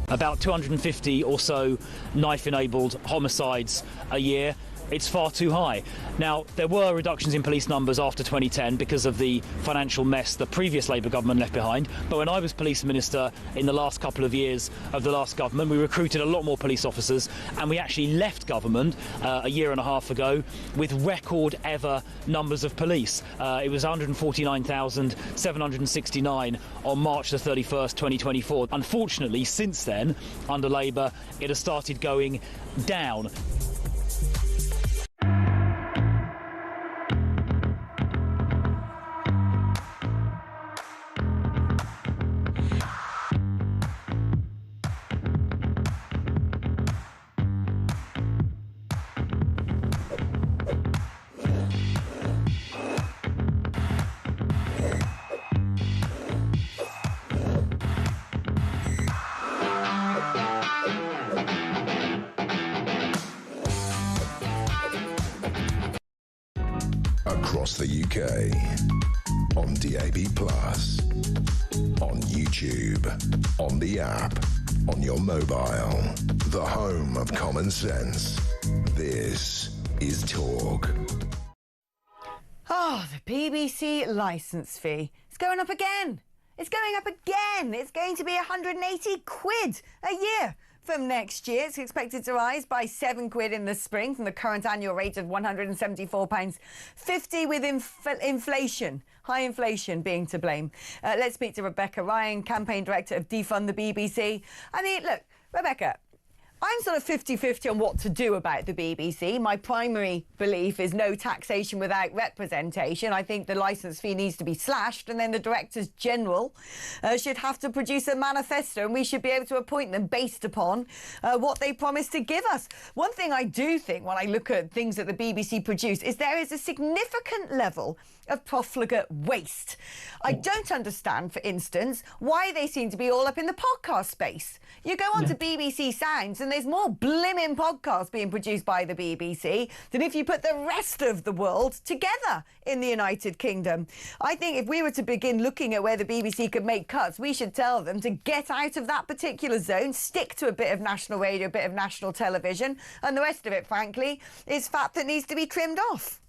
about 250 or so knife-enabled homicides a year. It's far too high. Now, there were reductions in police numbers after 2010 because of the financial mess the previous Labour government left behind. But when I was police minister in the last couple of years of the last government, we recruited a lot more police officers, and we actually left government a year and a half ago with record ever numbers of police. It was 149,769 on March the 31st, 2024. Unfortunately, since then, under Labour, it has started going down. Across the UK, on DAB+, on YouTube, on the app, on your mobile, the home of common sense. This is Talk. Oh, the BBC licence fee. It's going up again. It's going up again. It's going to be 180 quid a year. From next year, it's expected to rise by £7 in the spring from the current annual rate of £174.50 with inflation, high inflation being to blame. Let's speak to Rebecca Ryan, campaign director of Defund the BBC. I mean, look, Rebecca, I'm sort of 50-50 on what to do about the BBC. My primary belief is no taxation without representation. I think the licence fee needs to be slashed, and then the Directors General should have to produce a manifesto, and we should be able to appoint them based upon what they promised to give us. One thing I do think when I look at things that the BBC produce is there is a significant level of profligate waste. I don't understand, for instance, why they seem to be all up in the podcast space. You go on to BBC Sounds and there's more blimmin' podcasts being produced by the BBC than if you put the rest of the world together in the United Kingdom. I think if we were to begin looking at where the BBC could make cuts, we should tell them to get out of that particular zone, stick to a bit of national radio, a bit of national television, and the rest of it, frankly, is fat that needs to be trimmed off.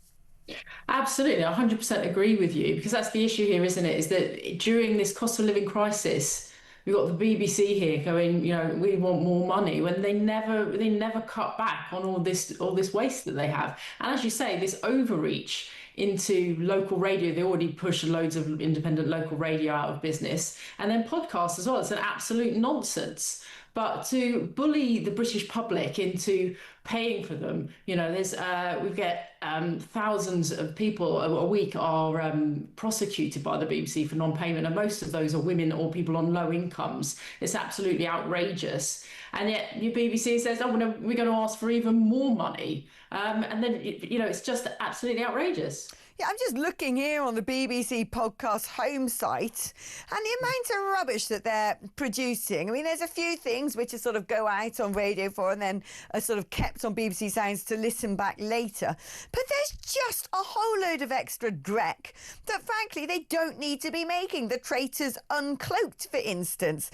Absolutely, I 100% agree with you, because that's the issue here, isn't it? Is that during this cost of living crisis, we've got the BBC here going, you know, we want more money, when they never cut back on all this waste that they have. And as you say, this overreach into local radio, they already push loads of independent local radio out of business, and then podcasts as well. It's an absolute nonsense. But to bully the British public into paying for them, you know, we get thousands of people a week are prosecuted by the BBC for non-payment, and most of those are women or people on low incomes. It's absolutely outrageous. And yet your BBC says, oh, no, we're going to ask for even more money. And then, you know, it's just absolutely outrageous. Yeah, I'm just looking here on the BBC podcast home site and the amount of rubbish that they're producing. I mean, there's a few things which are sort of go out on Radio 4 and then are sort of kept on BBC Sounds to listen back later. But there's just a whole load of extra dreck that, frankly, they don't need to be making. The Traitors Uncloaked, for instance.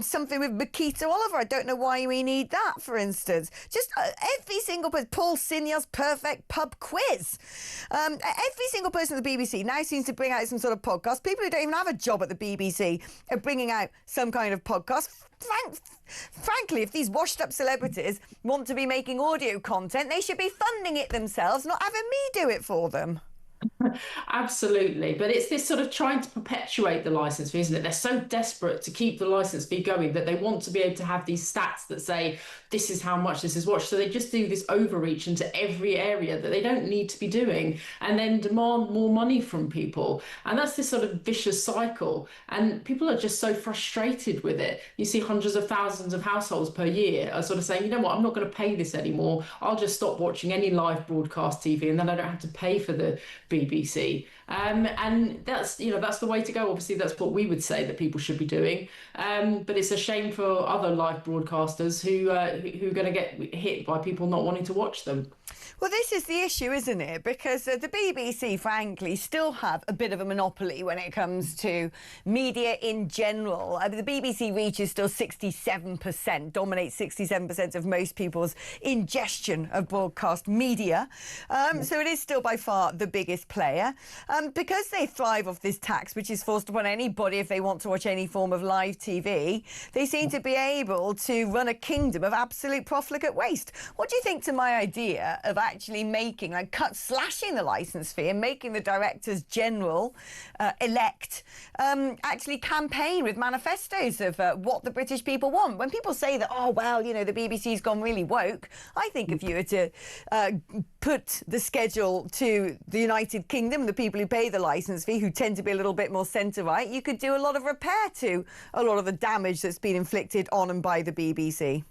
Something with Makita Oliver. I don't know why we need that, for instance. Just every single person. Paul Sinya's Perfect Pub Quiz. Every single person at the BBC now seems to bring out some sort of podcast. People who don't even have a job at the BBC are bringing out some kind of podcast. Frankly, if these washed-up celebrities want to be making audio content, they should be funding it themselves, not having me do it for them. Absolutely, but it's this sort of trying to perpetuate the licence fee, isn't it? They're so desperate to keep the licence fee going that they want to be able to have these stats that say this is how much this is watched. So they just do this overreach into every area that they don't need to be doing, and then demand more money from people. And that's this sort of vicious cycle. And people are just so frustrated with it. You see hundreds of thousands of households per year are sort of saying, you know what, I'm not going to pay this anymore. I'll just stop watching any live broadcast TV, and then I don't have to pay for the BBC. And that's, you know, that's the way to go. Obviously, that's what we would say that people should be doing. But it's a shame for other live broadcasters who are going to get hit by people not wanting to watch them. Well, this is the issue, isn't it? Because the BBC, frankly, still have a bit of a monopoly when it comes to media in general. The BBC reach is still 67%, dominates 67% of most people's ingestion of broadcast media. So it is still by far the biggest player. Because they thrive off this tax, which is forced upon anybody if they want to watch any form of live TV, they seem to be able to run a kingdom of absolute profligate waste. What do you think to my idea of actually making, slashing the licence fee and making the directors general elect actually campaign with manifestos of what the British people want? When people say that, oh, well, you know, the BBC's gone really woke, I think if you were to put the schedule to the United Kingdom, the people who pay the licence fee, who tend to be a little bit more centre-right, you could do a lot of repair to a lot of the damage that's been inflicted on and by the BBC.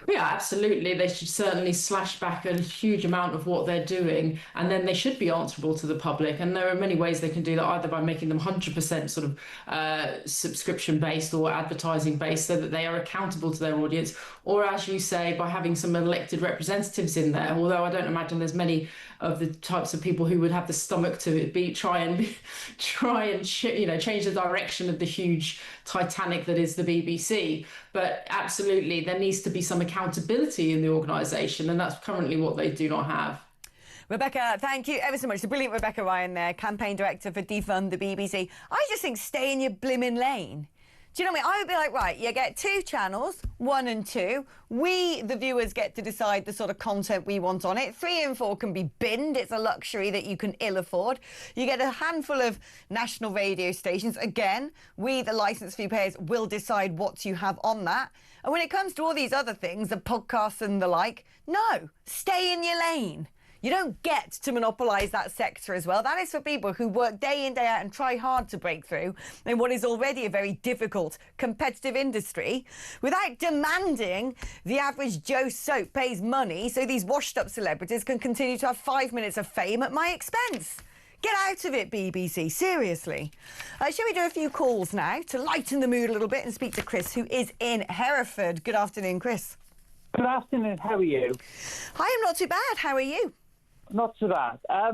Yeah, absolutely. They should certainly slash back a huge amount of what they're doing, and then they should be answerable to the public. And there are many ways they can do that, either by making them 100% sort of subscription-based or advertising-based, so that they are accountable to their audience, or, as you say, by having some elected representatives in there. Although I don't imagine there's many of the types of people who would have the stomach to try and change the direction of the huge Titanic that is the BBC. But absolutely, there needs to be some accountability in the organisation, and that's currently what they do not have. Rebecca, thank you ever so much. The brilliant Rebecca Ryan there, campaign director for Defund the BBC. I just think stay in your blimmin' lane. Do you know what I mean? I would be like, right, you get 2 channels, 1 and 2. We, the viewers, get to decide the sort of content we want on it. 3 and 4 can be binned. It's a luxury that you can ill afford. You get a handful of national radio stations. Again, we, the licence fee payers, will decide what you have on that. And when it comes to all these other things, the podcasts and the like, no, stay in your lane. You don't get to monopolise that sector as well. That is for people who work day in, day out and try hard to break through in what is already a very difficult, competitive industry without demanding the average Joe Soap pays money so these washed-up celebrities can continue to have 5 minutes of fame at my expense. Get out of it, BBC, seriously. Shall we do a few calls now to lighten the mood a little bit and speak to Chris, who is in Hereford. Good afternoon, Chris. Good afternoon, how are you? I am not too bad, how are you? Not so bad. I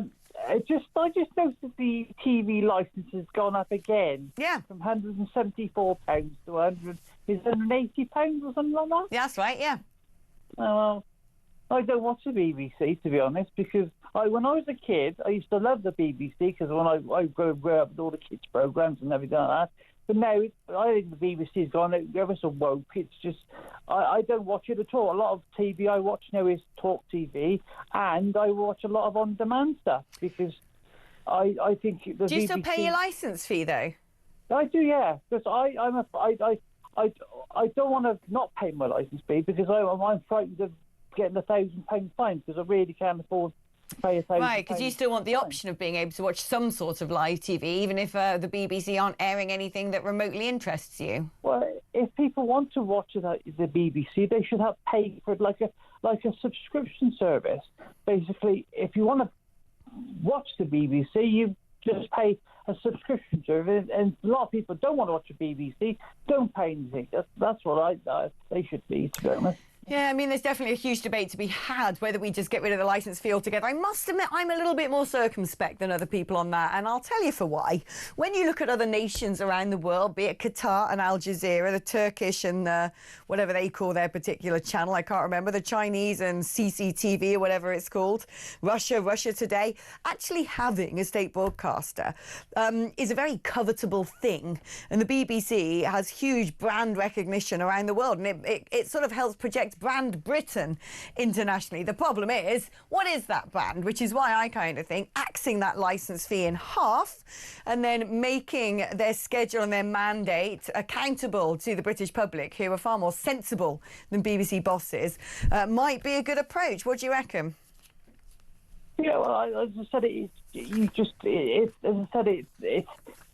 just noticed the TV licence has gone up again. Yeah. From £174 to £180 or something like that? Yeah, that's right, yeah. I don't watch the BBC, to be honest, because when I was a kid, I used to love the BBC, because when I grew up with all the kids' programmes and everything like that. But now, I think the BBC's gone ever so woke. It's just, I don't watch it at all. A lot of TV I watch now is talkTV, and I watch a lot of on-demand stuff, because I think the BBC... Do you still pay your licence fee, though? I do, yeah, because I don't want to not pay my licence fee, because I'm frightened of getting £1,000 fine, because I really can't afford to pay £1,000. Right, because you still want the option of being able to watch some sort of live TV, even if the BBC aren't airing anything that remotely interests you. Well, if people want to watch the BBC, they should have paid for it like a subscription service. Basically, if you want to watch the BBC, you just pay a subscription service, and a lot of people don't want to watch the BBC, don't pay anything. That's what they should be, to be honest. Yeah, I mean, there's definitely a huge debate to be had whether we just get rid of the licence fee altogether. I must admit, I'm a little bit more circumspect than other people on that, and I'll tell you for why. When you look at other nations around the world, be it Qatar and Al Jazeera, the Turkish and whatever they call their particular channel, I can't remember, the Chinese and CCTV or whatever it's called, Russia Today, actually having a state broadcaster is a very covetable thing. And the BBC has huge brand recognition around the world, and it sort of helps project brand Britain internationally. The problem is, what is that brand? Which is why I kind of think axing that licence fee in half and then making their schedule and their mandate accountable to the British public, who are far more sensible than BBC bosses, might be a good approach. What do you reckon? Yeah, well, as I said, the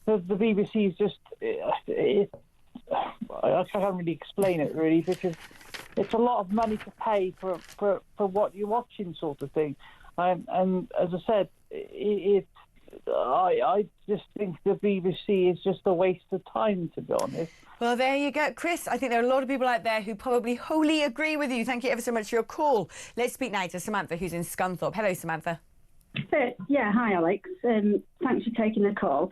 BBC is just, I can't really explain it really, because it's a lot of money to pay for what you're watching, sort of thing. And as I said, I just think the BBC is just a waste of time, to be honest. Well, there you go. Chris, I think there are a lot of people out there who probably wholly agree with you. Thank you ever so much for your call. Let's speak now to Samantha, who's in Scunthorpe. Hello, Samantha. Yeah, hi, Alex. Thanks for taking the call.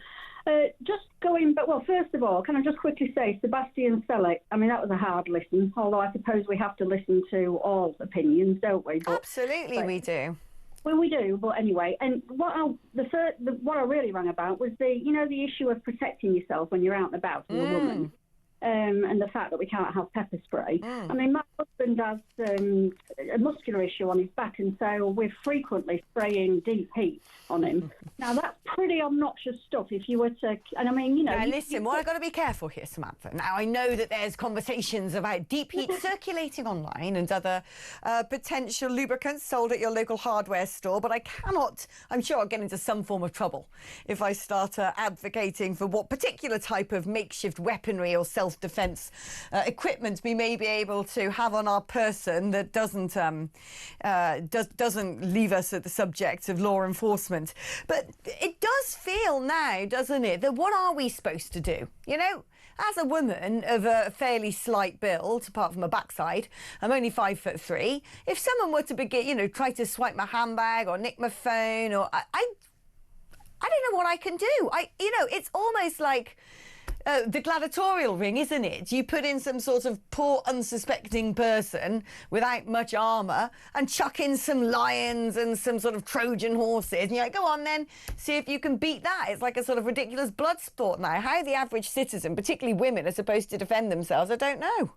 Just going back, well, first of all, can I just quickly say, Sebastian Selleck, I mean, that was a hard listen, although I suppose we have to listen to all opinions, don't we? But, absolutely, we do. Well, we do, but anyway, and what I really rang about was the issue of protecting yourself when you're out and about as a woman. And the fact that we can't have pepper spray. I mean, my husband has a muscular issue on his back, and so we're frequently spraying deep heat on him. Now, that's pretty obnoxious stuff if you were to... And I mean, Now, listen, what I've got to be careful here, Samantha. Now, I know that there's conversations about deep heat circulating online and other potential lubricants sold at your local hardware store, but I cannot... I'm sure I'll get into some form of trouble if I start advocating for what particular type of makeshift weaponry or self-defense equipment we may be able to have on our person that doesn't leave us at the subject of law enforcement. But it does feel now, doesn't it, that what are we supposed to do? You know, as a woman of a fairly slight build, apart from my backside, I'm only 5'3". If someone were to begin, try to swipe my handbag or nick my phone, or I don't know what I can do. It's almost like the gladiatorial ring, isn't it? You put in some sort of poor, unsuspecting person without much armour and chuck in some lions and some sort of Trojan horses. And you're like, go on then, see if you can beat that. It's like a sort of ridiculous blood sport now. How the average citizen, particularly women, are supposed to defend themselves, I don't know.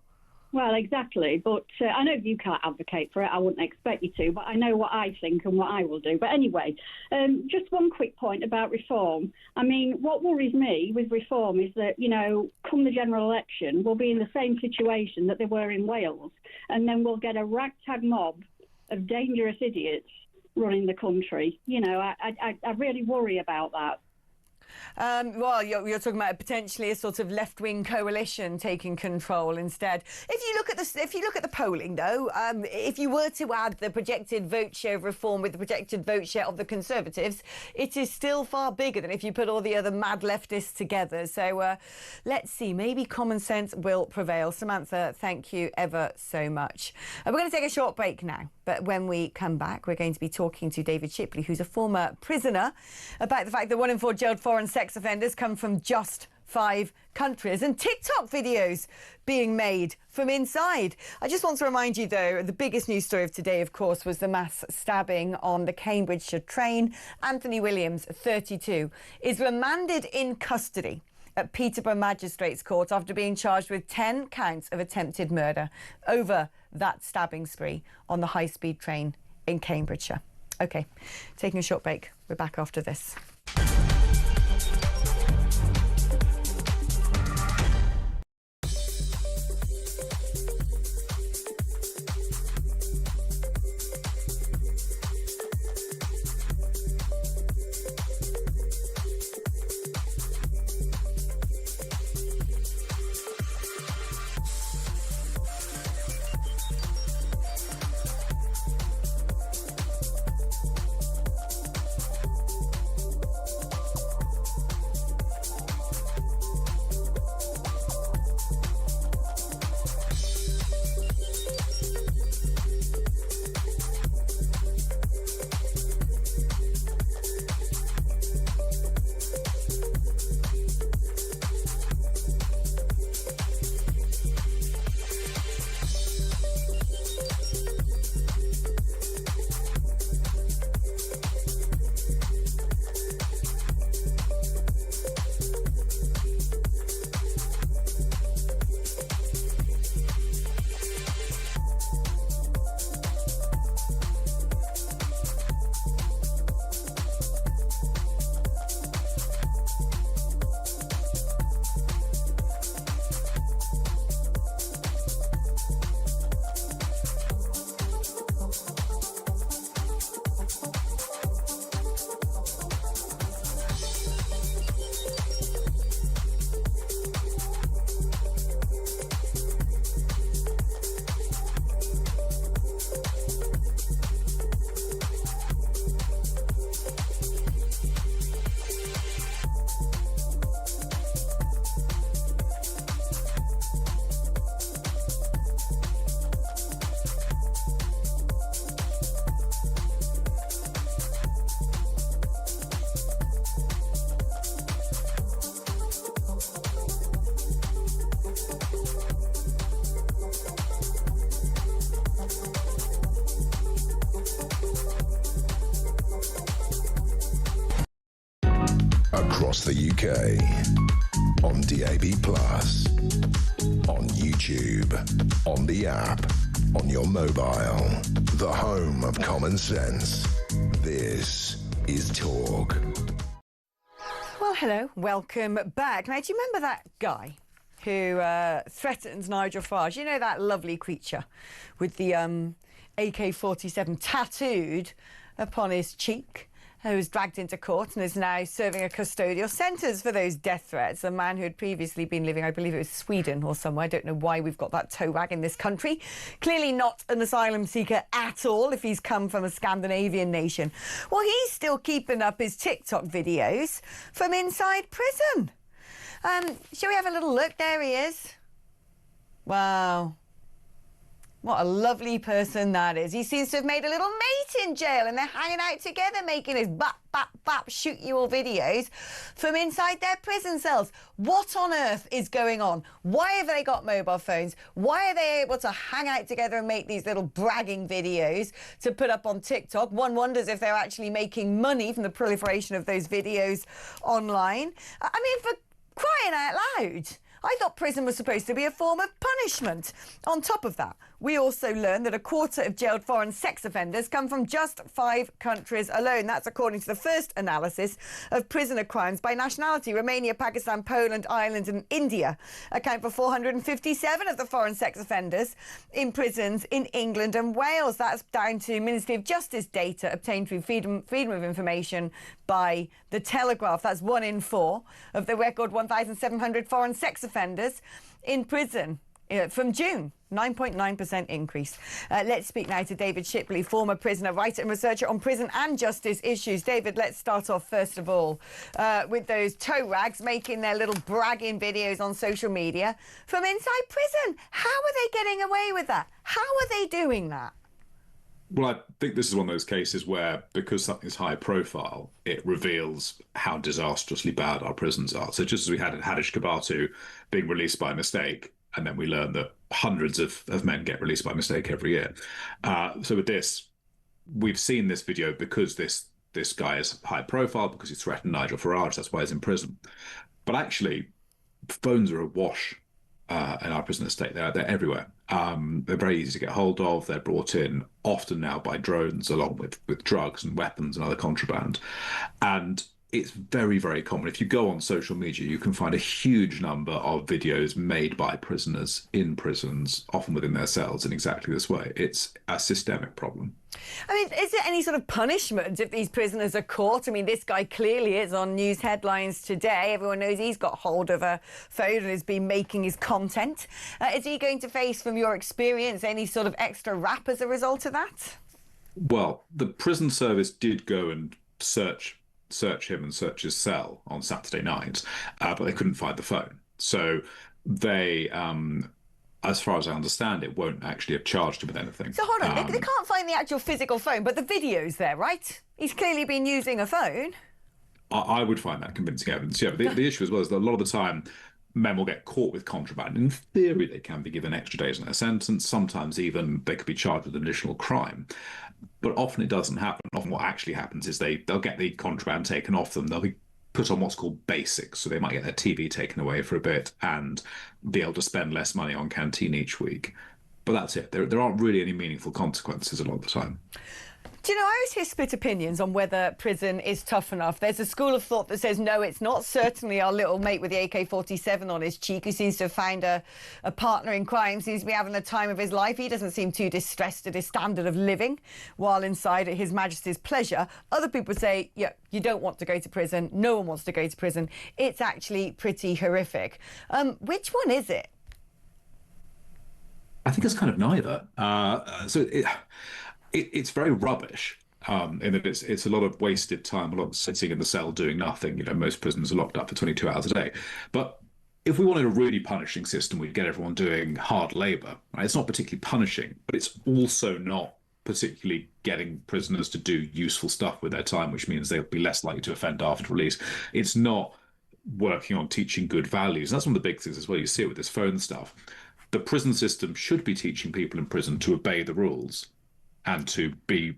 Well, exactly. But I know you can't advocate for it. I wouldn't expect you to. But I know what I think and what I will do. But anyway, just one quick point about reform. I mean, what worries me with reform is that, come the general election, we'll be in the same situation that they were in Wales. And then we'll get a ragtag mob of dangerous idiots running the country. I really worry about that. Well, you're talking about potentially a sort of left-wing coalition taking control instead. If you look at the polling, though, if you were to add the projected vote share of reform with the projected vote share of the Conservatives, it is still far bigger than if you put all the other mad leftists together. So let's see. Maybe common sense will prevail. Samantha, thank you ever so much. We're going to take a short break now. But when we come back, we're going to be talking to David Shipley, who's a former prisoner, about the fact that 1 in 4 jailed foreign sex offenders come from just 5 countries, and TikTok videos being made from inside. I just want to remind you, though, the biggest news story of today, of course, was the mass stabbing on the Cambridgeshire train. Anthony Williams, 32, is remanded in custody at Peterborough Magistrates Court after being charged with 10 counts of attempted murder over that stabbing spree on the high-speed train in Cambridgeshire. OK, taking a short break. We're back after this. across the UK. On DAB+, on YouTube, on the app, on your mobile. The home of common sense. This is Talk. Well, hello, welcome back. Now, do you remember that guy who threatened Nigel Farage? You know, that lovely creature with the AK-47 tattooed upon his cheek, who was dragged into court and is now serving a custodial sentence for those death threats. A man who had previously been living, I believe it was Sweden or somewhere. I don't know why we've got that toe rag in this country. Clearly not an asylum seeker at all if he's come from a Scandinavian nation. Well, he's still keeping up his TikTok videos from inside prison. Shall we have a little look? There he is. Wow. What a lovely person that is. He seems to have made a little mate in jail and they're hanging out together making his bap, bap, bap, shoot you all videos from inside their prison cells. What on earth is going on? Why have they got mobile phones? Why are they able to hang out together and make these little bragging videos to put up on TikTok? One wonders if they're actually making money from the proliferation of those videos online. I mean, for crying out loud. I thought prison was supposed to be a form of punishment. On top of that, we also learned that a quarter of jailed foreign sex offenders come from just 5 countries alone. That's according to the first analysis of prisoner crimes by nationality. Romania, Pakistan, Poland, Ireland and India account for 457 of the foreign sex offenders in prisons in England and Wales. That's down to Ministry of Justice data obtained through Freedom of Information by The Telegraph. That's 1 in 4 of the record 1,700 foreign sex offenders in prison from June. 9.9% increase. Let's speak now to David Shipley, former prisoner, writer and researcher on prison and justice issues. David, let's start off first of all with those toe rags making their little bragging videos on social media from inside prison. How are they getting away with that? How are they doing that? Well, I think this is one of those cases where, because something is high profile, it reveals how disastrously bad our prisons are. So just as we had Hadish Kabatu being released by mistake, and then we learned that hundreds of men get released by mistake every year. So with this, we've seen this video because this guy is high profile, because he's threatened Nigel Farage. That's why he's in prison. But actually, phones are awash in our prison estate. They're everywhere. They're very easy to get hold of. They're brought in often now by drones, along with drugs and weapons and other contraband. And it's very, very common. If you go on social media, you can find a huge number of videos made by prisoners in prisons, often within their cells, in exactly this way. It's a systemic problem. I mean, is there any sort of punishment if these prisoners are caught? I mean, this guy clearly is on news headlines today. Everyone knows he's got hold of a phone and has been making his content. Is he going to face, from your experience, any sort of extra rap as a result of that? Well, the prison service did go and search him and search his cell on Saturday night, but they couldn't find the phone. So they, as far as I understand it, won't actually have charged him with anything. So hold on, they can't find the actual physical phone, but the video's there, right? He's clearly been using a phone. I would find that convincing evidence, yeah. But the issue as well is that a lot of the time, men will get caught with contraband. In theory, they can be given extra days in their sentence. Sometimes even they could be charged with an additional crime. But often it doesn't happen. Often what actually happens is they'll get the contraband taken off them. They'll be put on what's called basics. So they might get their TV taken away for a bit and be able to spend less money on canteen each week. But that's it. There aren't really any meaningful consequences a lot of the time. Do you know, I always hear split opinions on whether prison is tough enough. There's a school of thought that says, no, it's not. Certainly our little mate with the AK-47 on his cheek, who seems to have found a partner in crime, seems to be having the time of his life. He doesn't seem too distressed at his standard of living while inside at His Majesty's pleasure. Other people say, yeah, you don't want to go to prison. No one wants to go to prison. It's actually pretty horrific. Which one is it? I think it's kind of neither. It's very rubbish in that it's a lot of wasted time, a lot of sitting in the cell doing nothing. You know, most prisoners are locked up for 22 hours a day. But if we wanted a really punishing system, we'd get everyone doing hard labour. Right? It's not particularly punishing, but it's also not particularly getting prisoners to do useful stuff with their time, which means they'll be less likely to offend after release. It's not working on teaching good values. And that's one of the big things as well. You see it with this phone stuff. The prison system should be teaching people in prison to obey the rules and to be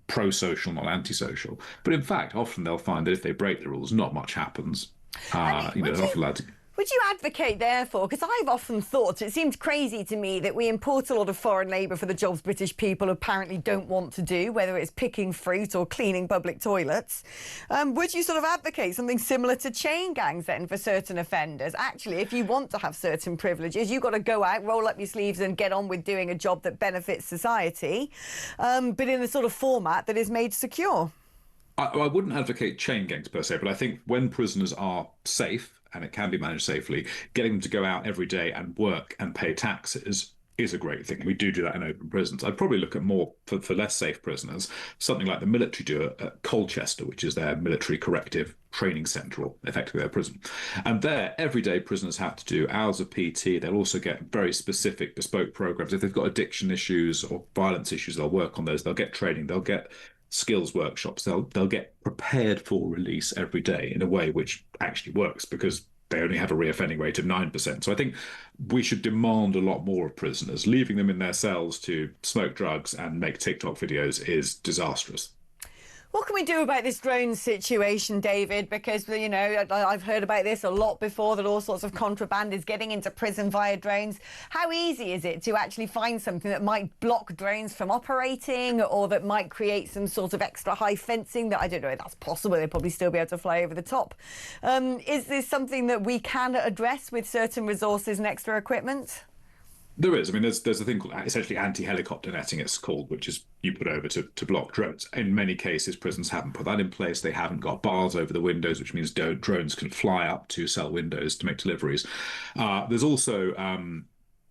pro-social, not anti-social. But in fact, often they'll find that if they break the rules, not much happens. They're not allowed to. Would you advocate, therefore, because I've often thought it seems crazy to me that we import a lot of foreign labour for the jobs British people apparently don't want to do, whether it's picking fruit or cleaning public toilets. Would you sort of advocate something similar to chain gangs then for certain offenders? Actually, if you want to have certain privileges, you've got to go out, roll up your sleeves and get on with doing a job that benefits society, but in a sort of format that is made secure. I wouldn't advocate chain gangs per se, but I think when prisoners are safe, and it can be managed safely, getting them to go out every day and work and pay taxes is a great thing. We do that in open prisons. I'd probably look at more for less safe prisoners, something like the military do at Colchester, which is their military corrective training centre, or effectively their prison. And there, everyday prisoners have to do hours of PT. They'll also get very specific bespoke programs. If they've got addiction issues or violence issues, they'll work on those. They'll get training. They'll get skills workshops. They'll get prepared for release every day in a way which actually works, because they only have a reoffending rate of 9%. So I think we should demand a lot more of prisoners. Leaving them in their cells to smoke drugs and make TikTok videos is disastrous. What can we do about this drone situation, David? Because, you know, I've heard about this a lot before, that all sorts of contraband is getting into prison via drones. How easy is it to actually find something that might block drones from operating, or that might create some sort of extra high fencing that, I don't know if that's possible, they'll probably still be able to fly over the top. Is this something that we can address with certain resources and extra equipment? There is. I mean, there's a thing called essentially anti-helicopter netting, it's called, which is you put over to block drones. In many cases, prisons haven't put that in place. They haven't got bars over the windows, which means drones can fly up to cell windows to make deliveries. There's also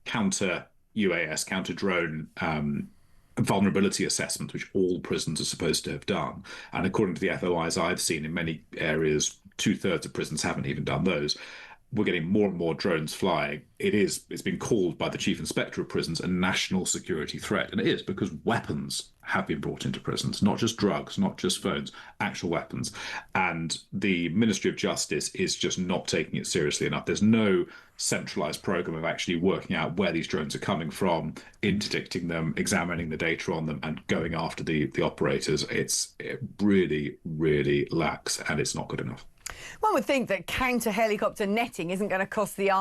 counter-UAS, counter-drone vulnerability assessment, which all prisons are supposed to have done. And according to the FOIs I've seen in many areas, 2/3 of prisons haven't even done those. We're getting more and more drones flying. It's been called by the Chief Inspector of Prisons a national security threat. And it is, because weapons have been brought into prisons, not just drugs, not just phones, actual weapons. And the Ministry of Justice is just not taking it seriously enough. There's no centralized program of actually working out where these drones are coming from, interdicting them, examining the data on them, and going after the operators. It really, really lacks, and it's not good enough. One would think that counter-helicopter netting isn't going to cost the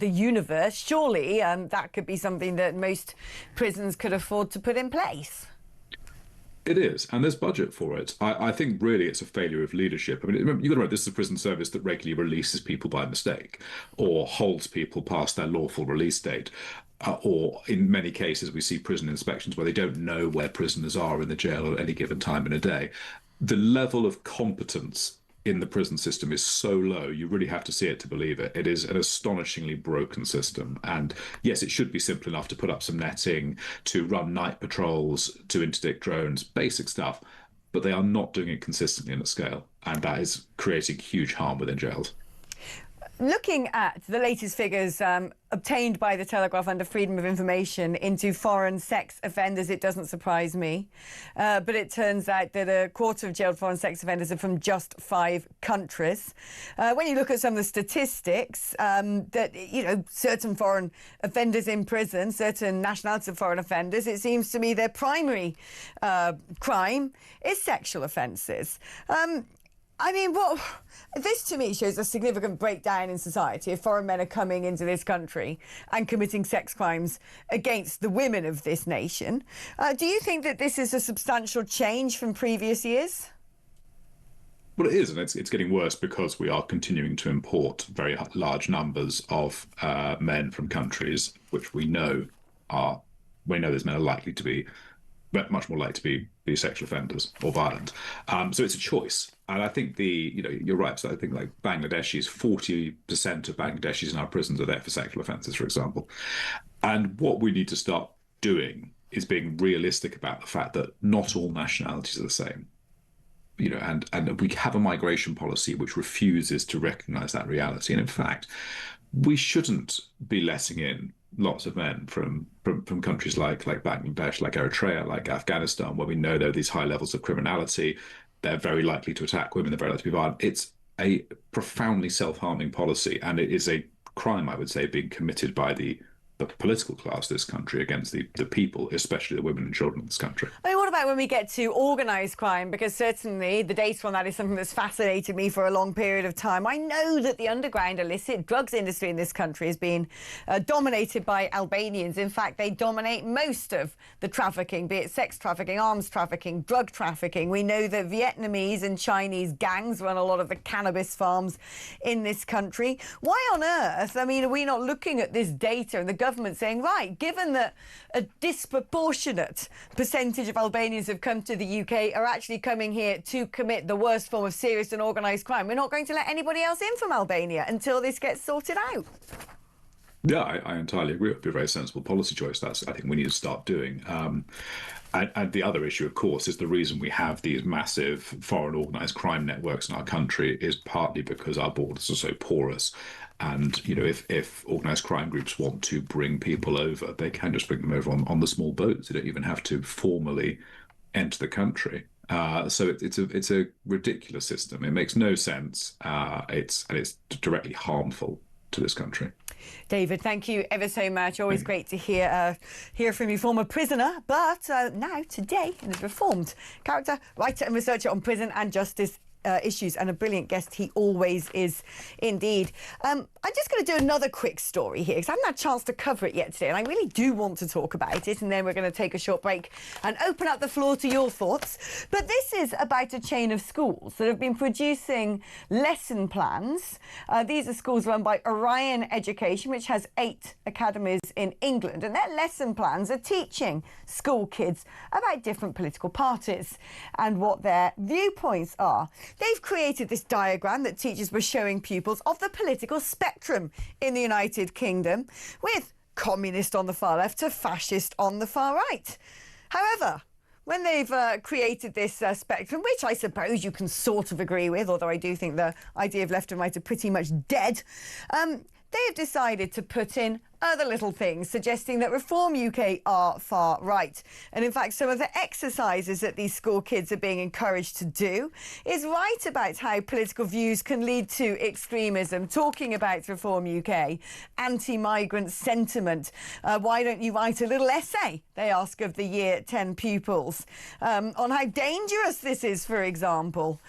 universe. Surely that could be something that most prisons could afford to put in place. It is, and there's budget for it. I think really it's a failure of leadership. I mean, remember, you've got to remember, this is a prison service that regularly releases people by mistake, or holds people past their lawful release date. Or in many cases, we see prison inspections where they don't know where prisoners are in the jail at any given time in a day. The level of competence in the prison system is so low, you really have to see it to believe it. It is an astonishingly broken system. And yes, it should be simple enough to put up some netting, to run night patrols, to interdict drones, basic stuff. But they are not doing it consistently in a scale. And that is creating huge harm within jails. Looking at the latest figures obtained by the Telegraph under Freedom of Information into foreign sex offenders, it doesn't surprise me. But it turns out that a quarter of jailed foreign sex offenders are from just 5 countries. When you look at some of the statistics, that, you know, certain foreign offenders in prison, certain nationalities of foreign offenders, it seems to me their primary crime is sexual offences. I mean, this to me shows a significant breakdown in society if foreign men are coming into this country and committing sex crimes against the women of this nation. Do you think that this is a substantial change from previous years? Well, it is, and it's getting worse because we are continuing to import very large numbers of men from countries which we know those men are likely to be much more likely to be sexual offenders or violent. So it's a choice. And I think you're right. So I think like Bangladeshis, 40% of Bangladeshis in our prisons are there for sexual offences, for example. And what we need to start doing is being realistic about the fact that not all nationalities are the same. You know, and we have a migration policy which refuses to recognise that reality. And in fact, we shouldn't be letting in lots of men from countries like Bangladesh, like Eritrea, like Afghanistan, where we know there are these high levels of criminality. They're very likely to attack women. They're very likely to be violent. It's a profoundly self-harming policy, and it is a crime, I would say, being committed by the the political class of this country against the people, especially the women and children of this country. I mean, what about when we get to organised crime? Because certainly the data on that is something that's fascinated me for a long period of time. I know that the underground illicit drugs industry in this country has been dominated by Albanians. In fact, they dominate most of the trafficking, be it sex trafficking, arms trafficking, drug trafficking. We know that Vietnamese and Chinese gangs run a lot of the cannabis farms in this country. Why on earth, I mean, are we not looking at this data and the government saying, right, given that a disproportionate percentage of Albanians have come to the UK are actually coming here to commit the worst form of serious and organised crime, we're not going to let anybody else in from Albania until this gets sorted out? Yeah, I entirely agree. It would be a very sensible policy choice. That's, I think, we need to start doing. And the other issue, of course, is the reason we have these massive foreign organised crime networks in our country is partly because our borders are so porous. And, you know, if organised crime groups want to bring people over, they can just bring them over on the small boats. They don't even have to formally enter the country. So it's a ridiculous system. It makes no sense. It's directly harmful to this country. David, thank you ever so much. Always great to hear from you, former prisoner, but now today in a reformed character, writer and researcher on prison and justice issues, and a brilliant guest he always is indeed. I'm just going to do another quick story here because I haven't had a chance to cover it yet today, and I really do want to talk about it, and then we're going to take a short break and open up the floor to your thoughts. But this is about a chain of schools that have been producing lesson plans. These are schools run by Orion Education, which has 8 academies in England, and their lesson plans are teaching school kids about different political parties and what their viewpoints are. They've created this diagram that teachers were showing pupils of the political spectrum in the United Kingdom, with communist on the far left to fascist on the far right. However, when they've created this spectrum, which I suppose you can sort of agree with, although I do think the idea of left and right are pretty much dead, they have decided to put in other little things, suggesting that Reform UK are far right. And in fact, some of the exercises that these school kids are being encouraged to do is write about how political views can lead to extremism, talking about Reform UK, anti-migrant sentiment. Why don't you write a little essay, they ask of the Year 10 pupils, on how dangerous this is, for example.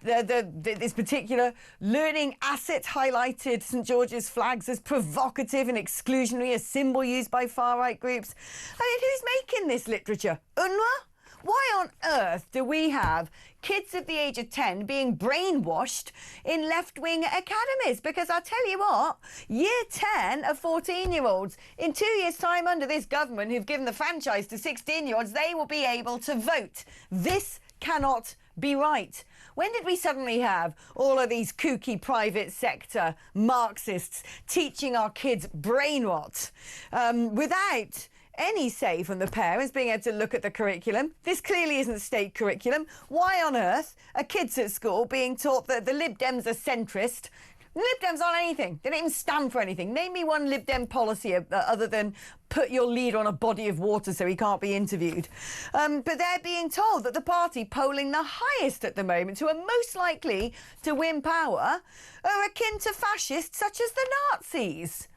This particular learning asset highlighted St George's flags as provocative and exclusionary, a symbol used by far-right groups. I mean, who's making this literature? UNRWA? Why on earth do we have kids at the age of 10 being brainwashed in left-wing academies? Because I'll tell you what, Year 10 of 14-year-olds, in 2 years' time under this government who've given the franchise to 16-year-olds, they will be able to vote. This cannot be right. When did we suddenly have all of these kooky private sector Marxists teaching our kids brain rot without any say from the parents being able to look at the curriculum? This clearly isn't state curriculum. Why on earth are kids at school being taught that the Lib Dems are centrist? Lib Dems aren't anything. They don't even stand for anything. Name me one Lib Dem policy other than put your leader on a body of water so he can't be interviewed. But they're being told that the party polling the highest at the moment, who are most likely to win power, are akin to fascists such as the Nazis.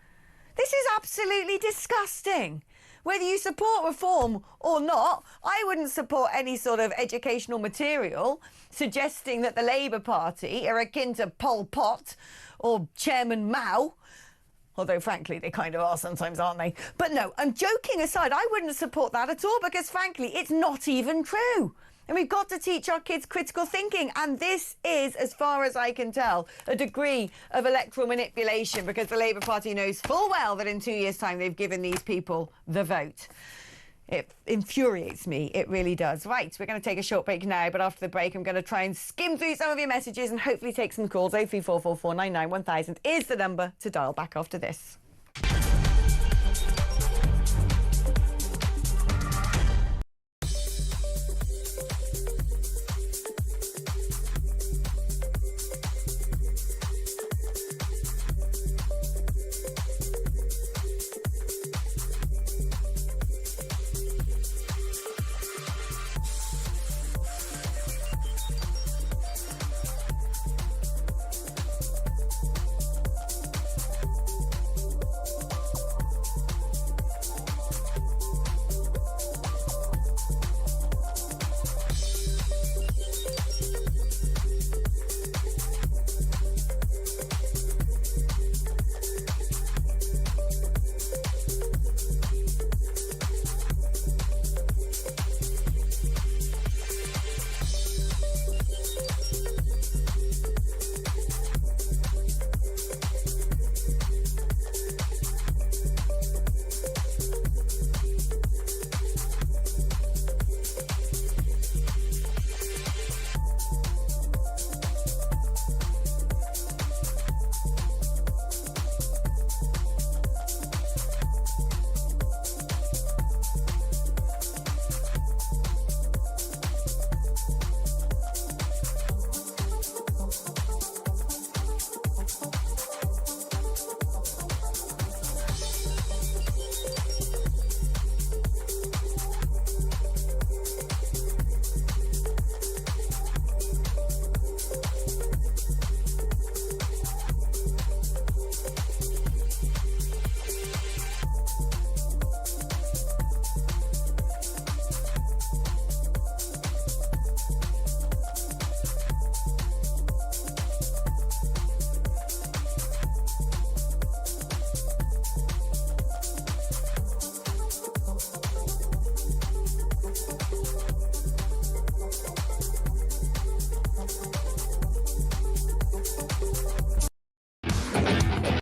This is absolutely disgusting. Whether you support reform or not, I wouldn't support any sort of educational material suggesting that the Labour Party are akin to Pol Pot or Chairman Mao. Although, frankly, they kind of are sometimes, aren't they? But no, and joking aside, I wouldn't support that at all because, frankly, it's not even true. And we've got to teach our kids critical thinking. And this is, as far as I can tell, a degree of electoral manipulation because the Labour Party knows full well that in 2 years' time they've given these people the vote. It infuriates me. It really does. Right, we're going to take a short break now, but after the break, I'm going to try and skim through some of your messages and hopefully take some calls. 0344499 1000 is the number to dial back after this.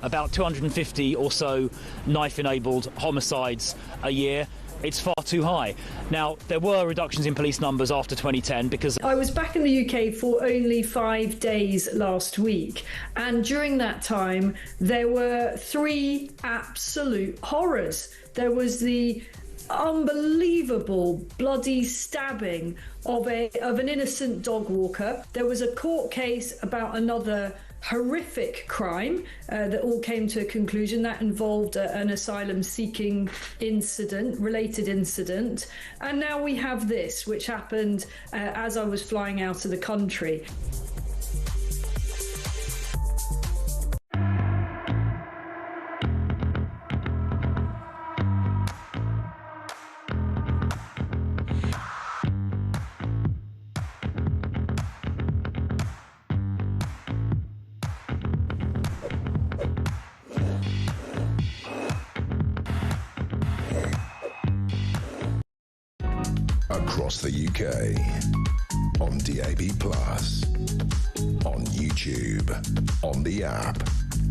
about 250 or so knife-enabled homicides a year. It's far too high. Now, there were reductions in police numbers after 2010 because... I was back in the UK for only 5 days last week, and during that time, there were 3 absolute horrors. There was the unbelievable bloody stabbing of an innocent dog walker. There was a court case about another horrific crime that all came to a conclusion that involved an asylum seeking related incident, and now we have this, which happened as I was flying out of the country. Across the UK, on DAB+, on YouTube, on the app,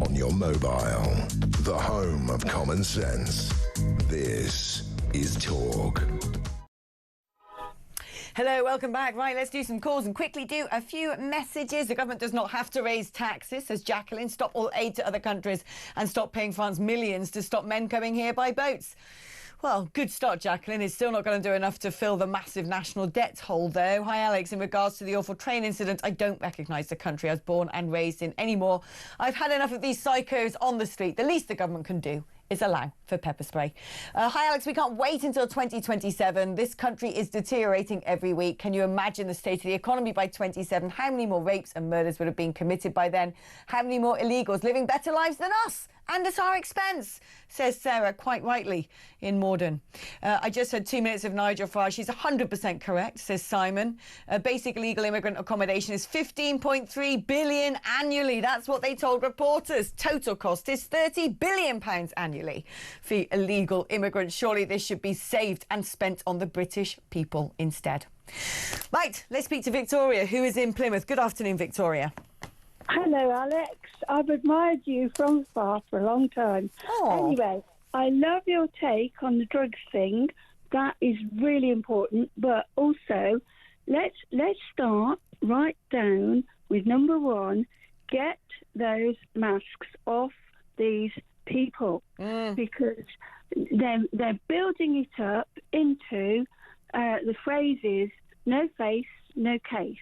on your mobile, the home of common sense. This is Talk. Hello, welcome back. Right, let's do some calls and quickly do a few messages. The government does not have to raise taxes, says Jacqueline. Stop all aid to other countries and stop paying France millions to stop men coming here by boats. Well, good start, Jacqueline. It's still not going to do enough to fill the massive national debt hole, though. Hi, Alex. In regards to the awful train incident, I don't recognise the country I was born and raised in anymore. I've had enough of these psychos on the street. The least the government can do is allow for pepper spray. Hi, Alex. We can't wait until 2027. This country is deteriorating every week. Can you imagine the state of the economy by 27? How many more rapes and murders would have been committed by then? How many more illegals living better lives than us? And at our expense, says Sarah, quite rightly, in Morden. I just had 2 minutes of Nigel Farage. She's 100% correct, says Simon. Basic legal immigrant accommodation is £15.3 billion annually. That's what they told reporters. Total cost is £30 billion annually for illegal immigrants. Surely this should be saved and spent on the British people instead. Right, let's speak to Victoria, who is in Plymouth. Good afternoon, Victoria. Hello, Alex. I've admired you from afar for a long time. Oh. Anyway, I love your take on the drugs thing. That is really important. But also, let's start right down with number 1. Get those masks off these people because they're building it up into the phrases "no face, no case."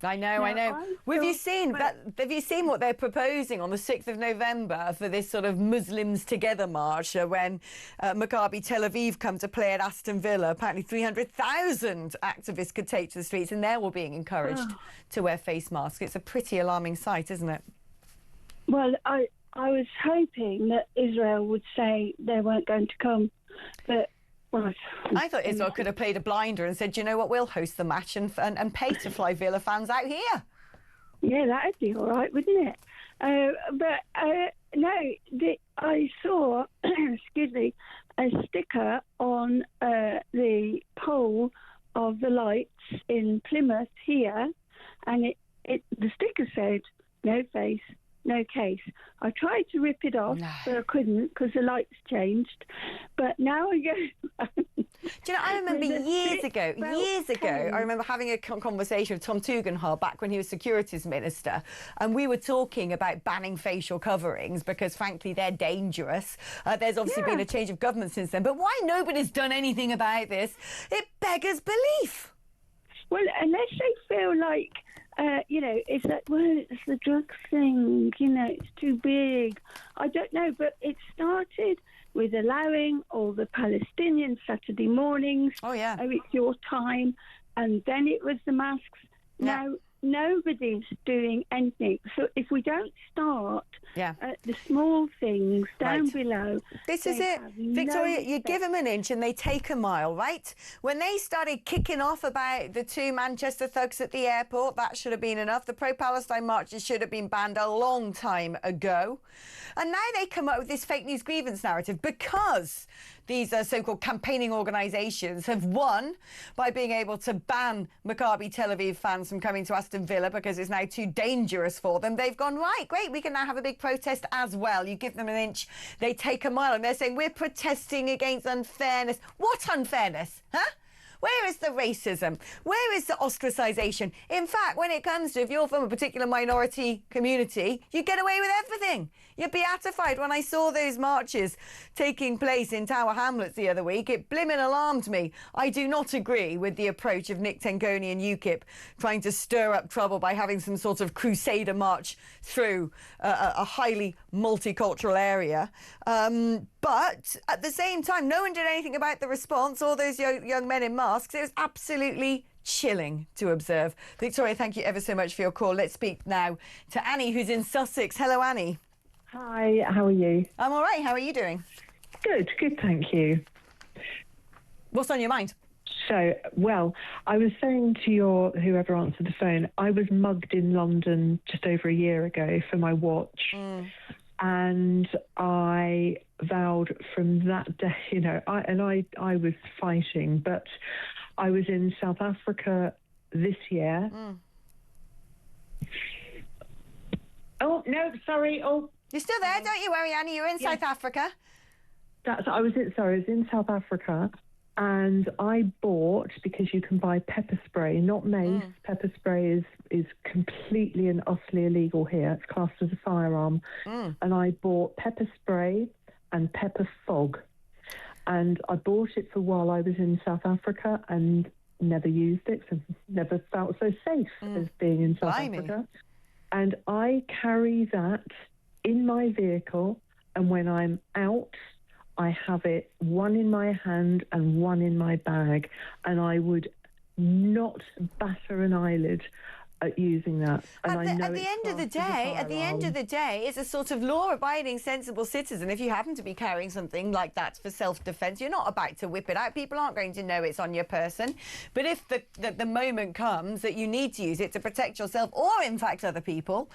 I know. Have you seen what they're proposing on the 6th of November for this sort of Muslims Together march when Maccabi Tel Aviv come to play at Aston Villa? Apparently 300,000 activists could take to the streets, and they're all being encouraged to wear face masks. It's a pretty alarming sight, isn't it? Well, I was hoping that Israel would say they weren't going to come, but... Well, I thought Israel could have played a blinder and said, you know what, we'll host the match and pay to fly Villa fans out here. Yeah, that'd be all right, wouldn't it? I saw, excuse me, a sticker on the pole of the lights in Plymouth here, and the sticker said, "No face, no case." I tried to rip it off, but I couldn't because the lights changed. But now I go... Do you know, I remember years ago, I remember having a conversation with Tom Tugendhat back when he was Securities Minister, and we were talking about banning facial coverings because, frankly, they're dangerous. There's obviously been a change of government since then, but why nobody's done anything about this? It beggars belief. Well, unless they feel like, it's like, well, it's the drugs thing, it's too big. I don't know, but it started with allowing all the Palestinian Saturday mornings. Oh, yeah. It's your time. And then it was the masks. Yeah. Now, nobody's doing anything. So if we don't start at the small things down below... This is it. Victoria, you give them an inch and they take a mile, right? When they started kicking off about the 2 Manchester thugs at the airport, that should have been enough. The pro-Palestine marches should have been banned a long time ago. And now they come up with this fake news grievance narrative because these so-called campaigning organisations have won by being able to ban Maccabi Tel Aviv fans from coming to Aston Villa because it's now too dangerous for them. They've gone, right, great, we can now have a big protest as well. You give them an inch, they take a mile. And they're saying, we're protesting against unfairness. What unfairness? Huh? Where is the racism? Where is the ostracisation? In fact, when it comes to if you're from a particular minority community, you get away with everything. You're beatified. When I saw those marches taking place in Tower Hamlets the other week, it blimmin' alarmed me. I do not agree with the approach of Nick Tengoni and UKIP trying to stir up trouble by having some sort of crusader march through a highly multicultural area. But at the same time, no one did anything about the response. All those young men in masks. It was absolutely chilling to observe. Victoria, thank you ever so much for your call. Let's speak now to Annie, who's in Sussex. Hello, Annie. Hi, how are you? I'm all right. How are you doing? Good, thank you. What's on your mind? So, well, I was saying to whoever answered the phone, I was mugged in London just over a year ago for my watch. And I vowed from that day, I was fighting, but I was in South Africa this year. Oh, no, sorry. Oh, you're still there, don't you worry, Annie. You're in South Africa. I was in South Africa, and I bought, because you can buy pepper spray, not mace. Pepper spray is completely and utterly illegal here. It's classed as a firearm. And I bought pepper spray and pepper fog. And I bought it for while I was in South Africa and never used it, so never felt so safe as being in South Africa. And I carry that in my vehicle, and when I'm out, I have it one in my hand and one in my bag, and I would not batter an eyelid at using that. And at the end of the day, it's a sort of law-abiding, sensible citizen. If you happen to be carrying something like that for self-defence, you're not about to whip it out. People aren't going to know it's on your person. But if the moment comes that you need to use it to protect yourself or, in fact, other people,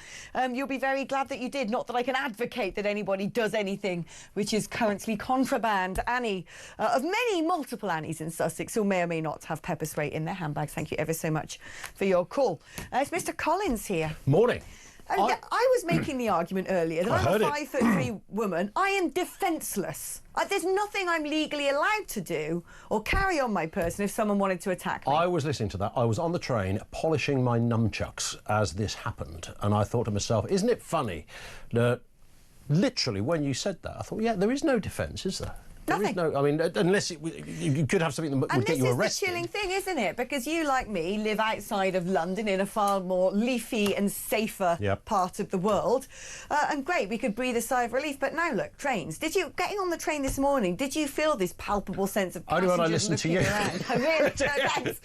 you'll be very glad that you did. Not that I can advocate that anybody does anything which is currently contraband. Annie, of many multiple Annies in Sussex who may or may not have pepper spray in their handbags. Thank you ever so much for your call. It's Mr. Collins here. Morning. I was making the argument earlier that I'm a 5'3" woman. I am defenceless. There's nothing I'm legally allowed to do or carry on my person if someone wanted to attack me. I was listening to that. I was on the train polishing my nunchucks as this happened, and I thought to myself, isn't it funny that literally when you said that, I thought, yeah, there is no defence, is there? Nothing. There is no, I mean, unless you could have something that would get you arrested. And this is the chilling thing, isn't it? Because you, like me, live outside of London in a far more leafy and safer part of the world. And great, we could breathe a sigh of relief. But now, look, trains. Getting on the train this morning, did you feel this palpable sense of passengers only when I listened to you. Around? Really? No, thanks.